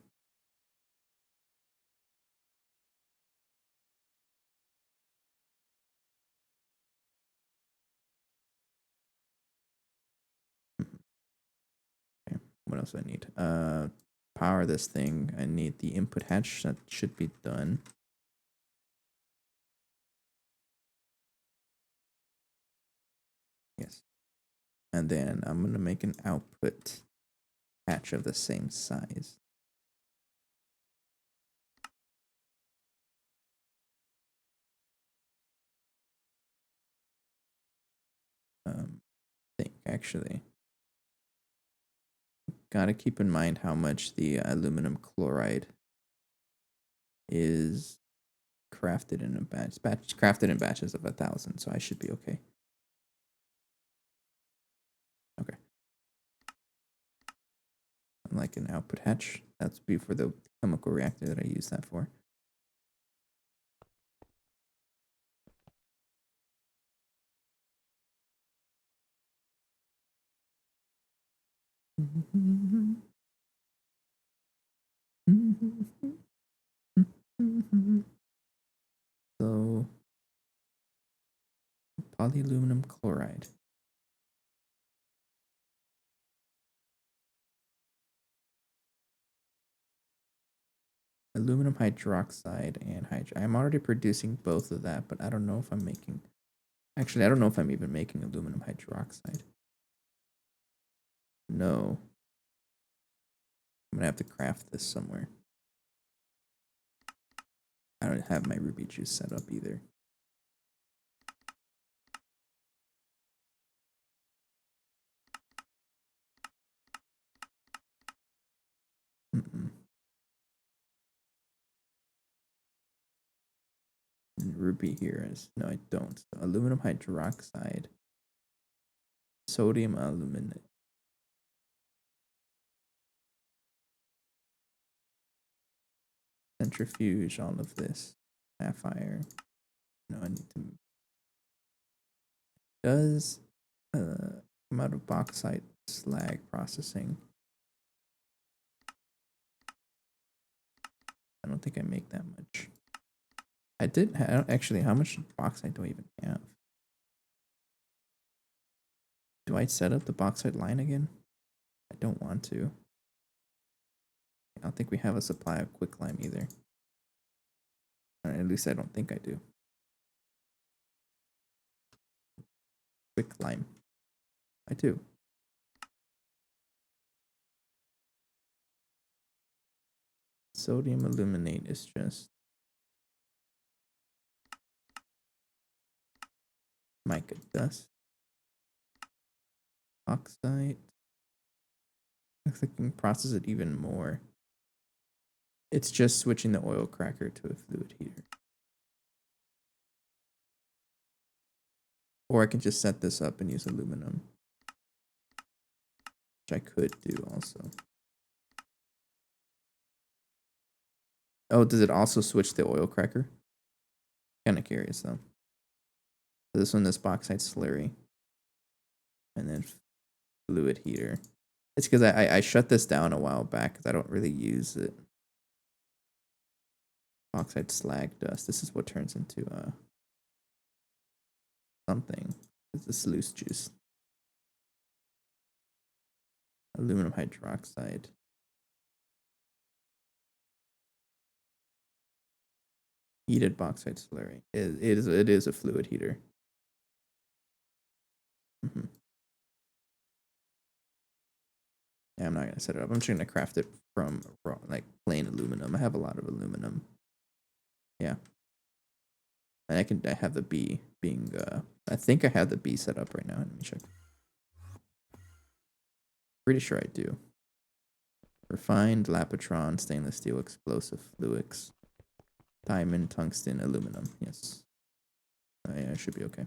Okay, what else do I need? Power this thing. I need the input hatch. That should be done. Yes. And then I'm gonna make an output hatch of the same size. I think actually gotta keep in mind how much the aluminum chloride is crafted in a batch crafted in batches of 1,000, so I should be okay. Okay. Like an output hatch. That's be for the chemical reactor that I use that for. So polyaluminum chloride. Aluminum hydroxide and I'm already producing both of that, but I don't know if I'm making... Actually, I don't know if I'm even making aluminum hydroxide. No. I'm gonna have to craft this somewhere. I don't have my ruby juice set up either. Ruby here is... No, I don't. So aluminum hydroxide. Sodium aluminate. Centrifuge all of this. Sapphire. No, I need to... Does come out of bauxite slag processing. I don't think I make that much. I did actually. How much bauxite do I even have? Do I set up the bauxite line again? I don't want to. I don't think we have a supply of quicklime either. Or at least I don't think I do. Quicklime. I do. Sodium aluminate is just mica dust. Oxide. Looks like you can process it even more. It's just switching the oil cracker to a fluid heater. Or I can just set this up and use aluminum. Which I could do also. Oh, does it also switch the oil cracker? Kind of curious though. So this one, this bauxite slurry. And then fluid heater. It's because I shut this down a while back because I don't really use it. Bauxite slag dust. This is what turns into something. It's this loose juice. Aluminum hydroxide. Heated bauxite slurry. It is a fluid heater. Mm-hmm. Yeah, I'm not gonna set it up. I'm just gonna craft it from raw, like plain aluminum. I have a lot of aluminum. Yeah, and I have the B being. I think I have the B set up right now. Let me check. Pretty sure I do. Refined Lapotron stainless steel explosive fluix, diamond, tungsten, aluminum. Yes. Yeah, it should be okay.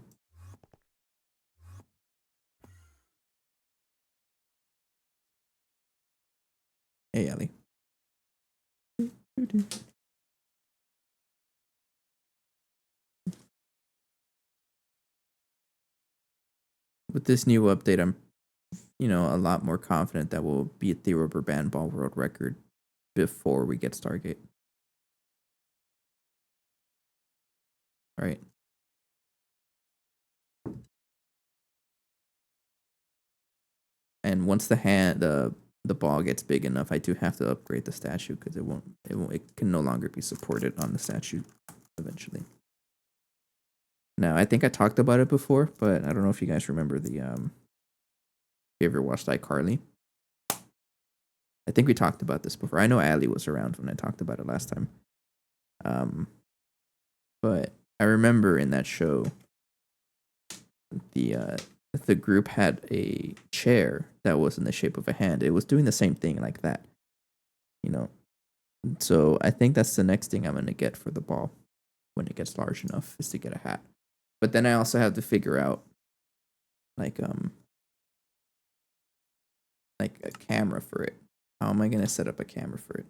Hey, Ellie. With this new update, I'm, a lot more confident that we'll beat the rubber band ball world record before we get Stargate. Right. And once the ball gets big enough, I do have to upgrade the statue because it can no longer be supported on the statue eventually. Now, I think I talked about it before, but I don't know if you guys remember you ever watched iCarly? I think we talked about this before. I know Ali was around when I talked about it last time. But I remember in that show, the group had a chair that was in the shape of a hand. It was doing the same thing like that, you know. So I think that's the next thing I'm gonna get for the ball when it gets large enough is to get a hat. But then I also have to figure out like like a camera for it. How am I gonna set up a camera for it?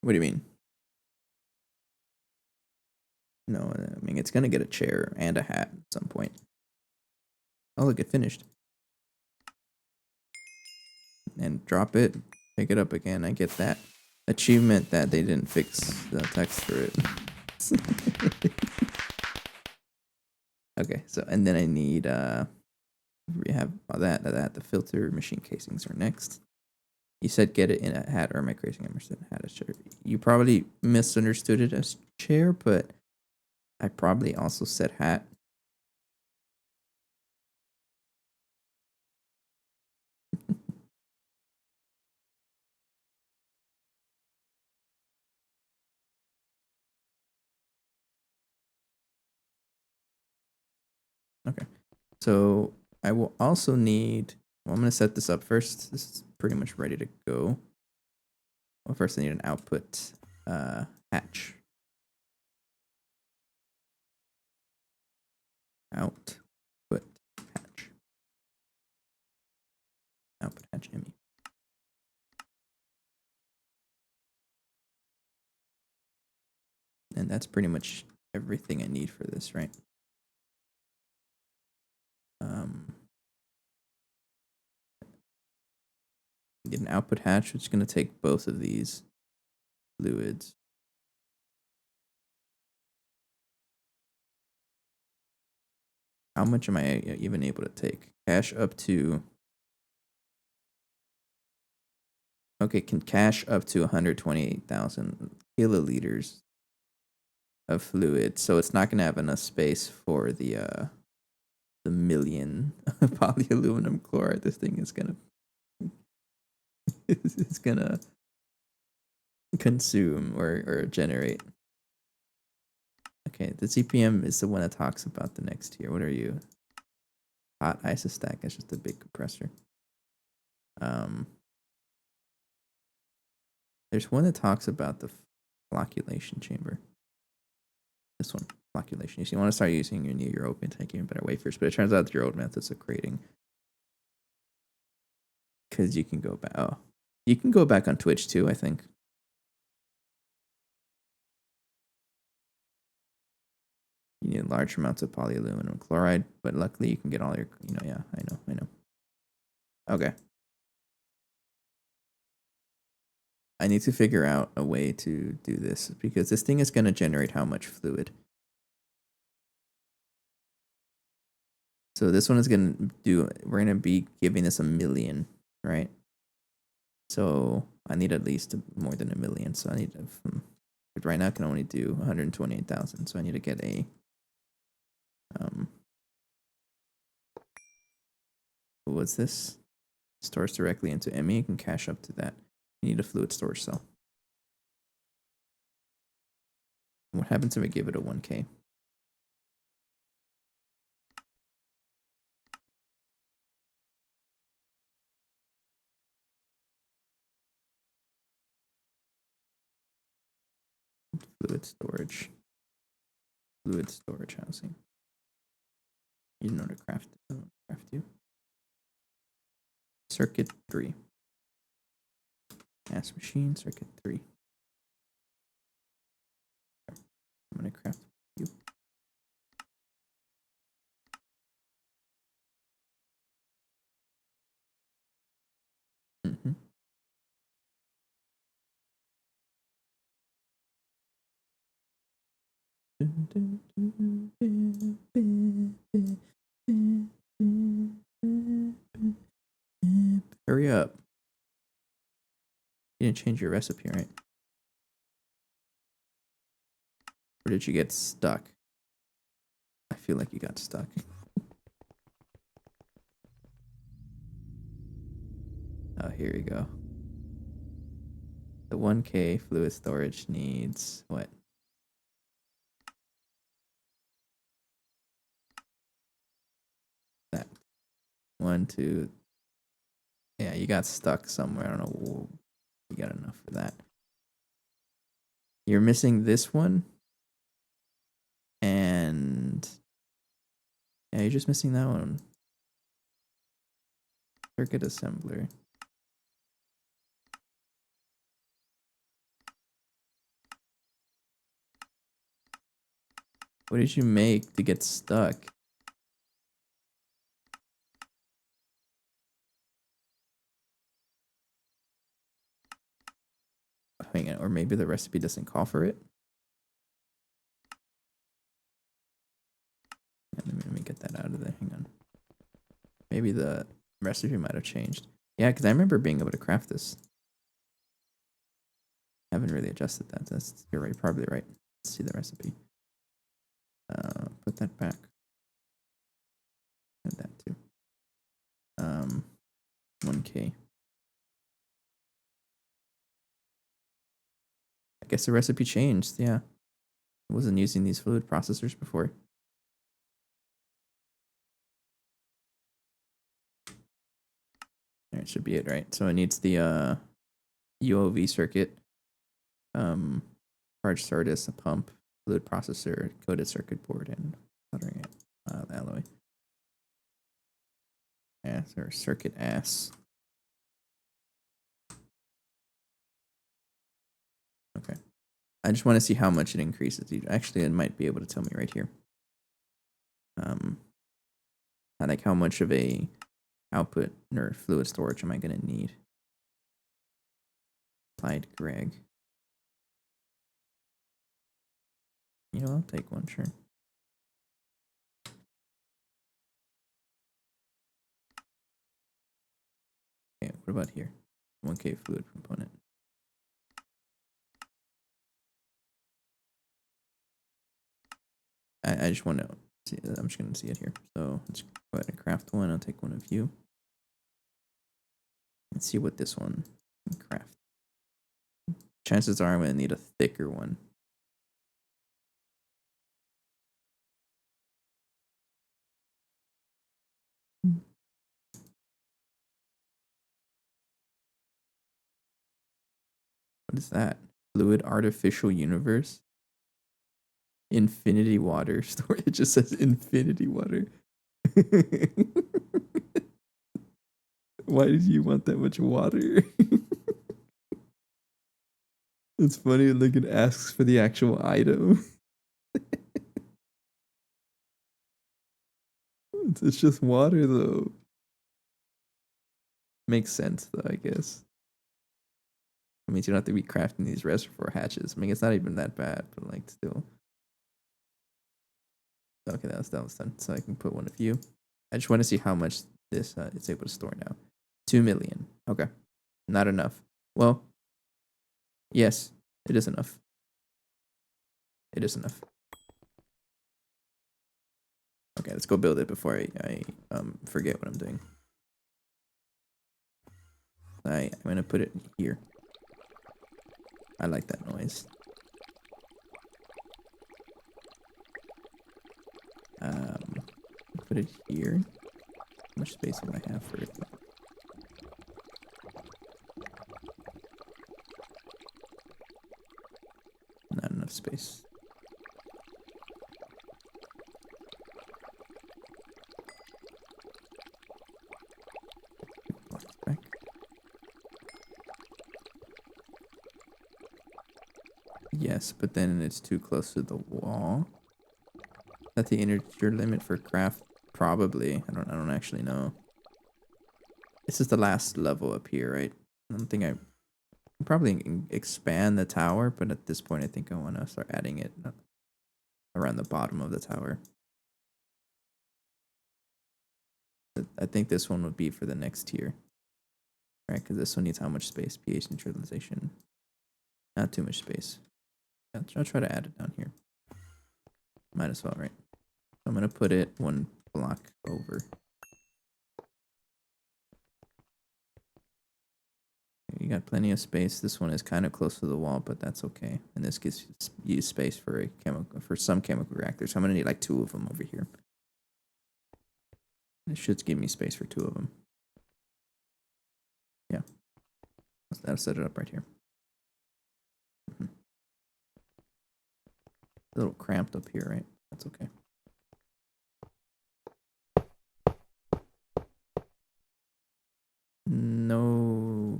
What do you mean? No, I mean it's gonna get a chair and a hat at some point. Oh look, it finished. And drop it, pick it up again. I get that achievement that they didn't fix the text for it. Okay, so and then I need we have that the filter machine casings are next. You said get it in a hat, or am I crazy? I understood hat as chair. You probably misunderstood it as chair, but I probably also said hat. Okay, so I will also need. Well, I'm gonna set this up first. This is pretty much ready to go. Well, first I need an output hatch. Output hatch. Output hatch ME. And that's pretty much everything I need for this, right? Get an output hatch, which is going to take both of these fluids. How much am I even able to take? Cache up to... Okay, can cache up to 128,000 kiloliters of fluid, so it's not going to have enough space for the million polyaluminum chloride this thing is going to... it's going to consume or generate. Okay, the CPM is the one that talks about the next tier. What are you? Hot isostack. That's just a big compressor. There's one that talks about the flocculation chamber. This one, flocculation. You want to start using your open, take even better wafers, but it turns out your old methods of creating, because you can go back. Oh, you can go back on Twitch too, I think. You need large amounts of polyaluminum chloride, but luckily you can get all your, yeah, I know. Okay. I need to figure out a way to do this because this thing is going to generate how much fluid? So this one is gonna do. We're gonna be giving this 1,000,000, right? So I need at least more than 1,000,000. So I need to. But right now I can only do 128,000. So I need to get a. What's this? Stores directly into ME. You can cash up to that. You need a fluid storage cell. What happens if I give it a 1K? Fluid storage. Fluid storage housing. You know to craft you. Circuit 3. Gas machine, circuit 3. I'm gonna craft you. Mm-hmm. Hurry up. You didn't change your recipe, right? Or did you get stuck? I feel like you got stuck. Oh, here you go. The 1K fluid storage needs what? That. 1, 2. Yeah, you got stuck somewhere. I don't know. You got enough for that. You're missing this one. And yeah, you're just missing that one. Circuit assembler. What did you make to get stuck? Hang on, or maybe the recipe doesn't call for it. Yeah, let me get that out of there. Hang on. Maybe the recipe might have changed. Yeah, because I remember being able to craft this. I haven't really adjusted that. You're right, probably right. Let's see the recipe. Put that back. And that too. 1K. I guess the recipe changed. Yeah, I wasn't using these fluid processors before. That should be it, right? So it needs the UOV circuit, charge SARDIS, a pump, fluid processor, coded circuit board, and soldering it. The alloy. Ass or circuit ass. Okay. I just want to see how much it increases. Actually, it might be able to tell me right here. I like how much of a output or fluid storage am I gonna need? Applied Greg. You know, I'll take one, sure. Okay, what about here? 1K fluid component. I just want to see. I'm just gonna see it here. So let's go ahead and craft one. I'll take one of you. Let's see what this one can craft. Chances are I'm gonna need a thicker one. What is that? Fluid artificial universe? Infinity water storage. It just says infinity water. Why did you want that much water? It's funny, like it asks for the actual item. It's just water though. Makes sense though, I guess. It means you don't have to be crafting these reservoir hatches. I mean, it's not even that bad, but like still. Okay, that was done. So I can put one of you. I just want to see how much this it's able to store now. 2 million. Okay. Not enough. Well, yes, it is enough. It is enough. Okay, let's go build it before I forget what I'm doing. I'm gonna put it here. I like that noise. Put it here. How much space will I have for it? Not enough space. Back. Yes, but then it's too close to the wall. Is that the integer limit for craft? Probably. I don't actually know. This is the last level up here, right? I don't think I probably expand the tower, but at this point I think I want to start adding it around the bottom of the tower. I think this one would be for the next tier, right? Because this one needs how much space? pH neutralization. Not too much space. I'll try to add it down here. Might as well, right? I'm going to put it one block over. You got plenty of space. This one is kind of close to the wall, but that's okay. And this gives you space for some chemical reactors. I'm gonna need like 2 of them over here. It should give me space for 2 of them. Yeah, that'll set it up right here. A little cramped up here, right? That's okay. No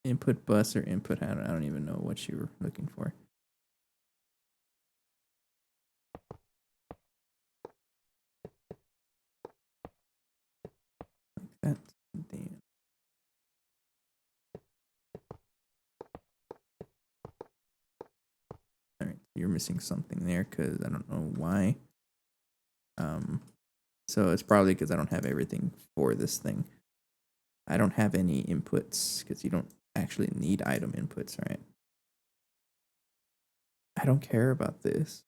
input bus or input. I don't even know what you were looking for. Like that. Damn. All right, you're missing something there because I don't know why. So it's probably because I don't have everything for this thing. I don't have any inputs because you don't actually need item inputs, right? I don't care about this.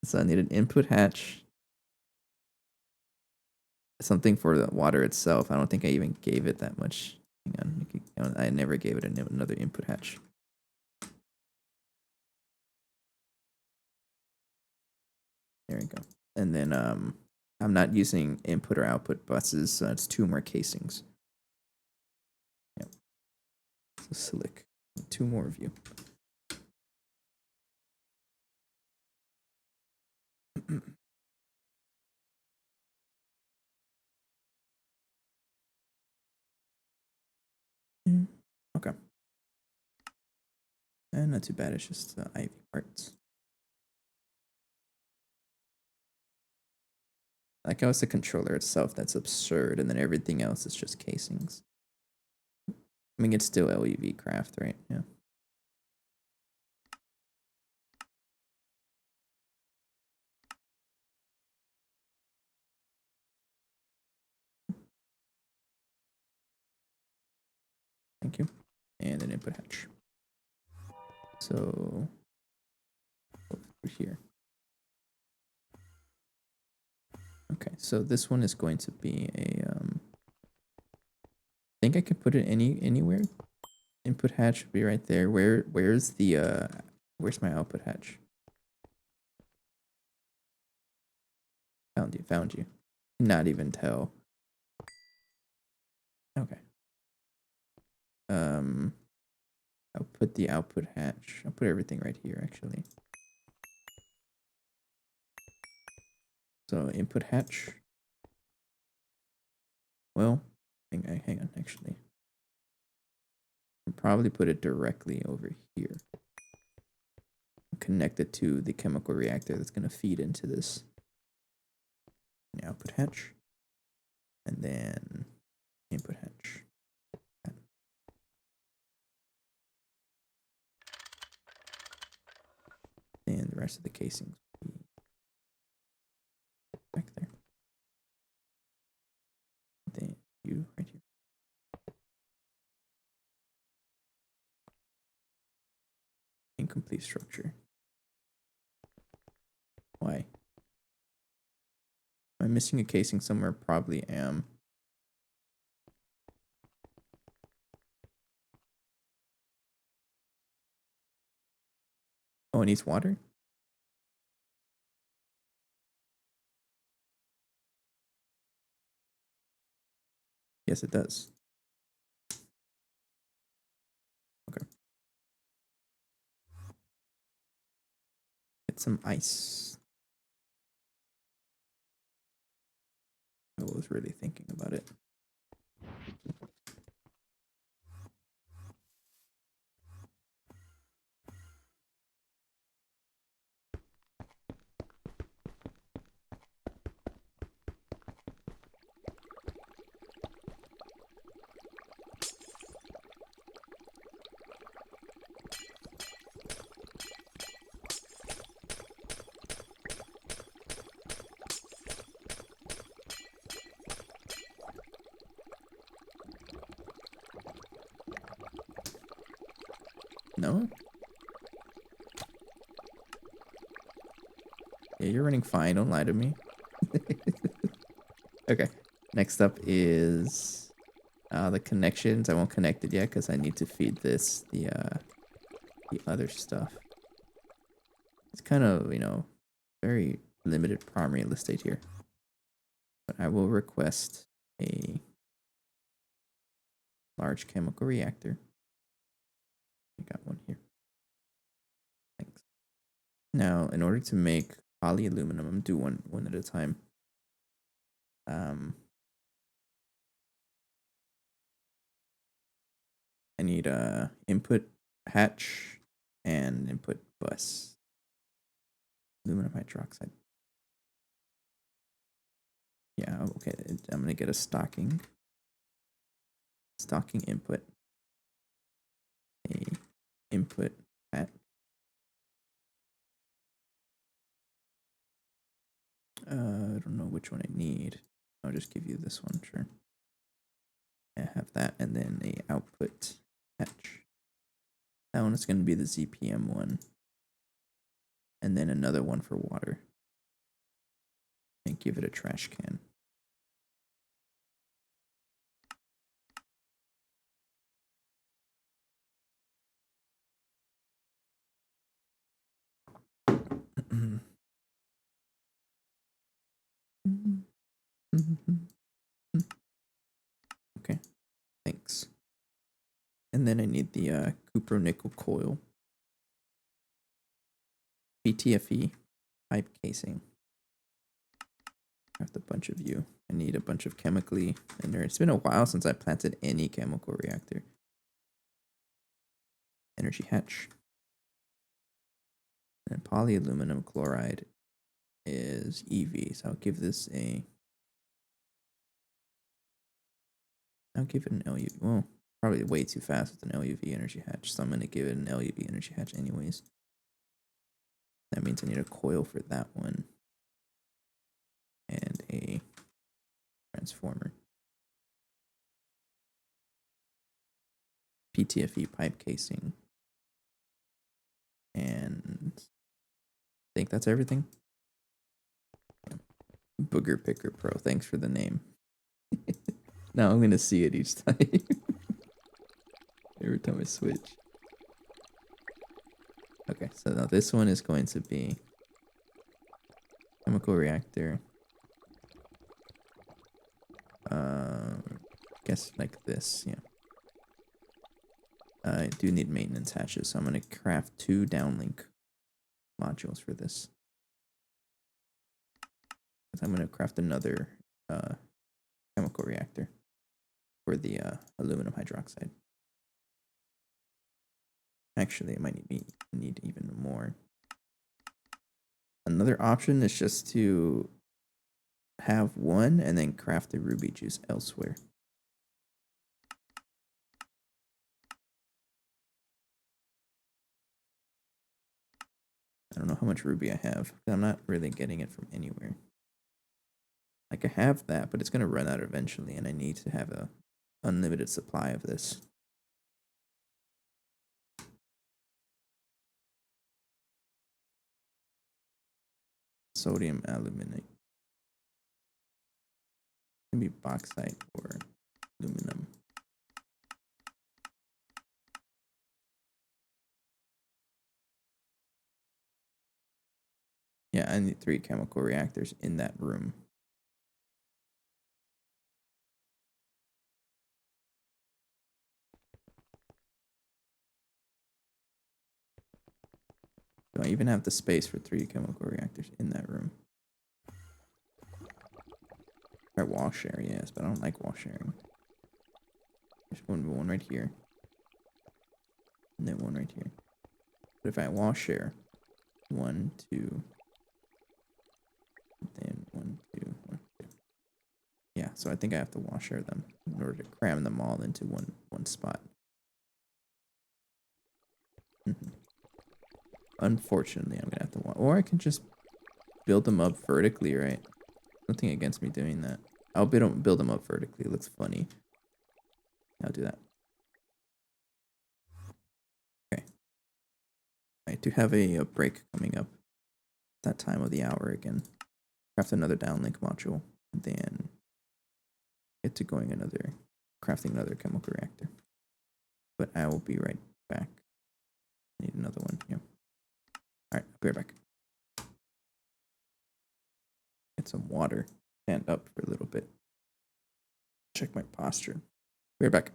So I need an input hatch. Something for the water itself. I don't think I even gave it that much. Hang on. I never gave it another input hatch. There we go. And then I'm not using input or output buses, so it's 2 more casings. Yep. So slick. 2 more of you. Okay. And not too bad. It's just ivy parts. Like how it's the controller itself that's absurd, and then everything else is just casings. I mean, it's still LEV craft, right? Yeah. Thank you. And an input hatch. So over here. Okay, so this one is going to be a I think I could put it anywhere. Input hatch would be right there. Where's the where's my output hatch? Found you. Not even tell. Okay. I'll put the output hatch. I'll put everything right here actually. So input hatch. Well, hang on actually. I'll probably put it directly over here. Connect it to the chemical reactor that's going to feed into this. Output hatch. And then input hatch. And the rest of the casings back there. Then you right here. Incomplete structure. Why? Am I missing a casing somewhere? Probably am. Oh, it needs water? Yes, it does. Okay. Get some ice. I was really thinking about it. No? Yeah, you're running fine. Don't lie to me. Okay. Next up is the connections. I won't connect it yet because I need to feed this the other stuff. It's kind of, very limited primary real estate here. But I will request a large chemical reactor. I got one here. Thanks. Now, in order to make polyaluminum, I'm do one at a time. I need a input hatch and input bus. Aluminum hydroxide. Yeah, okay. I'm gonna get a stocking input. A input hatch. I don't know which one I need. I'll just give you this one, sure. I have that, and then a output hatch. That one is going to be the ZPM one. And then another one for water. And give it a trash can. Okay, thanks. And then I need the copper nickel coil. BTFE pipe casing. I have a bunch of you. I need a bunch of chemically in there. It's been a while since I planted any chemical reactor. Energy hatch. And polyaluminum chloride is EV. So I'll give this I'll give it an LUV. Well, probably way too fast with an LUV energy hatch. So I'm going to give it an LUV energy hatch anyways. That means I need a coil for that one. And a transformer. PTFE pipe casing. And I think that's everything. Booger Picker Pro. Thanks for the name. Now I'm going to see it each time. Every time I switch. Okay, so now this one is going to be chemical reactor. Guess like this, yeah. I do need maintenance hatches, so I'm going to craft 2 downlink modules for this. I'm going to craft another chemical reactor for the aluminum hydroxide. Actually, it might need even more. Another option is just to have one and then craft the ruby juice elsewhere. I don't know how much ruby I have. I'm not really getting it from anywhere. Like I have that, but it's gonna run out eventually, and I need to have a unlimited supply of this. Sodium aluminate. Can be bauxite or aluminum. Yeah, I need 3 chemical reactors in that room. Do I even have the space for 3 chemical reactors in that room? Or wall share, yes, but I don't like wall sharing. There's one right here. And then one right here. But if I wall share, 1, 2, then 1, 2, 1, 2. Yeah, so I think I have to wall share them in order to cram them all into one spot. Unfortunately, I'm gonna have to wall, or I can just build them up vertically, right? Nothing against me doing that. I'll build them up vertically. It looks funny. I'll do that. Okay. I do have a break coming up. That time of the hour again. Craft another downlink module, and then get to crafting another chemical reactor. But I will be right back. I need another one. Yeah. All right, I'll be right back. Get some water. Stand up for a little bit. Check my posture. Be right back.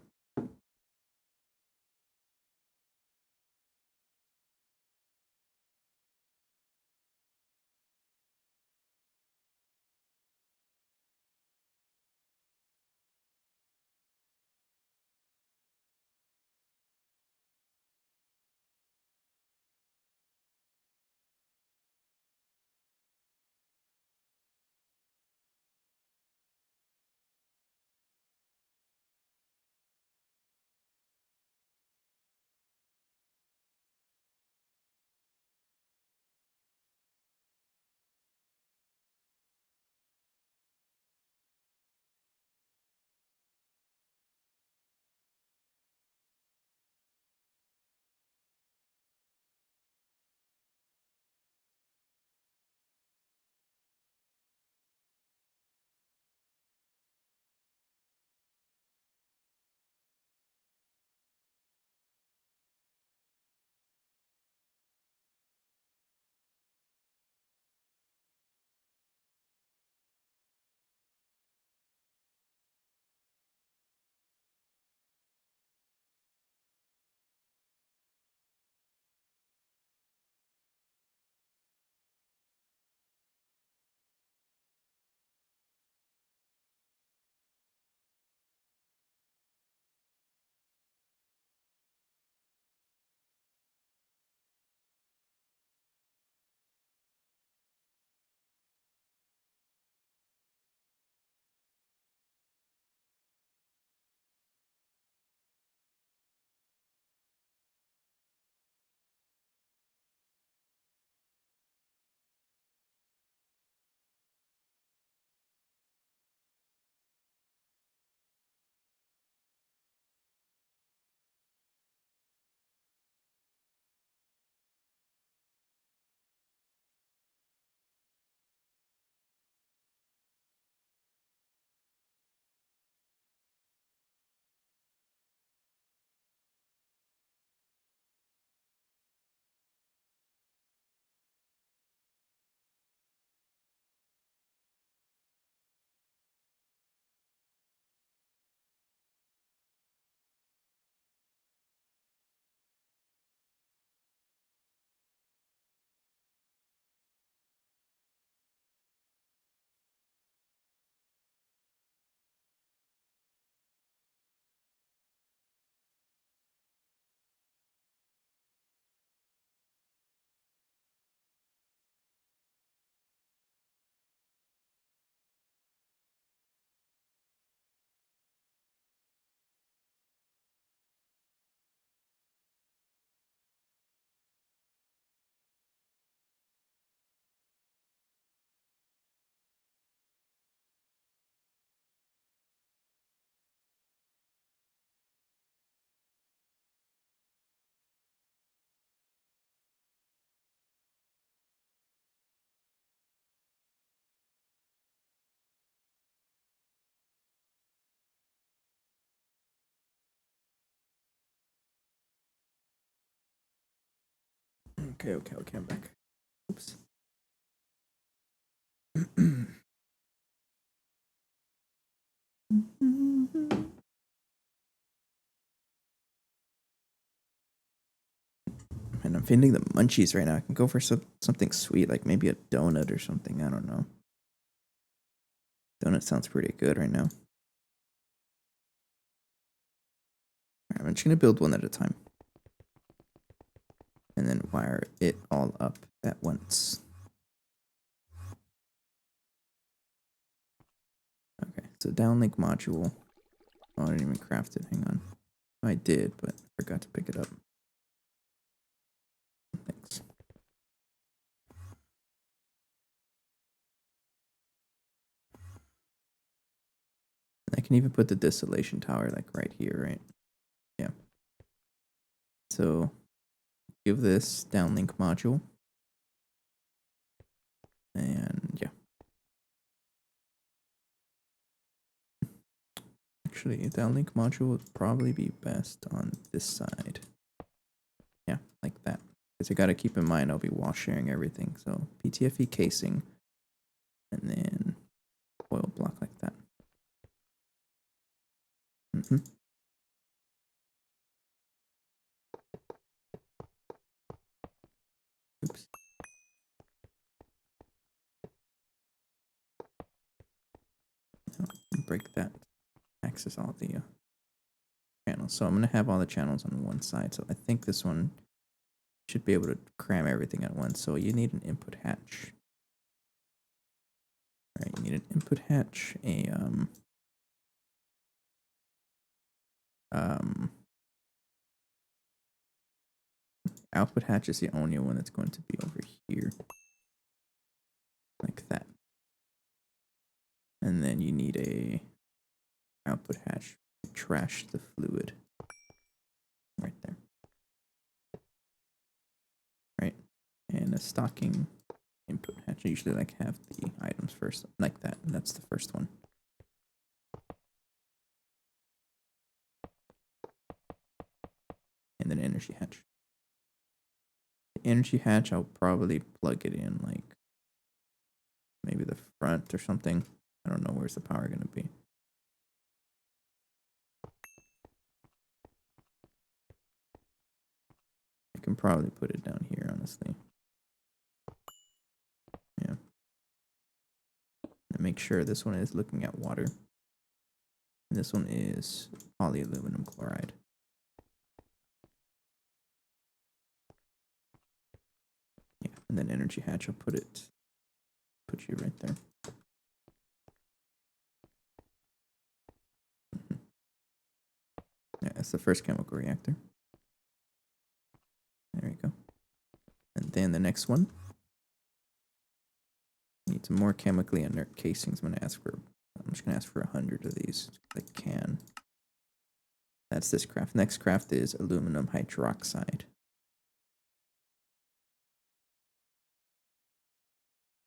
Okay, I'm back. Oops. And I'm feeling the munchies right now. I can go for something sweet, like maybe a donut or something. I don't know. Donut sounds pretty good right now. Alright, I'm just gonna build one at a time. And then wire it all up at once. Okay, so downlink module. Oh, I didn't even craft it. Hang on. I did, but I forgot to pick it up. Thanks. I can even put the distillation tower like right here, right? Yeah. So give this downlink module. And yeah. Actually, a downlink module would probably be best on this side. Yeah, like that. Because I gotta keep in mind I'll be wall sharing everything. So PTFE casing and then oil block like that. Oops. Break that. Access all the channels. So I'm going to have all the channels on one side. So I think this one should be able to cram everything at once. So you need an input hatch. All right, you need an input hatch, output hatch is the only one that's going to be over here. Like that. And then you need a output hatch to trash the fluid. Right there. Right. And a stocking input hatch. I usually like have the items first. Like that. And that's the first one. And then energy hatch. The energy hatch, I'll probably plug it in like maybe the front or something. I don't know where's the power going to be. I can probably put it down here, honestly. Yeah. And make sure this one is looking at water. And this one is polyaluminum chloride. Yeah, and then energy hatch, I'll put you right there. Yeah, that's the first chemical reactor. There you go. And then the next one. Need some more chemically inert casings. I'm just gonna ask for 100 of these if I can. That's this craft. Next craft is aluminum hydroxide.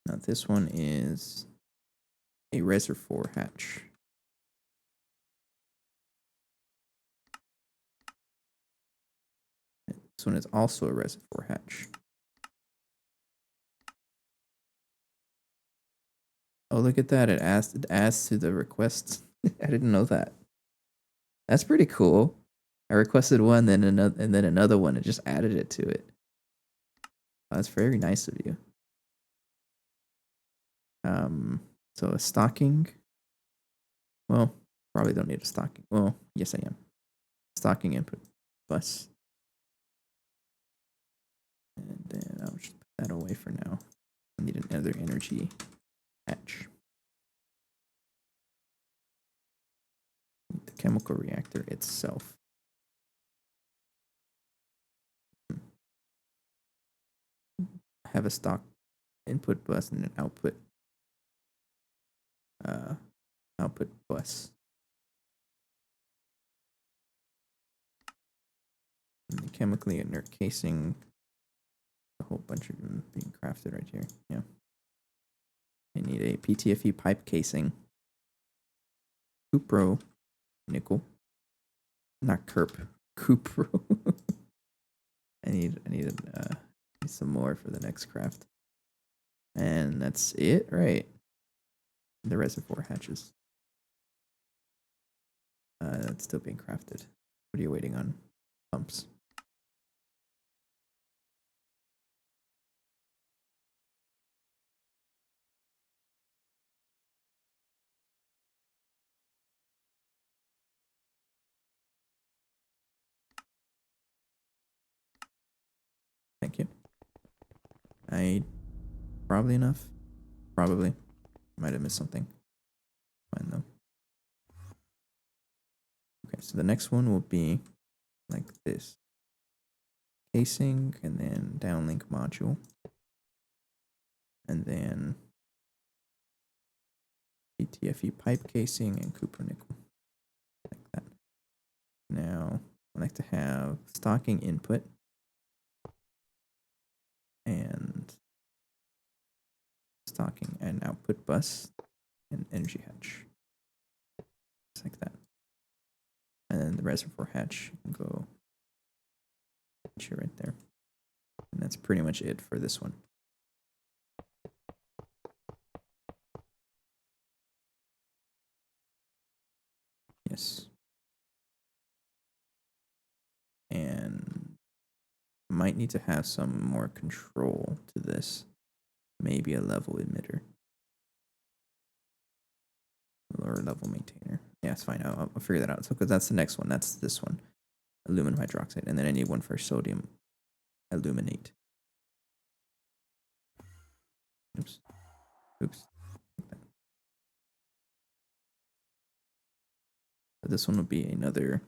Now this one is a reservoir hatch. This one is also a reservoir hatch. Oh, look at that. It adds to the requests. I didn't know that. That's pretty cool. I requested one, then another one. It just added it to it. Oh, that's very nice of you. So a stocking. Well, probably don't need a stocking. Well, yes, I am. Stocking input bus. And then I'll just put that away for now. I need another energy hatch. The chemical reactor itself. Have a stock input bus and an output bus. And the chemically inert casing, a whole bunch of them being crafted right here. Yeah. I need a PTFE pipe casing. Cupro nickel. Not Kerp. Cupro. I need Need some more for the next craft. And that's it, right? The reservoir hatches. That's still being crafted. What are you waiting on? Pumps. Thank you. Probably enough. Probably. Might have missed something. Fine though. Okay, so the next one will be like this. Casing and then downlink module. And then PTFE pipe casing and copper nickel. Like that. Now I like to have stocking input and stocking and output bus and energy hatch. Just like that. And then the reservoir hatch can go right there. And that's pretty much it for this one. Yes. And might need to have some more control to this. Maybe a level emitter. Or a level maintainer. Yeah, it's fine. I'll figure that out. So, because that's the next one. That's this one. Aluminum hydroxide. And then I need one for sodium aluminate. Oops. Oops. So this one will be another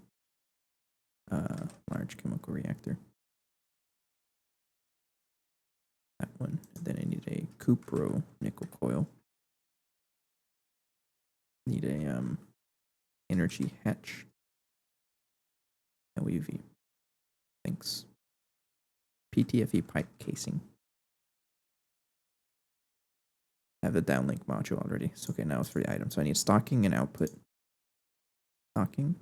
large chemical reactor. That one. And then I need a cupro nickel coil. Need a energy hatch. LUV. Thanks. PTFE pipe casing. I have the downlink module already. So okay, now it's for the item. So I need stocking and output. Stocking.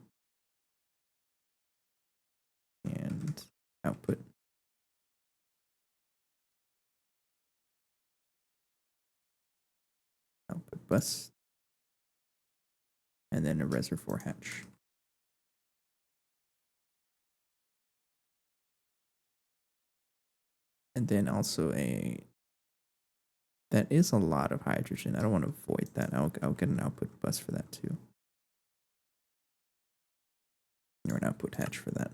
And output. Output bus. And then a reservoir hatch. And then also that is a lot of hydrogen. I don't want to avoid that. I'll get an output bus for that too. Or an output hatch for that.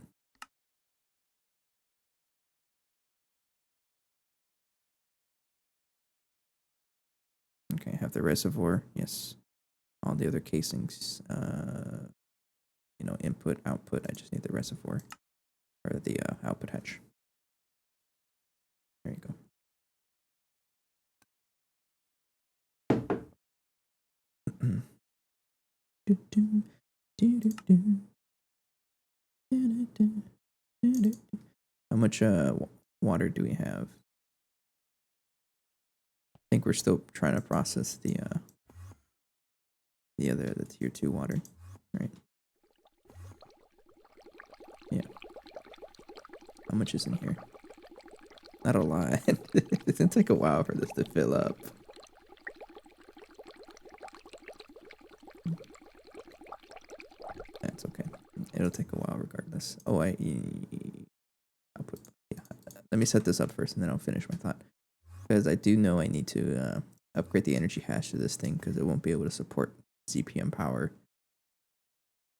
Okay, I have the reservoir. Yes. All the other casings, input, output. I just need the reservoir or the output hatch. There you go. How much water do we have? I think we're still trying to process the tier 2 water, right? Yeah. How much is in here? Not a lot. It's gonna take a while for this to fill up. That's okay. It'll take a while regardless. Oh, I'll put. Yeah. Let me set this up first, and then I'll finish my thought. Because I do know I need to upgrade the energy hash to this thing because it won't be able to support CPM power.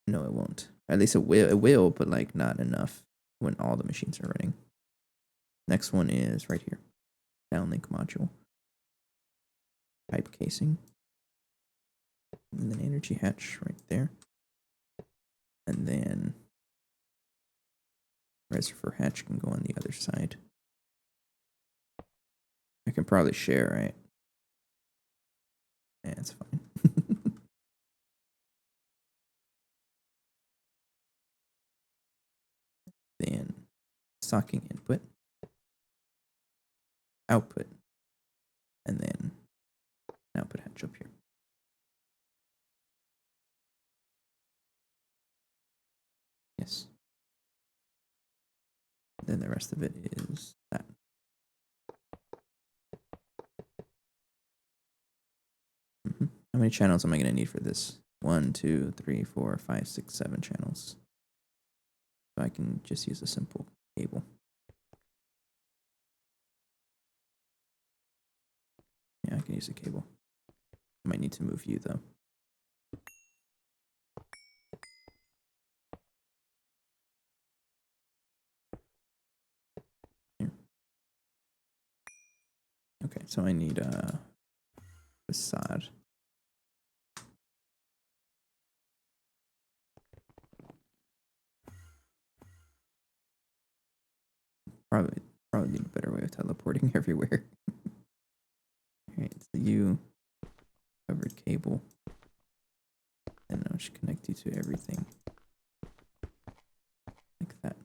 No, it won't. At least it will. It will, but like not enough when all the machines are running. Next one is right here. Downlink module. Pipe casing. And then energy hatch right there. And then reservoir hatch can go on the other side. I can probably share, right? Yeah, it's fine. Then stocking input, output, and then output hatch up here. Yes. Then the rest of it is that. How many channels am I going to need for this? 1, 2, 3, 4, 5, 6, 7 channels. So I can just use a simple cable. Yeah, I can use a cable. I might need to move you though. Here. Okay, so I need a facade. Probably need a better way of teleporting everywhere. Alright, so you covered cable. And I'll just connect you to everything. Like that.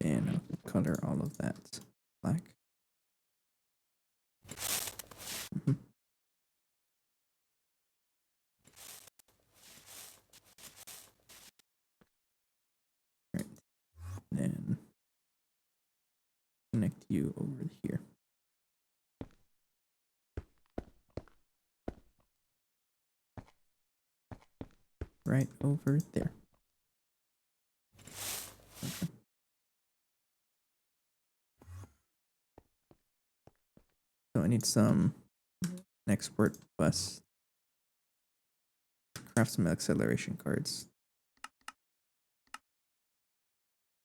Then I'll color all of that black. Alright. Then connect you over here. Right over there. Okay. So I need some export bus. Craft some acceleration cards.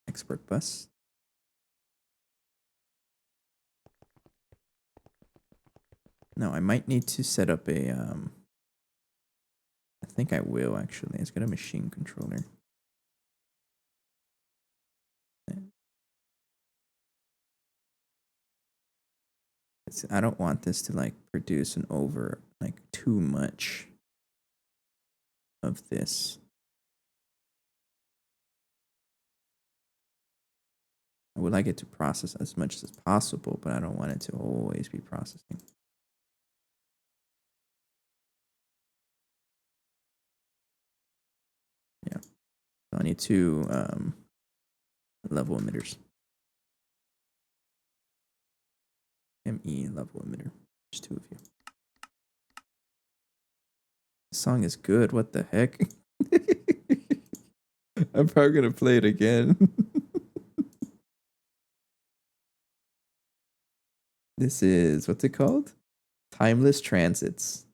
Export bus. Now I might need to set up a I think I will actually. It's got a machine controller. I don't want this to like produce an over like too much of this. I would like it to process as much as possible, but I don't want it to always be processing. Yeah. So I need two level emitters. ME level emitter. There's two of you. This song is good. What the heck? I'm probably gonna play it again. This is, what's it called? Timeless Transits.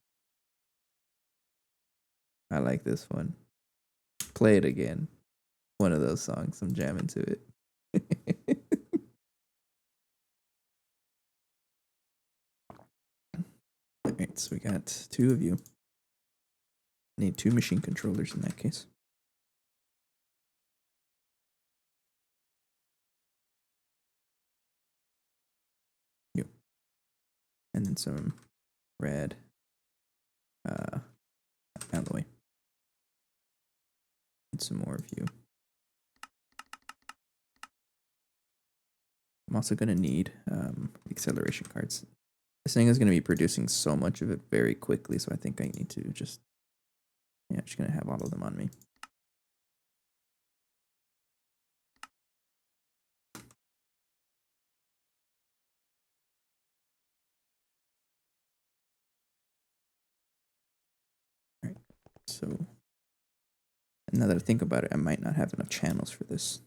I like this one. Play it again. One of those songs. I'm jamming to it. Alright, so we got two of you. Need two machine controllers in that case. Yep. And then some red alloy. And some more of you. I'm also going to need acceleration cards. This thing is going to be producing so much of it very quickly, so I think I need to just... Yeah, I'm just going to have all of them on me. Alright, so... now that I think about it, I might not have enough channels for this.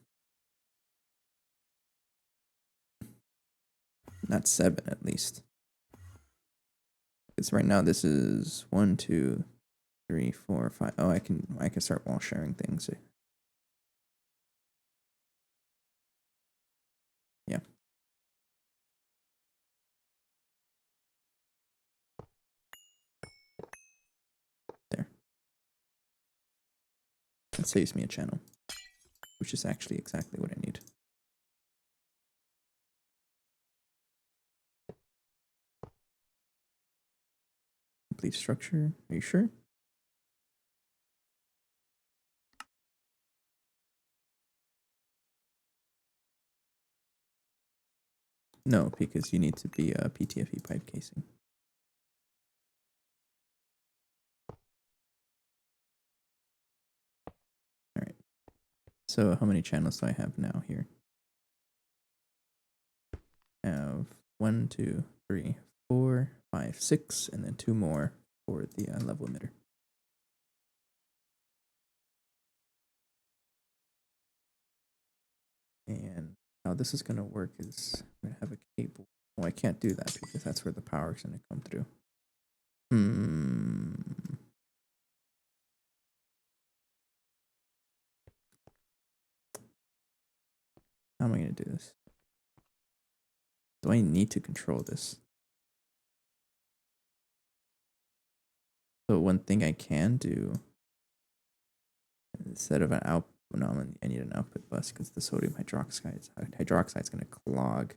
Not 7, at least. Because right now this is 1, 2, 3, 4, 5. Oh, I can start wall sharing things. Yeah. There. That saves me a channel, which is actually exactly what I need. Complete structure. Are you sure? No, because you need to be a PTFE pipe casing. All right. So how many channels do I have now here? have 1, 2, 3, 4, 5, 6, and then 2 more for the level emitter. And how this is going to work is I'm going to have a cable. Oh, I can't do that because that's where the power is going to come through. How am I going to do this? Do I need to control this? So one thing I can do, instead of an output, no, I need an output bus because the sodium hydroxide is going to clog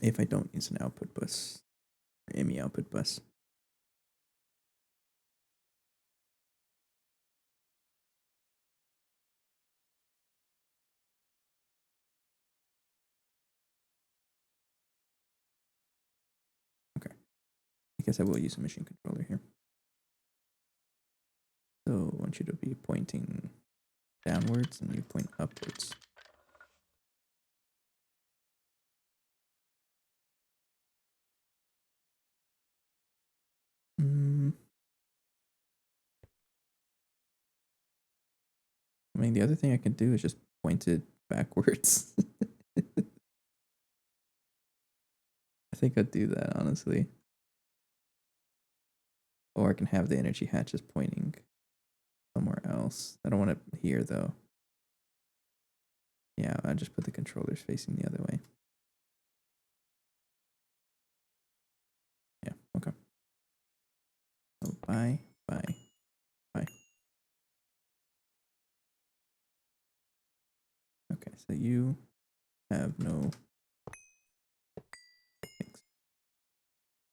if I don't use an output bus or ME output bus. Okay, I guess I will use a machine controller here. So I want you to be pointing downwards and you point upwards. I mean, the other thing I can do is just point it backwards. I think I'd do that, honestly. Or I can have the energy hatches pointing somewhere else. I don't want it here, though. Yeah, I just put the controllers facing the other way. Yeah, okay. So bye, bye, bye. Okay, so you have no things.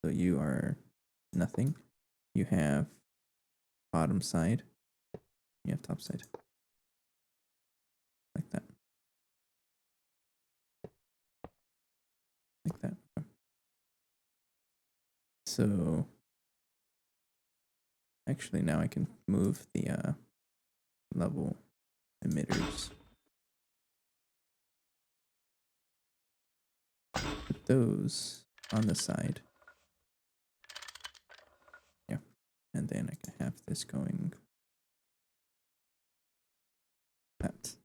So you are nothing. You have bottom side. You have top side. Like that. Like that. Okay. So actually now I can move the level emitters. Put those on the side. Yeah. And then I can have this going that.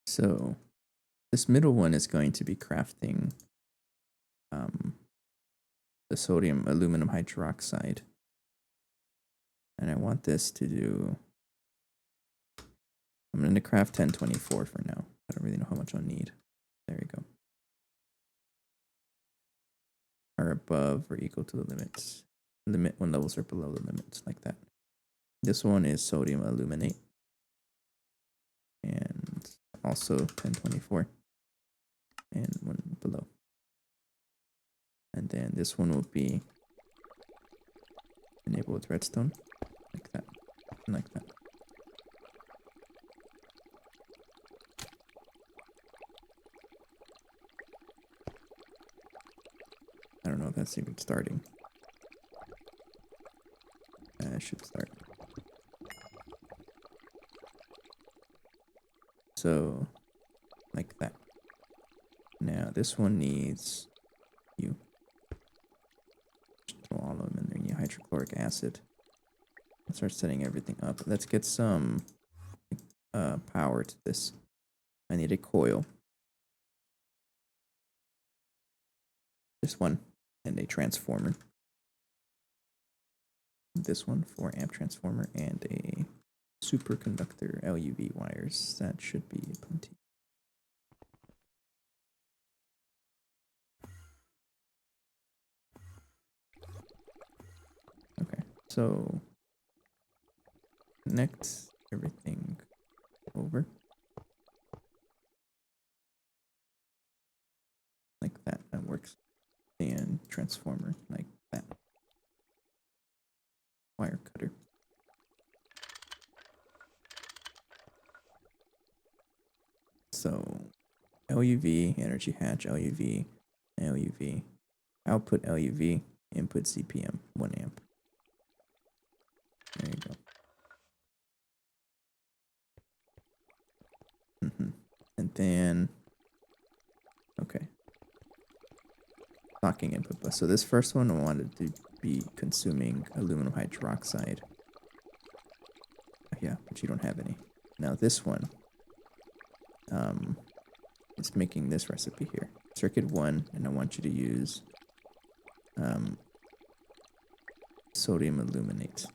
So this middle one is going to be crafting the sodium aluminum hydroxide. And I want this to do, I'm going to craft 1024 for now. I don't really know how much I'll need. There you go. Are above or equal to the limits. Limit when levels are below the limits, like that. This one is sodium aluminate. And also 1024. And one below. And then this one will be enabled with redstone. Like that. And like that. I don't know if that's even starting. I should start. So, like that. Now, this one needs you. Just throw all of them in there. You need hydrochloric acid. Let's start setting everything up. Let's get some power to this. I need a coil. This one. And a transformer. This one, 4 amp transformer, and a superconductor LUV wires. That should be plenty. Okay, so connect everything over. Like that, that works. And transformer, like that. Wire cutter. So LUV, energy hatch, LUV, LUV. Output LUV, input CPM, 1 amp. There you go. And then, okay. Locking input bus. So this first one I wanted to be consuming aluminum hydroxide. Yeah, but you don't have any. Now this one, it's making this recipe here. Circuit 1, and I want you to use sodium aluminate,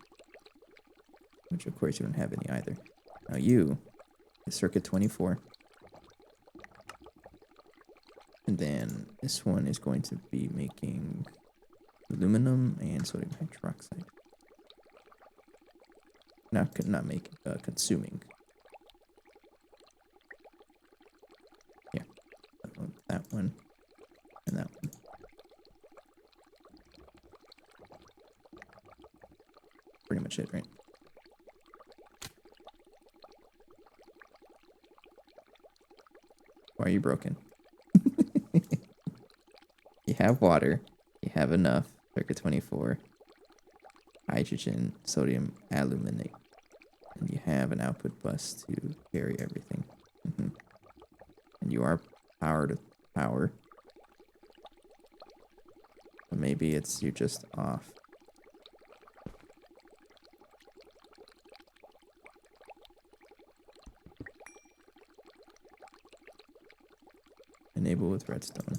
which of course you don't have any either. Now you is circuit 24, and then this one is going to be making aluminum and sodium hydroxide. Not making, consuming. Yeah, that one, and that one. Pretty much it, right? Why are you broken? You have water. You have enough. Circuit 24. Hydrogen, sodium aluminate. And you have an output bus to carry everything. And you are power to power. But maybe it's you're just off. Enable with redstone.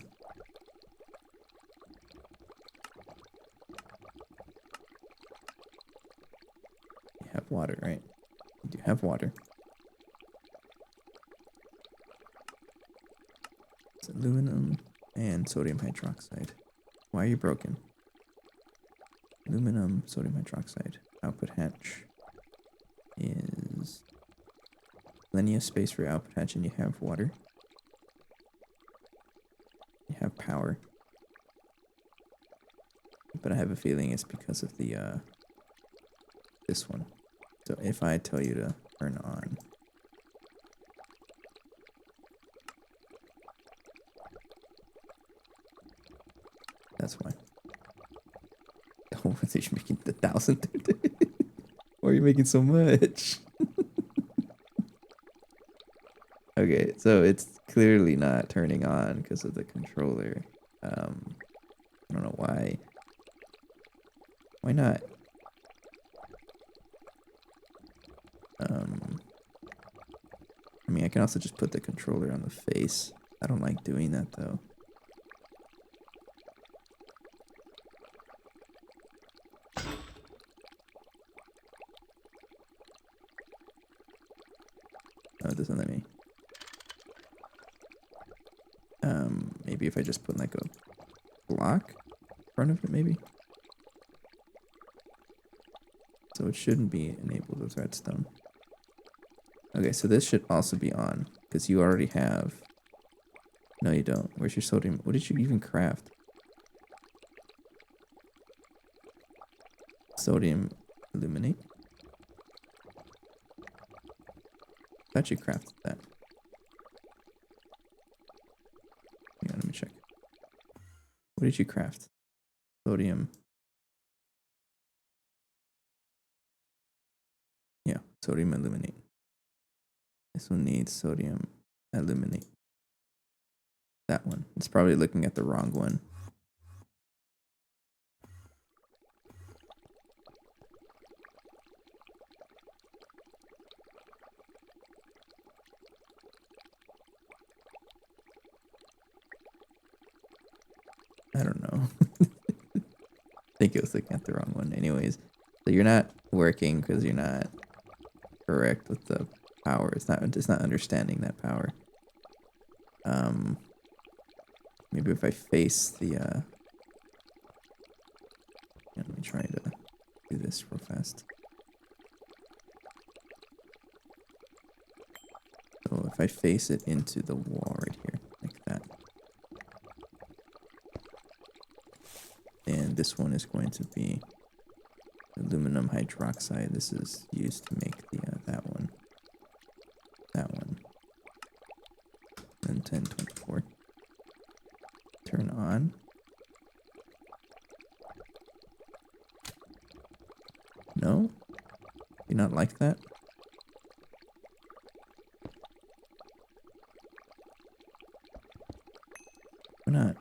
You have water, right? You do have water. It's aluminum and sodium hydroxide. Why are you broken? Aluminum, sodium hydroxide. Output hatch is plenty of space for your output hatch, and you have water. You have power. But I have a feeling it's because of the this one. So if I tell you to turn on, that's why. Oh, you're making 1,000. Why are you making so much? Okay, so it's clearly not turning on because of the controller. I don't know why. Why not? I mean, I can also just put the controller on the face. I don't like doing that though. Oh, it doesn't let me. Maybe if I just put like a block in front of it, maybe. So it shouldn't be enabled with redstone. Okay, so this should also be on because you already have. No, you don't. Where's your sodium? What did you even craft? Sodium illuminate. Thought you crafted that. Hang on, let me check. What did you craft? Sodium. Yeah, sodium illuminate. This one needs sodium illuminate. That one. It's probably looking at the wrong one. I don't know. I think it was looking at the wrong one. Anyways, so you're not working because you're not correct with the power. It's not understanding that power. Maybe if I face the yeah, let me try to do this real fast. So if I face it into the wall right here, like that. And this one is going to be aluminum hydroxide. This is used to make the that one. And 1024. Turn on. No? You not like that? Why not?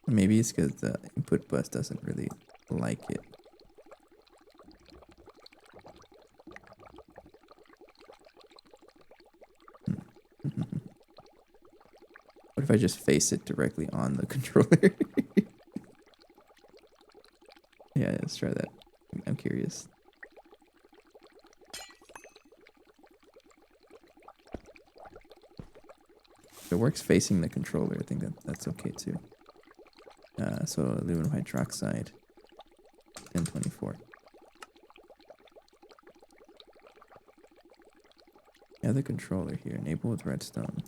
Maybe it's because the input bus doesn't really like it. What if I just face it directly on the controller? Yeah, let's try that. I'm curious. If it works facing the controller, I think that's okay too. So aluminum hydroxide, 1024. Yeah, the controller here, enable with redstone.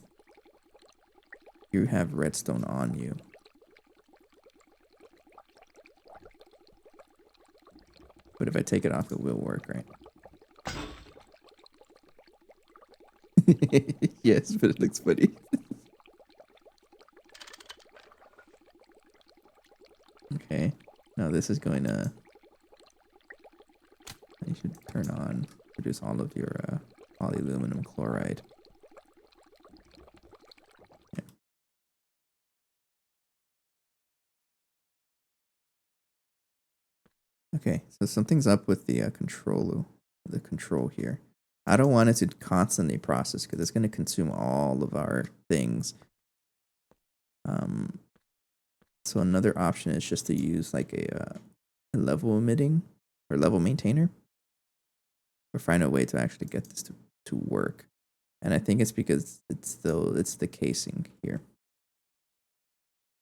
You have redstone on you. But if I take it off, it will work, right? Yes, but it looks funny. Okay. Now this is going to... You should turn on, produce all of your polyaluminum chloride. Yeah. Okay, so something's up with the control here. I don't want it to constantly process because it's going to consume all of our things. So another option is just to use like a level emitting or level maintainer, or find a way to actually get this to work. And I think it's because it's the casing here.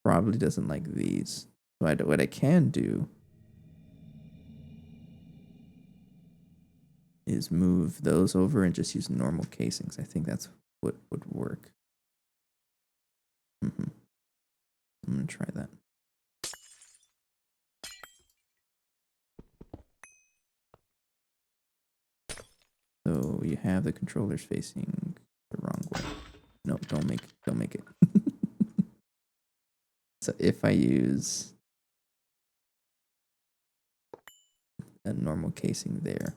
Probably doesn't like these. So what I can do is move those over and just use normal casings. I think that's what would work. I'm gonna try that. So you have the controllers facing the wrong way. No, don't make it. So if I use a normal casing there,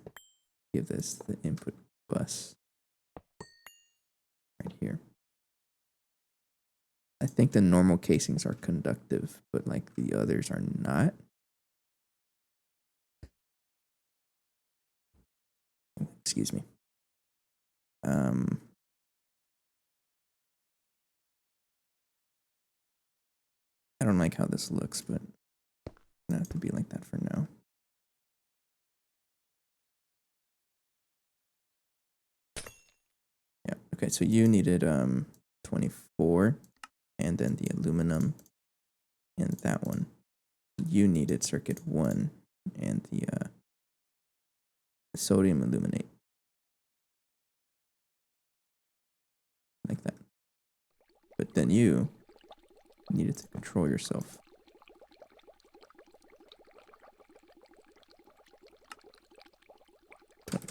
give this the input bus right here. I think the normal casings are conductive, but like the others are not. Excuse me. I don't like how this looks, but it's gonna have to be like that for now. Yeah. Okay. So you needed 24, and then the aluminum, and that one. You needed circuit 1, and the sodium aluminate. Like that. But then you needed to control yourself.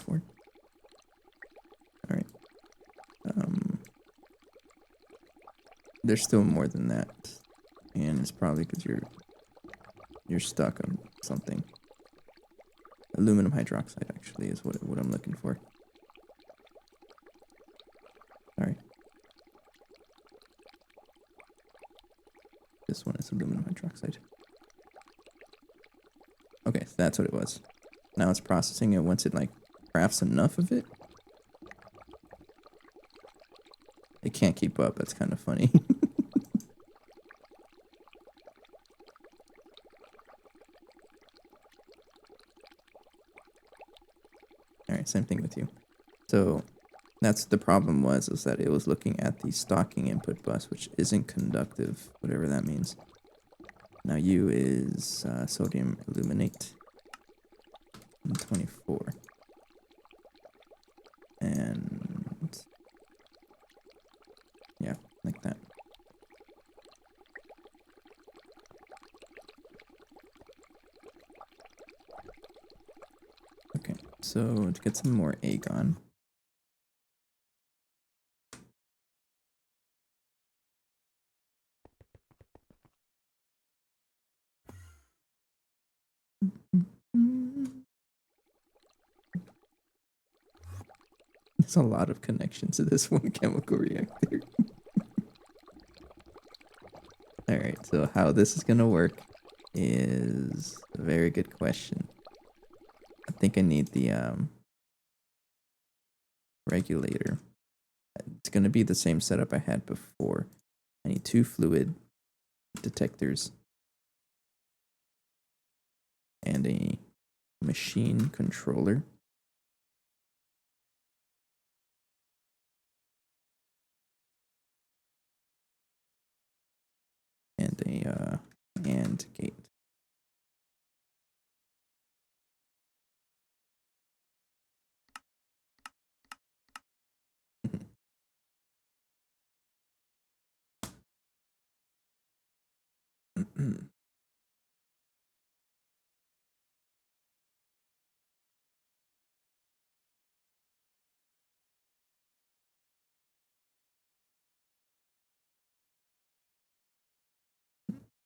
All right. There's still more than that, and it's probably because you're stuck on something. Aluminum hydroxide actually is what I'm looking for. All right. This one is aluminum hydroxide. Okay, so that's what it was. Now it's processing it. Once it like crafts enough of it, it can't keep up. That's kind of funny. All right, same thing with you. So that's the problem is that it was looking at the stocking input bus, which isn't conductive, whatever that means. Now U is sodium aluminate, 24. And yeah, like that. Okay, so to get some more agon, There's a lot of connections to this one chemical reactor. Alright, so how this is gonna work is a very good question. I think I need the regulator. It's gonna be the same setup I had before. I need 2 fluid detectors and a machine controller. And a AND gate.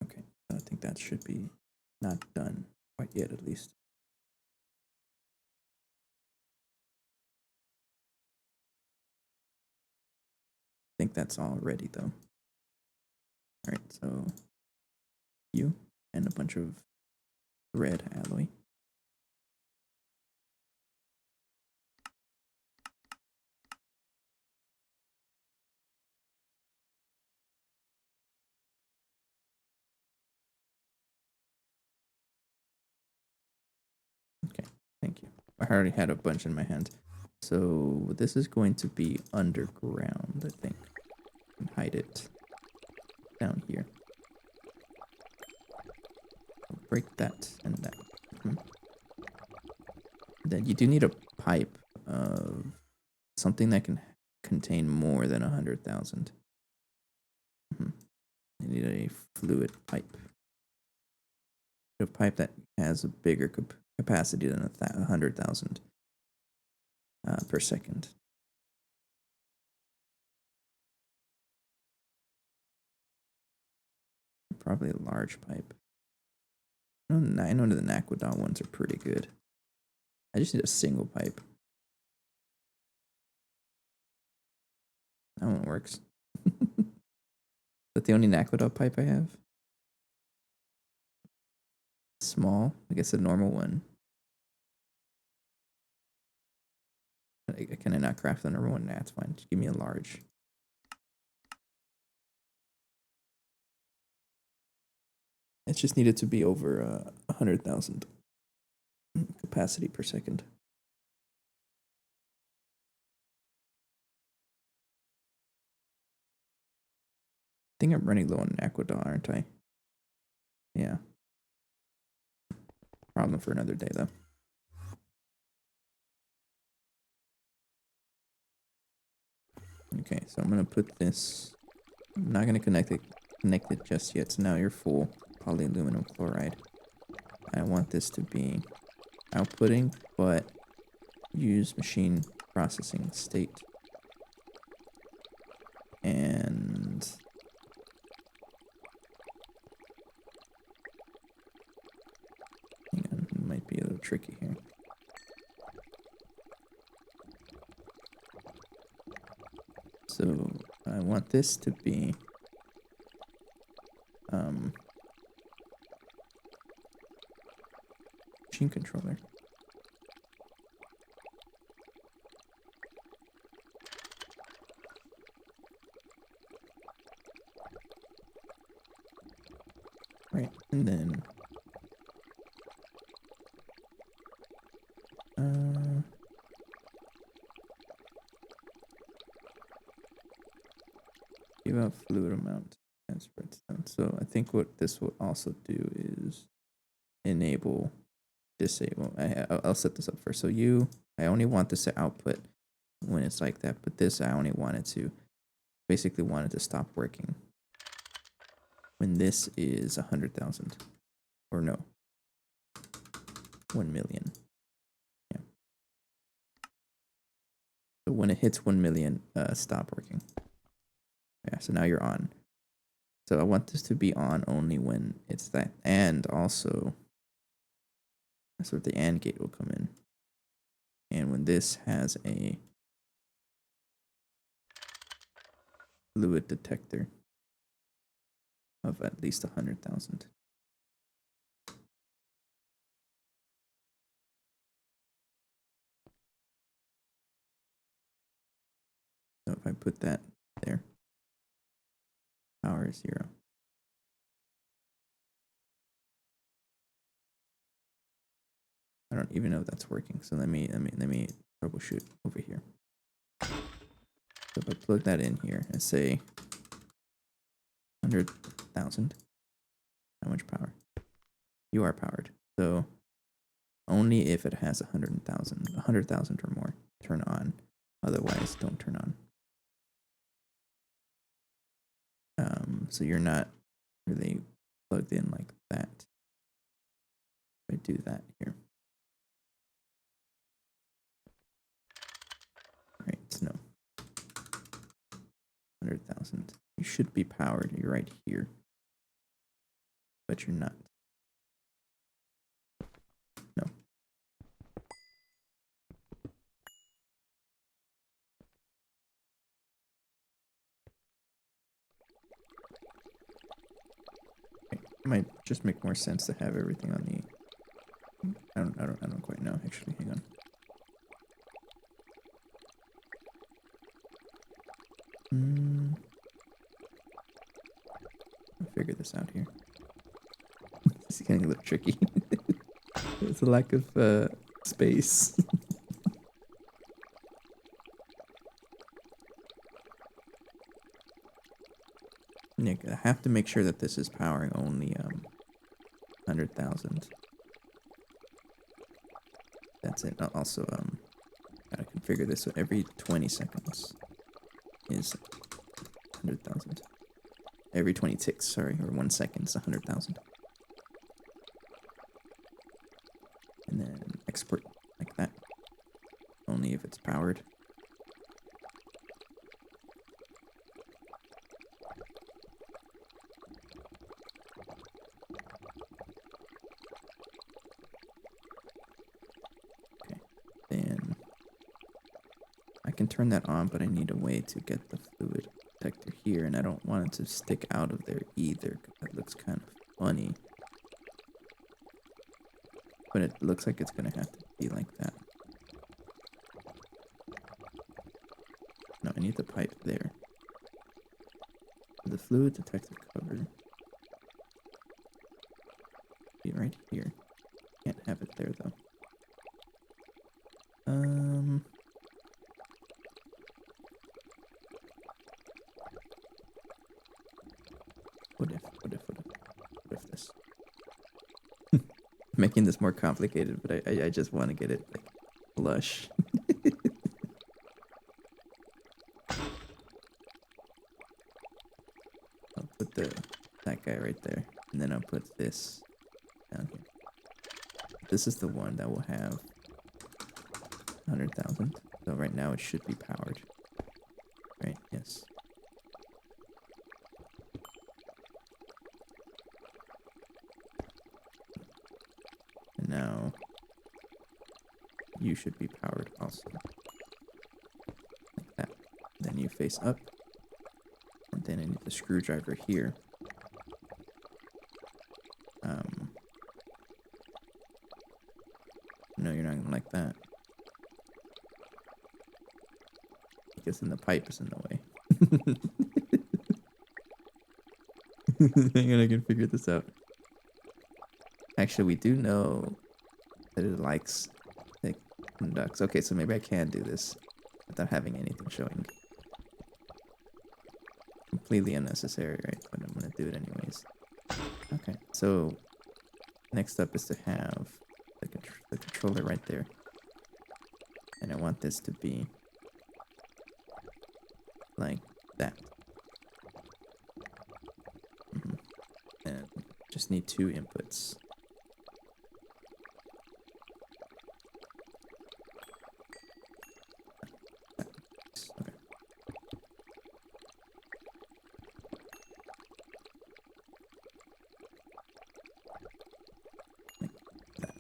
Okay, I think that should be not done quite yet, at least. I think that's all ready, though. All right, so you and a bunch of red alloy. Okay, thank you. I already had a bunch in my hand. So this is going to be underground, I think. And hide it down here. I'll break that and that. Then you do need a pipe of something that can contain more than 100,000. You need a fluid pipe. A pipe that has a bigger capacity than 100,000 per second. Probably a large pipe. I know the Naquadon ones are pretty good. I just need a single pipe. That one works. Is that the only Naquadon pipe I have? Small? I guess a normal one. Can I not craft the number one? Nah, it's fine. Just give me a large. It just needed to be over 100,000 capacity per second. I think I'm running low on Aquadon, aren't I? Yeah. Problem for another day, though. Okay, so I'm gonna put this. I'm not gonna connect it just yet. So now you're full polyaluminum chloride. I want this to be outputting, but use machine processing state. And hang on, it might be a little tricky here. So I want this to be machine controller. Right, and then give out fluid amount and spread down. So I think what this will also do is enable disable. I'll set this up first. So I only want this to output when it's like that, but this I only want it to basically want it to stop working when this is 100,000 or no 1 million. Yeah. So when it hits 1 million, stop working. Yeah. So now you're on. So I want this to be on only when it's that, and also that's where the AND gate will come in. And when this has a fluid detector of at least 100,000. So if I put that there, power is 0. I don't even know if that's working. So let me troubleshoot over here. So if I plug that in here and say 100,000, how much power? You are powered. So only if it has 100,000 or more, turn on. Otherwise, don't turn on. So you're not really plugged in like that. If I do that here. Right, no. 100,000. You should be powered. You're right here. But you're not. No. Okay. It might just make more sense to have everything on the... I don't quite know, actually. Hang on. I'll figure this out here. This is getting a little tricky. It's a lack of space. Nick, I have to make sure that this is powering only 100,000. That's it. Also, gotta configure this so every 20 seconds is 100,000. Every 20 ticks, sorry, or 1 second is 100,000. And then export like that. Only if it's powered. Okay, then I can turn that on, but I need a way to get the fluid detector here, and I don't want it to stick out of there either, because that looks kind of funny. But it looks like it's gonna have to be like that. No, I need the pipe there. The fluid detector cover. Be right here. Can't have it there though. What if this? Making this more complicated, but I just want to get it like flush. I'll put that guy right there, and then I'll put this down here. This is the one that will have 100,000. So right now it should be powered. Right? Yes. And now you should be powered also. Like that. Then you face up. And then I need the screwdriver here. No, you're not gonna like that. Because then the pipe is in the way. Hang on, I can figure this out. Actually, we do know that it likes thick ducts. Okay, so maybe I can do this without having anything showing. Completely unnecessary, right? But I'm gonna do it anyways. Okay, so next up is to have the controller right there. And I want this to be like that. And just need 2 inputs. Okay. Like that.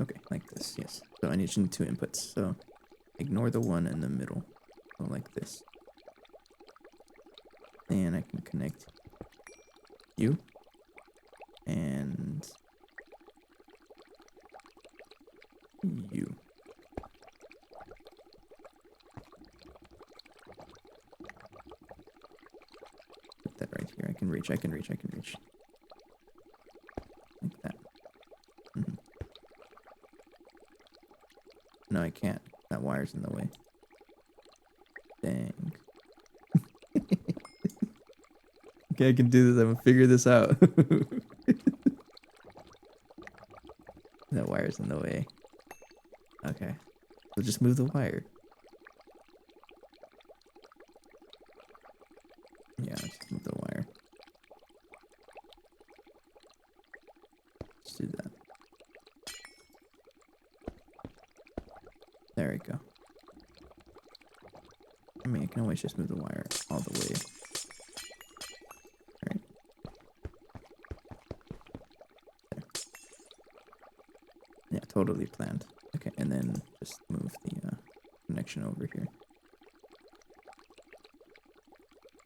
Okay, like this, yes. So I need 2 inputs. So ignore the one in the middle. So like this. Then I can connect you and you. Put that right here. I can reach. Like that. Mhm. No, I can't. That wire's in the way. Dang. Okay, I can do this. I'm gonna figure this out. That wire's in the way. Okay. So just move the wire. Yeah, just move the wire. Let's do that. There we go. I mean, I can always just move the wire all the way. Alright. There. Yeah, totally planned. Okay, and then just move the connection over here.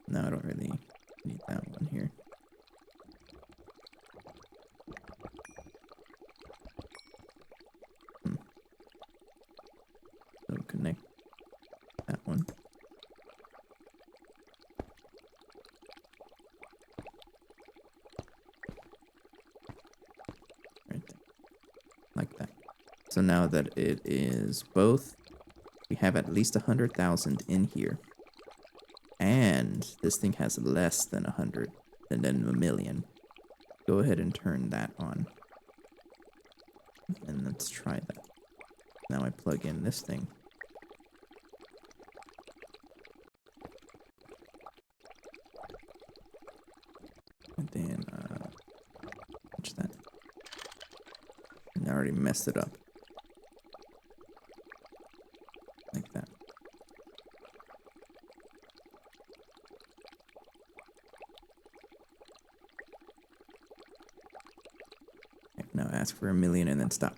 No, I don't really need that one here. So connect that one. Right there. Like that. So now that it is both, we have at least 100,000 in here. And this thing has less than 100 and then a million. Go ahead and turn that on. And let's try that. Now I plug in this thing. And then, watch that. And I already messed it up. Like that. Okay, now ask for a million and then stop.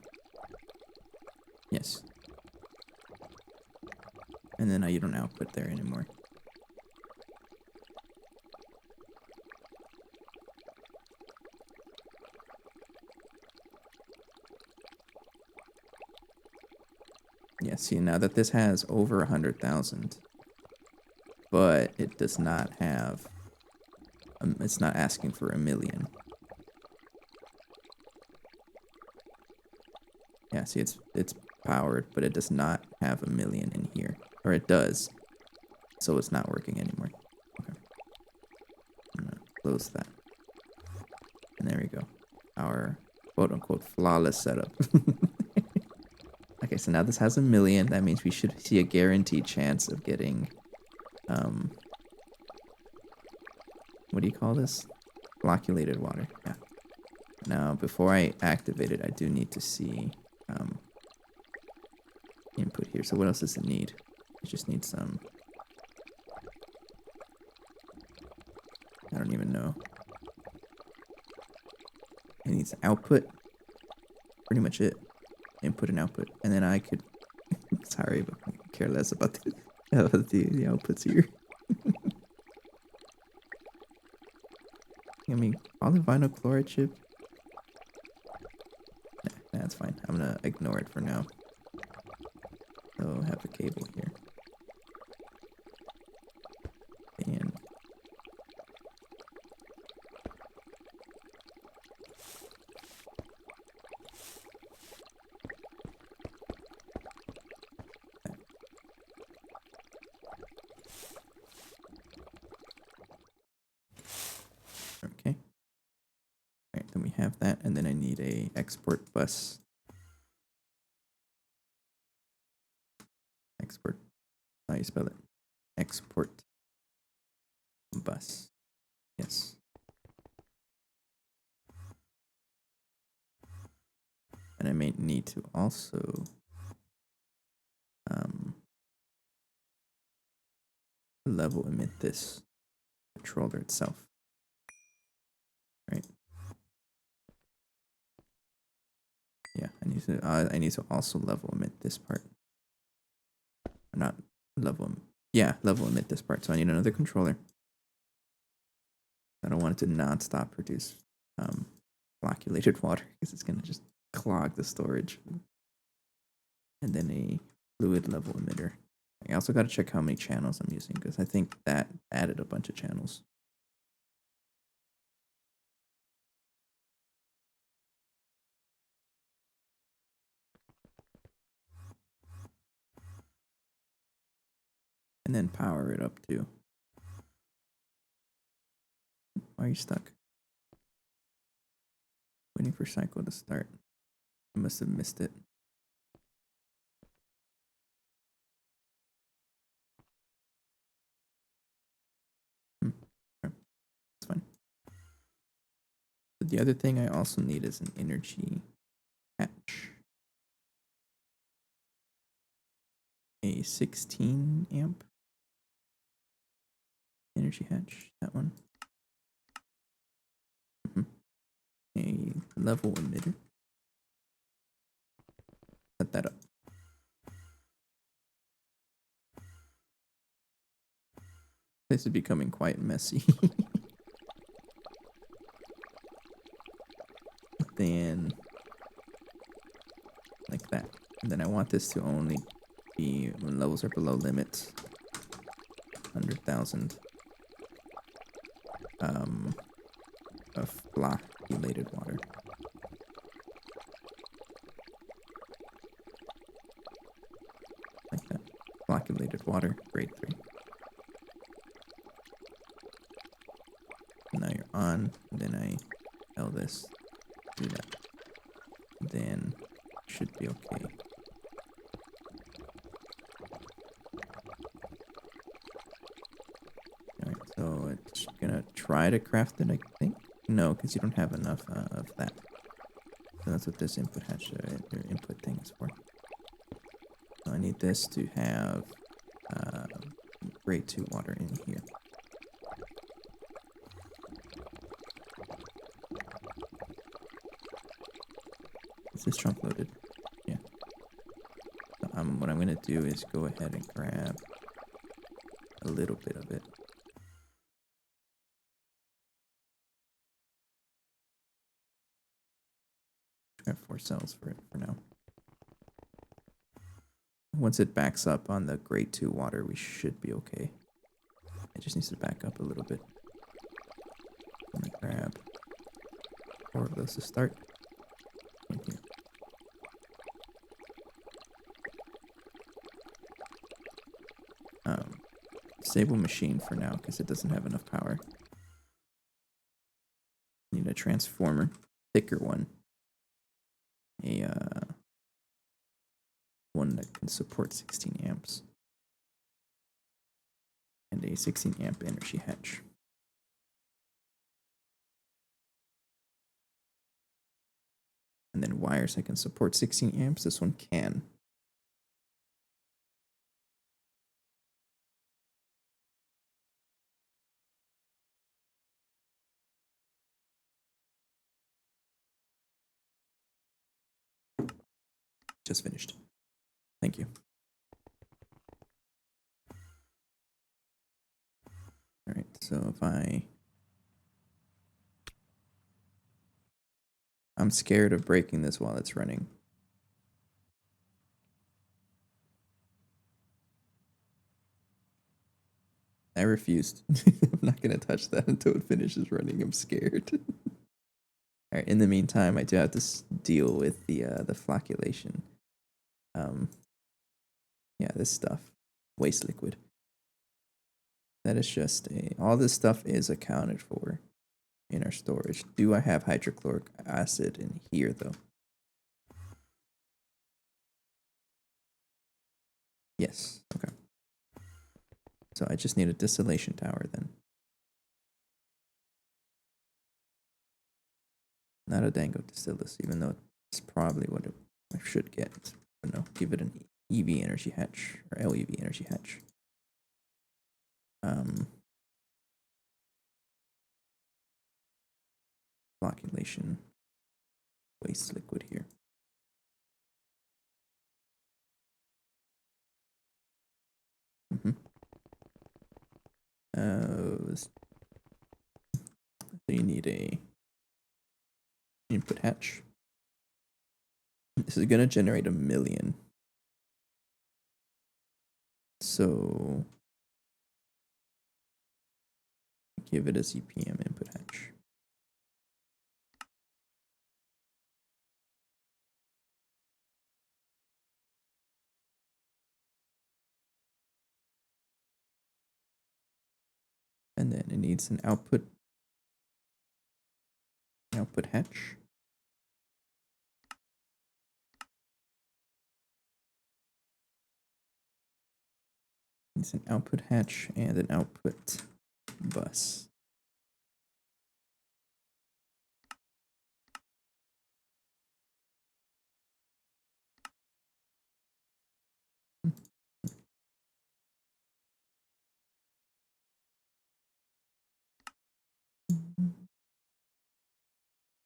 Yes. And then now you don't output there anymore. Yeah, see, now that this has over 100,000, but it does not have, it's not asking for a million. Yeah, see, it's powered, but it does not have a million in here. Or it does, so it's not working anymore. Okay. I'm gonna close that. And there we go. Our quote-unquote flawless setup. Okay, so now this has a million. That means we should see a guaranteed chance of getting, what do you call this? Flocculated water. Yeah. Now, before I activate it, I do need to see input here. So what else does it need? It just needs some... I don't even know. It needs output. Pretty much it. Input and output. And then I could... Sorry, but I care less about the outputs here. I mean, polyvinyl chloride chip. Nah, that's fine. I'm gonna ignore it for now. So have a cable here. And okay. Alright, then we have that, and then I need a export bus. Export. How you spell it? Export bus. Yes. And I may need to also level emit this controller itself. Right. Yeah, I need to also level emit this part. Or not level. Yeah, level emit this part. So I need another controller. I don't want it to non-stop produce flocculated water because it's gonna just clog the storage. And then a fluid level emitter. I also got to check how many channels I'm using because I think that added a bunch of channels. And then power it up too. Why are you stuck? Waiting for cycle to start. I must have missed it. Okay. That's fine. But the other thing I also need is an energy hatch. A 16 amp energy hatch. That one. A level emitter. Set that up. This is becoming quite messy. Then like that. And then I want this to only be when levels are below limits. 100,000 of flocculated water. Like that. Flocculated water, grade 3. Now you're on, and then I tell this, do that. Then should be okay. Alright, so it's gonna try to craft it, I think. No, because you don't have enough of that. So that's what this input hatch, your input thing is for. So I need this to have grade 2 water in here. Is this trunk loaded? Yeah. So, what I'm gonna do is go ahead and grab a little bit of it. I have 4 cells for it for now. Once it backs up on the grade 2 water, we should be okay. It just needs to back up a little bit. I'm gonna grab 4 of those to start. Right here. Disable machine for now because it doesn't have enough power. Need a transformer, thicker one. A one that can support 16 amps. And a 16 amp energy hatch. And then wires that can support 16 amps. This one can. Just finished. Thank you. All right, so if I'm scared of breaking this while it's running. I refused. I'm not going to touch that until it finishes running. I'm scared. All right, in the meantime, I do have to deal with the flocculation. Yeah, this stuff. Waste liquid. That is just all this stuff is accounted for in our storage. Do I have hydrochloric acid in here, though? Yes. Okay. So I just need a distillation tower then. Not a Dango distillus, even though it's probably what I should get. But no, give it an EV energy hatch or LEV energy hatch. Flocculation waste liquid here. So you need a input hatch. This is gonna generate 1,000,000. So give it a CPM input hatch. And then it needs an output hatch. It's an output hatch and an output bus.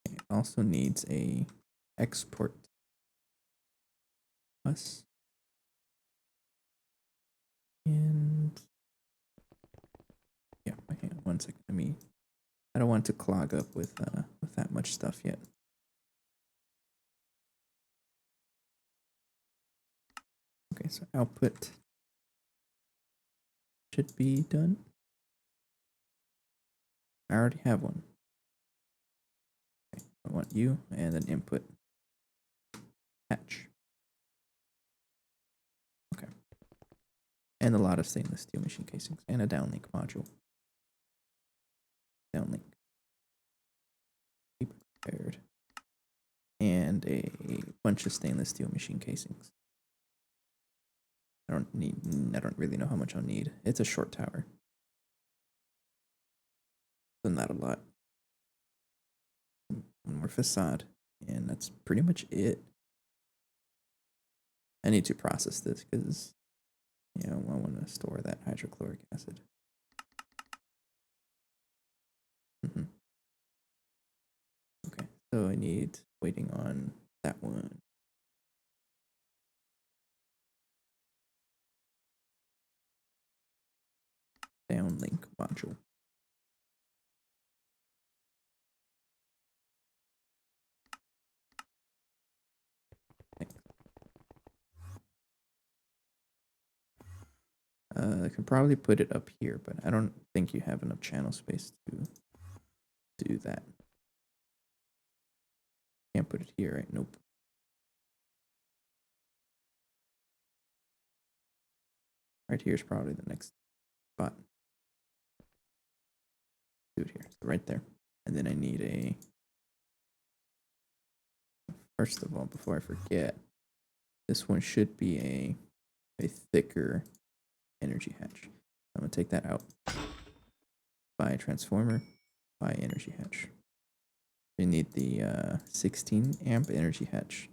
It also needs a export bus. And yeah, hang on 1 second. I don't want to clog up with that much stuff yet. Okay, so output should be done. I already have one. Okay, I want you and an input hatch. Okay. And a lot of stainless steel machine casings and a downlink module. Downlink. Keep it prepared. And a bunch of stainless steel machine casings. I don't really know how much I'll need. It's a short tower. So not a lot. One more facade. And that's pretty much it. I need to process this because, you know, I want to store that hydrochloric acid. Okay, so I need waiting on that one. Downlink module. I can probably put it up here, but I don't think you have enough channel space to do that. Can't put it here, right? Nope. Right here is probably the next spot. Do it here, right there. And then I need a, first of all, before I forget, this one should be a thicker energy hatch. I'm gonna take that out. Buy a transformer, buy energy hatch. You need the 16 amp energy hatch.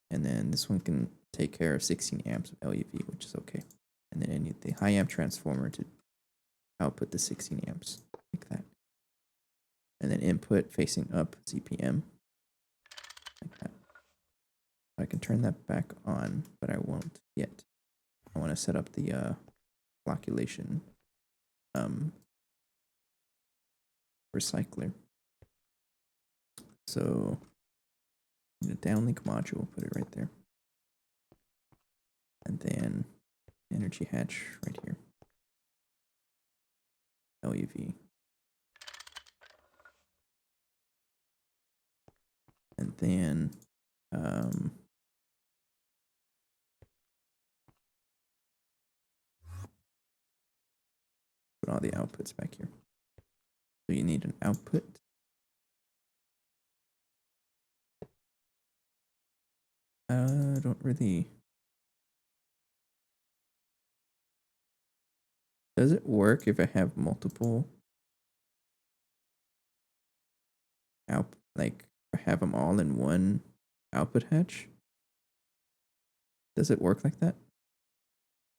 And then this one can take care of 16 amps of LUV, which is okay. And then I need the high amp transformer to output the 16 amps, like that. And then input facing up CPM, like that. I can turn that back on, but I won't yet. I want to set up the flocculating recycler. So the downlink module, put it right there. And then energy hatch right here. LUV. And then put all the outputs back here. So you need an output. I don't really. Does it work if I have multiple like I have them all in one output hatch? Does it work like that?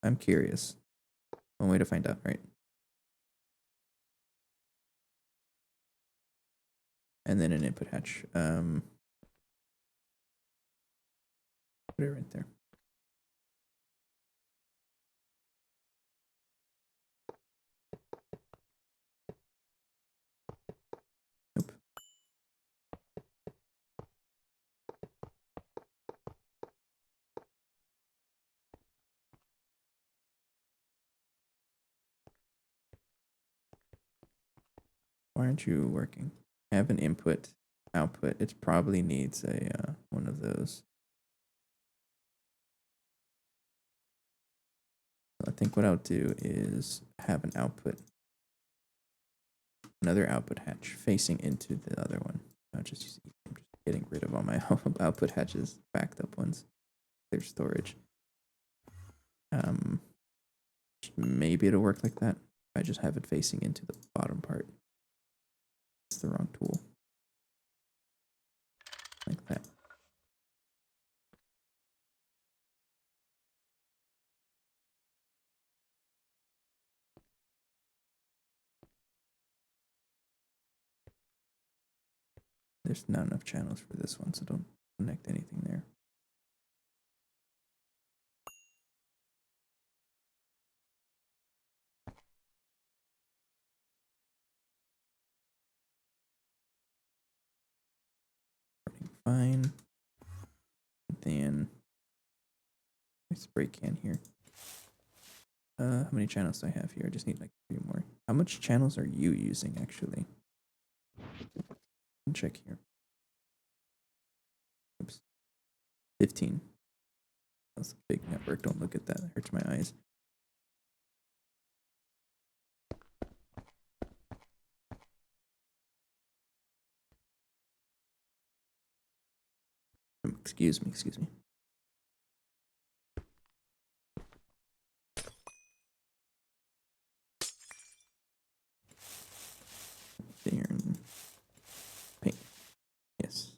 I'm curious. One way to find out, right? And then an input hatch. Put it right there. Why aren't you working? I have an input, output. It probably needs a one of those. I think what I'll do is have an output, another output hatch facing into the other one. I'm just getting rid of all my output hatches, backed up ones. Their storage. Maybe it'll work like that. I just have it facing into the bottom part. It's the wrong tool. Like that. There's not enough channels for this one, so don't connect anything there. Fine. Then spray can here. How many channels do I have here? I just need like 3 more. How much channels are you using actually? Check here. Oops. 15. That's a big network. Don't look at that. It hurts my eyes. Excuse me. There. Pink. Yes.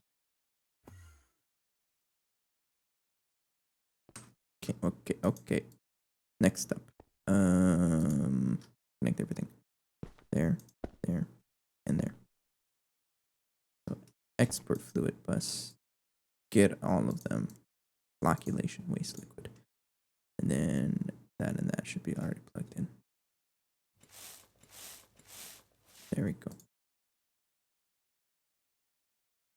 Okay. Next up. Connect everything. There, and there. So export fluid bus. Get all of them. Flocculation waste liquid. And then that and that should be already plugged in. There we go.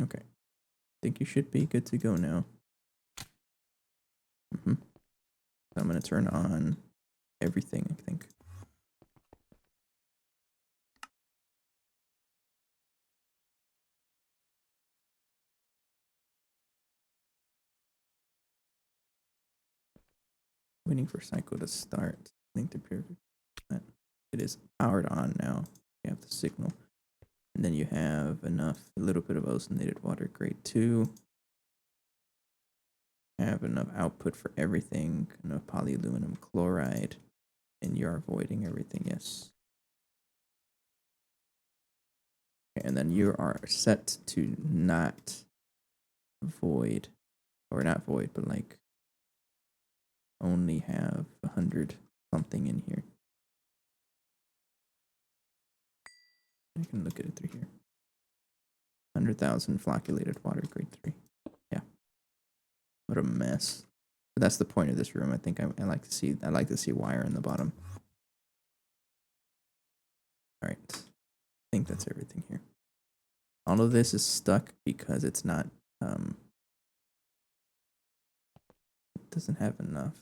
Okay. I think you should be good to go now. So I'm going to turn on everything, I think. Waiting for cycle to start. I think it is powered on now. You have the signal. And then you have a little bit of ozonated water, grade 2. Have enough output for everything, enough polyaluminum chloride, and you're avoiding everything, yes. Okay, and then you are set to not void, or not void, but like only have 100 something in here. I can look at it through here. 100,000 flocculated water, grade 3. Yeah. What a mess. But that's the point of this room. I think I like to see wire in the bottom. All right. I think that's everything here. All of this is stuck because it's not it doesn't have enough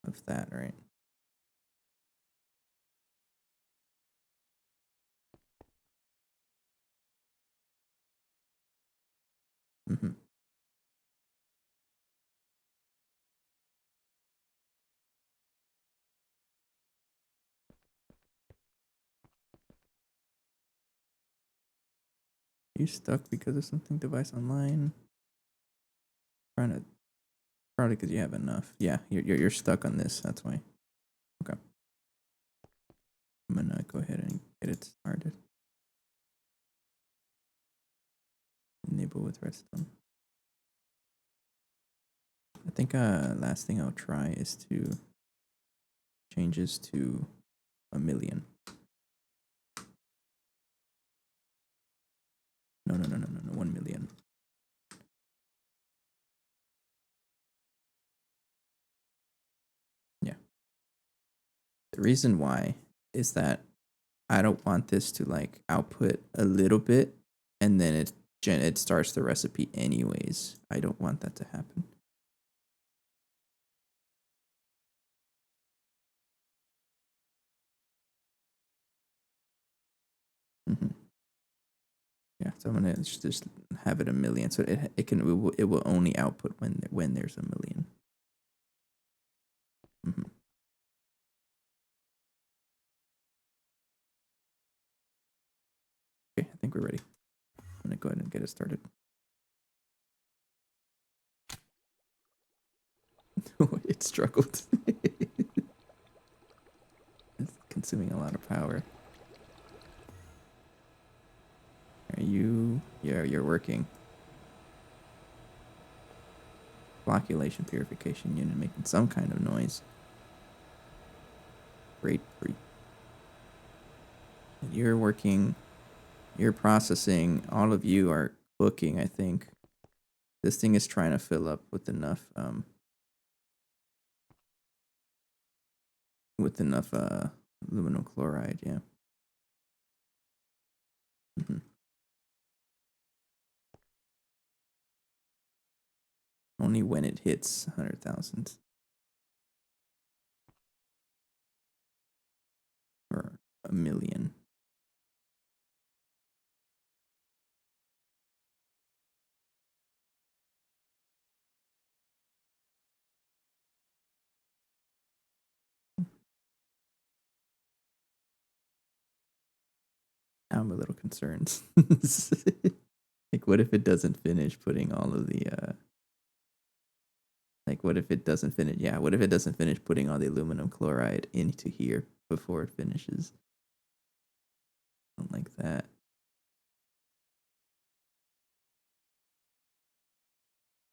of that, right? You stuck because of something device online? Probably because you have enough. Yeah, you're stuck on this. That's why. Okay. I'm gonna go ahead and get it started. Enable with redstone. I think last thing I'll try is to change this to 1,000,000. No, 1,000,000. Yeah. The reason why is that I don't want this to like output a little bit and then it starts the recipe anyways. I don't want that to happen. So I'm gonna just have it a million. So it will only output when there's a million. Mm-hmm. Okay, I think we're ready. I'm gonna go ahead and get it started. It struggled. It's consuming a lot of power. Are you? Yeah, you're working. Flocculation purification unit making some kind of noise. Great. You're working. You're processing. All of you are cooking, I think. This thing is trying to fill up with enough aluminum chloride, yeah. Mm-hmm. Only when it hits 100,000 or a million. I'm a little concerned. Like, what if it doesn't finish putting all of the like, what if it doesn't finish? Yeah, what if it doesn't finish putting all the aluminum chloride into here before it finishes? Something like that.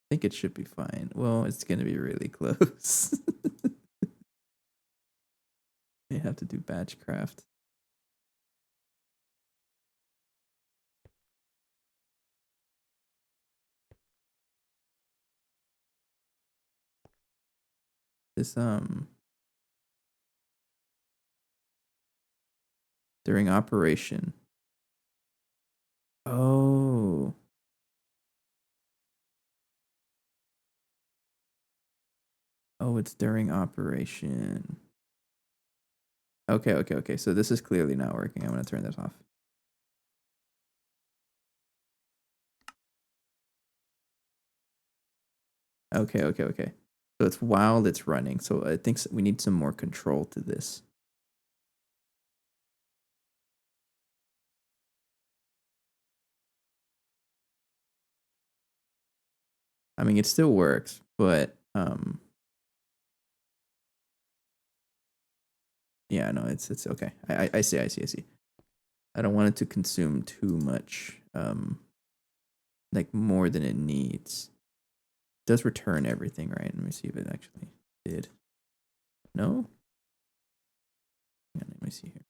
I think it should be fine. Well, it's gonna be really close. They have to do batch craft. This during operation. Oh. Oh, it's during operation. Okay. So this is clearly not working. I'm gonna turn this off. Okay. So it's while it's running. So I think we need some more control to this. I mean, it still works, but yeah, no, it's okay. I see. I don't want it to consume too much, like more than it needs. It does return everything, right? Let me see if it actually did. No? Yeah, let me see here.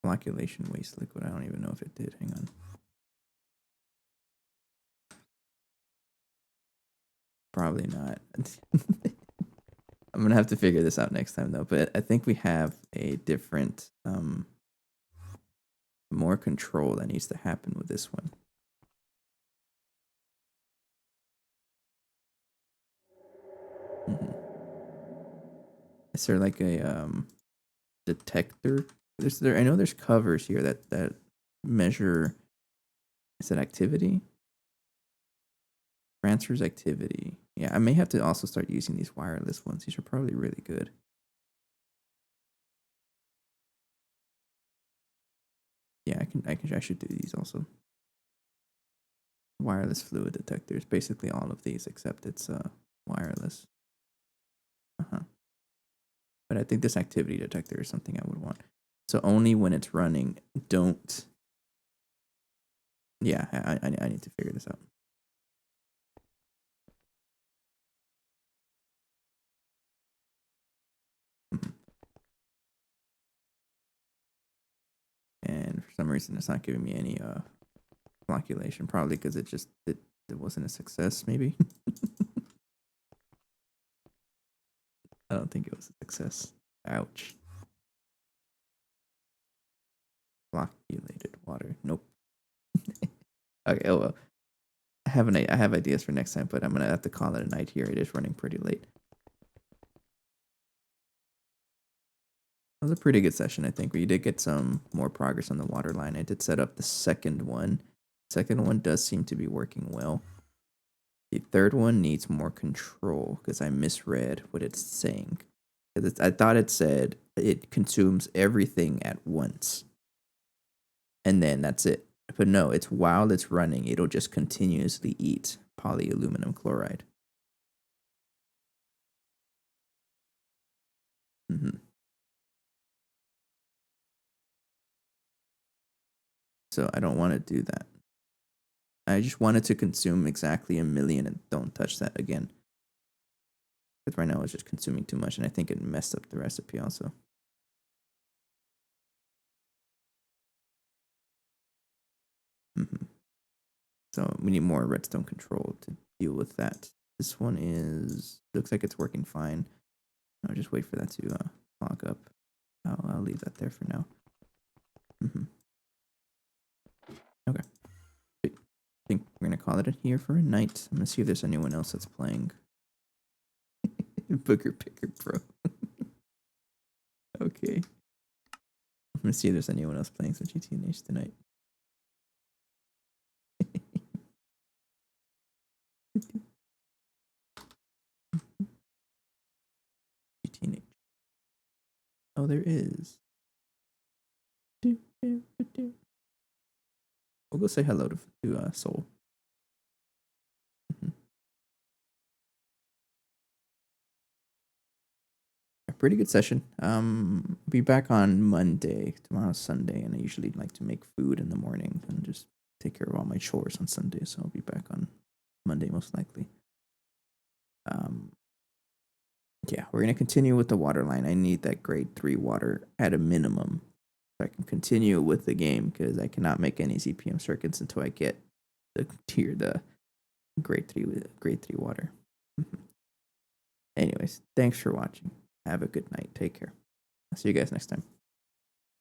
Flocculation waste liquid. I don't even know if it did. Hang on. Probably not. I'm gonna have to figure this out next time though. But I think we have a different, more control that needs to happen with this one. Mm-hmm. Is there like a detector? I know there's covers here that measure. Is it activity? Transfers activity. Yeah, I may have to also start using these wireless ones. These are probably really good. Yeah, I should do these also. Wireless fluid detectors. Basically all of these except it's wireless. Uh-huh. But I think this activity detector is something I would want. So only when it's running, don't. Yeah, I need to figure this out. Mhm. And for some reason, it's not giving me any flocculation. Probably because it wasn't a success. Maybe. I don't think it was a success. Ouch. Flocculated water. Nope. Okay. Oh well. I have ideas for next time, but I'm gonna have to call it a night here. It is running pretty late. It was a pretty good session, I think. We did get some more progress on the water line. I did set up the second one. Second one does seem to be working well. The third one needs more control because I misread what it's saying. I thought it said it consumes everything at once. And then that's it. But no, it's while it's running, it'll just continuously eat polyaluminum chloride. Mm-hmm. So I don't want to do that. I just want it to consume exactly 1,000,000 and don't touch that again. Because right now it's just consuming too much and I think it messed up the recipe also. Mm-hmm. So we need more redstone control to deal with that. This one looks like it's working fine. I'll just wait for that to clog up. I'll leave that there for now. Mm-hmm. Okay. I think we're gonna call it a here for a night. I'm gonna see if there's anyone else that's playing. Booger Picker Pro. Okay. I'm gonna see if there's anyone else playing some GTNH tonight. GTNH. Oh, there is. We'll go say hello to Soul. Mm-hmm. A pretty good session. Be back on Monday. Tomorrow's Sunday, and I usually like to make food in the morning and just take care of all my chores on Sunday. So I'll be back on Monday most likely. Yeah, we're gonna continue with the water line. I need that grade 3 water at a minimum so I can continue with the game because I cannot make any ZPM circuits until I get the grade 3 water. Anyways, thanks for watching. Have a good night. Take care. I'll see you guys next time.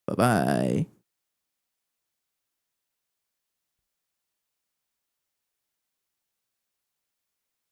Bye bye.